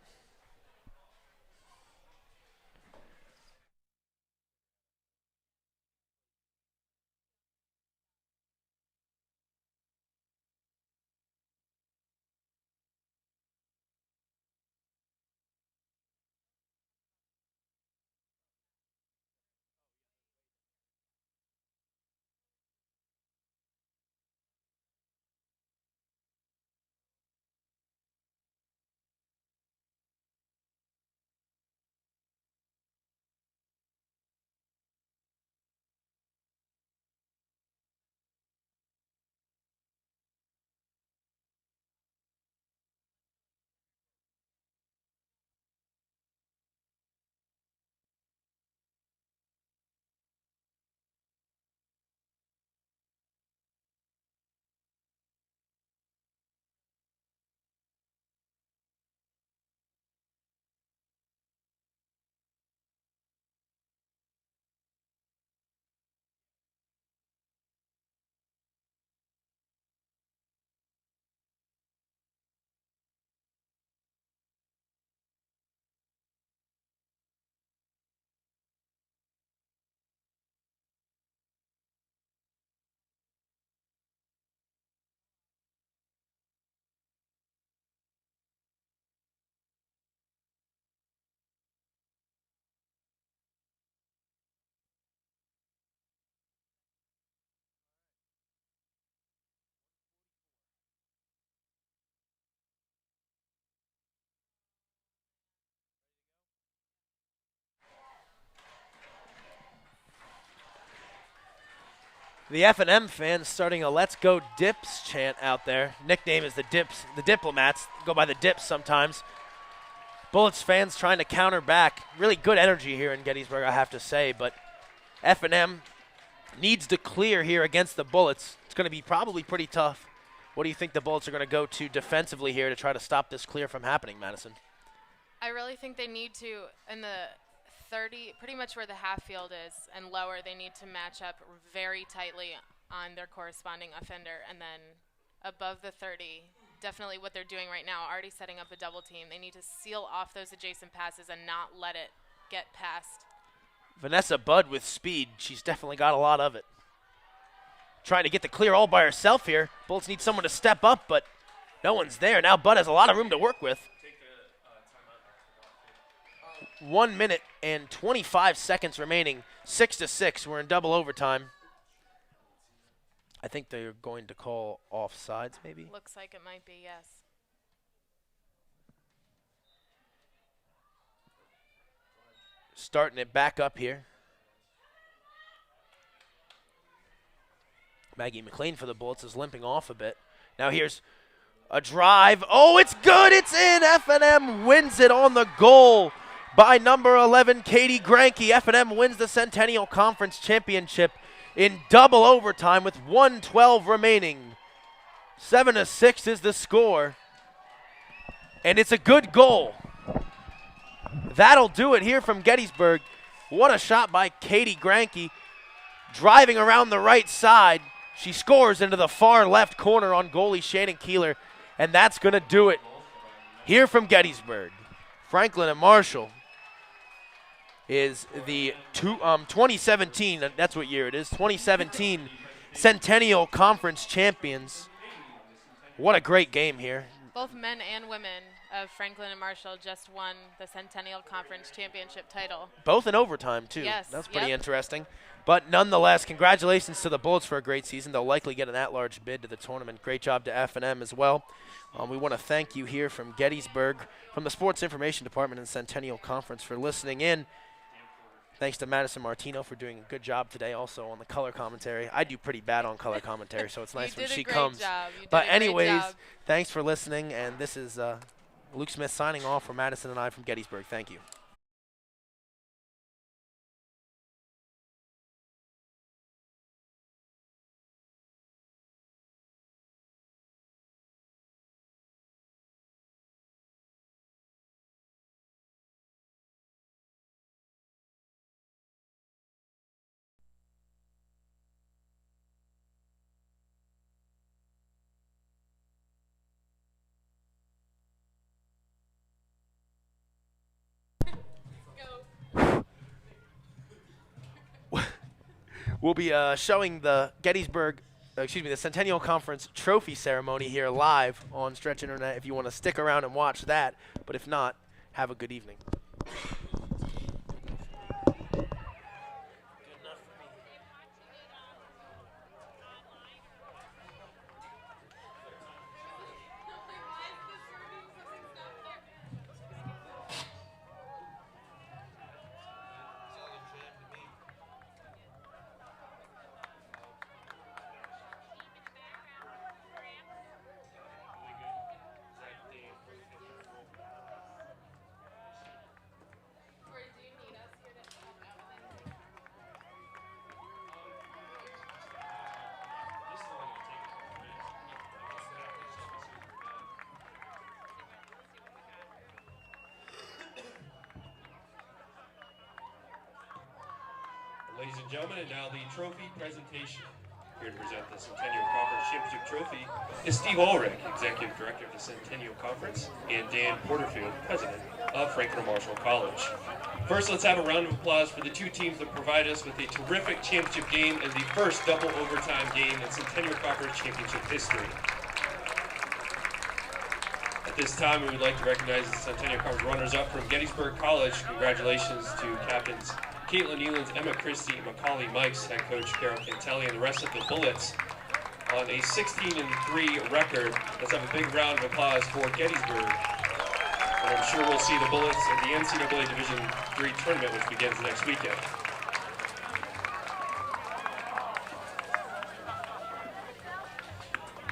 The F&M fans starting a "Let's Go Dips" chant out there. Nickname is the Diplomats. Go by the Dips sometimes. Bullets fans trying to counter back. Really good energy here in Gettysburg, I have to say. But F&M needs to clear here against the Bullets. It's going to be probably pretty tough. What do you think the Bullets are going to go to defensively here to try to stop this clear from happening, Madison? I really think they need to, in the 30, pretty much where the half field is and lower, they need to match up very tightly on their corresponding offender. And then above the 30, definitely what they're doing right now, already setting up a double team. They need to seal off those adjacent passes and not let it get past. Vanessa Budd with speed. She's definitely got a lot of it. Trying to get the clear all by herself here. Bullets need someone to step up, but no one's there. Now Budd has a lot of room to work with. 1 minute and 25 seconds remaining. 6-6. We're in double overtime. I think they're going to call offsides, maybe. Looks like it might be, yes. Starting it back up here. Maggie McLean for the Bullets is limping off a bit. Now here's a drive. Oh, it's good. It's in. F&M wins it on the goal by number 11, Katie Groenke. F&M wins the Centennial Conference Championship in double overtime with 1:12 remaining. 7-6 is the score. And it's a good goal. That'll do it here from Gettysburg. What a shot by Katie Groenke. Driving around the right side. She scores into the far left corner on goalie Shannon Keeler. And that's going to do it here from Gettysburg. Franklin and Marshall is the 2017, that's what year it is, 2017 Centennial Conference champions. What a great game here. Both men and women of Franklin and Marshall just won the Centennial Conference championship title. Both in overtime, too. Yes. That's pretty interesting. But nonetheless, congratulations to the Bullets for a great season. They'll likely get an at-large bid to the tournament. Great job to F&M as well. We want to thank you here from Gettysburg, from the Sports Information Department and Centennial Conference for listening in. Thanks to Madison Martino for doing a good job today also on the color commentary. I do pretty bad on color commentary, so it's nice when she comes. But anyways, thanks for listening, and this is Luke Smith signing off for Madison and I from Gettysburg. Thank you. We'll be showing the the Centennial Conference trophy ceremony here live on Stretch Internet if you want to stick around and watch that. But if not, have a good evening. Ladies and gentlemen, and now the trophy presentation. Here to present the Centennial Conference Championship Trophy is Steve Ulrich, Executive Director of the Centennial Conference, and Dan Porterfield, President of Franklin Marshall College. First, let's have a round of applause for the two teams that provide us with a terrific championship game and the first double overtime game in Centennial Conference Championship history. At this time, we would like to recognize the Centennial Conference runners-up from Gettysburg College. Congratulations to captains Caitlin Nealons, Emma Christie, Macaulay Mikes, head coach Carol Cantelli, and the rest of the Bullets on a 16-3 record. Let's have a big round of applause for Gettysburg. And I'm sure we'll see the Bullets in the NCAA Division III tournament, which begins next weekend.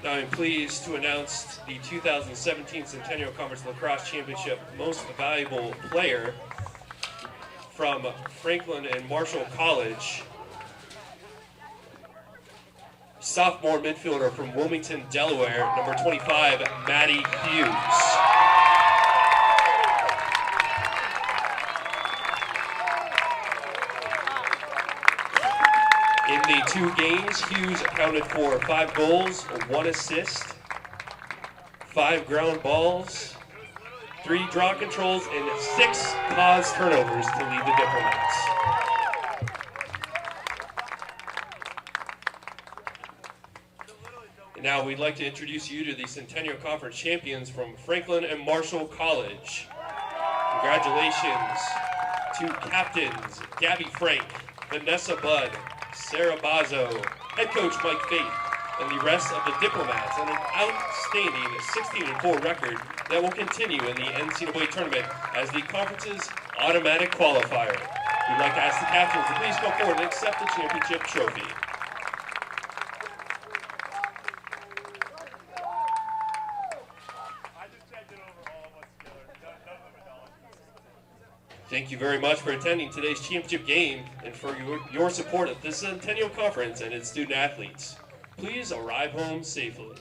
Now I'm pleased to announce the 2017 Centennial Conference Lacrosse Championship Most Valuable Player from Franklin and Marshall College. Sophomore midfielder from Wilmington, Delaware, number 25, Maddie Hughes. In the 2 games, Hughes accounted for 5 goals, 1 assist, 5 ground balls, 3 draw controls, and 6 caused turnovers to lead the Diplomats. And now we'd like to introduce you to the Centennial Conference champions from Franklin and Marshall College. Congratulations to captains Gabby Frank, Vanessa Budd, Sarah Bazo, head coach Mike Faith, and the rest of the Diplomats on an outstanding 16-4 record that will continue in the NCAA tournament as the conference's automatic qualifier. We'd like to ask the captains to please come forward and accept the championship trophy. Thank you very much for attending today's championship game and for your support of the Centennial Conference and its student athletes. Please arrive home safely.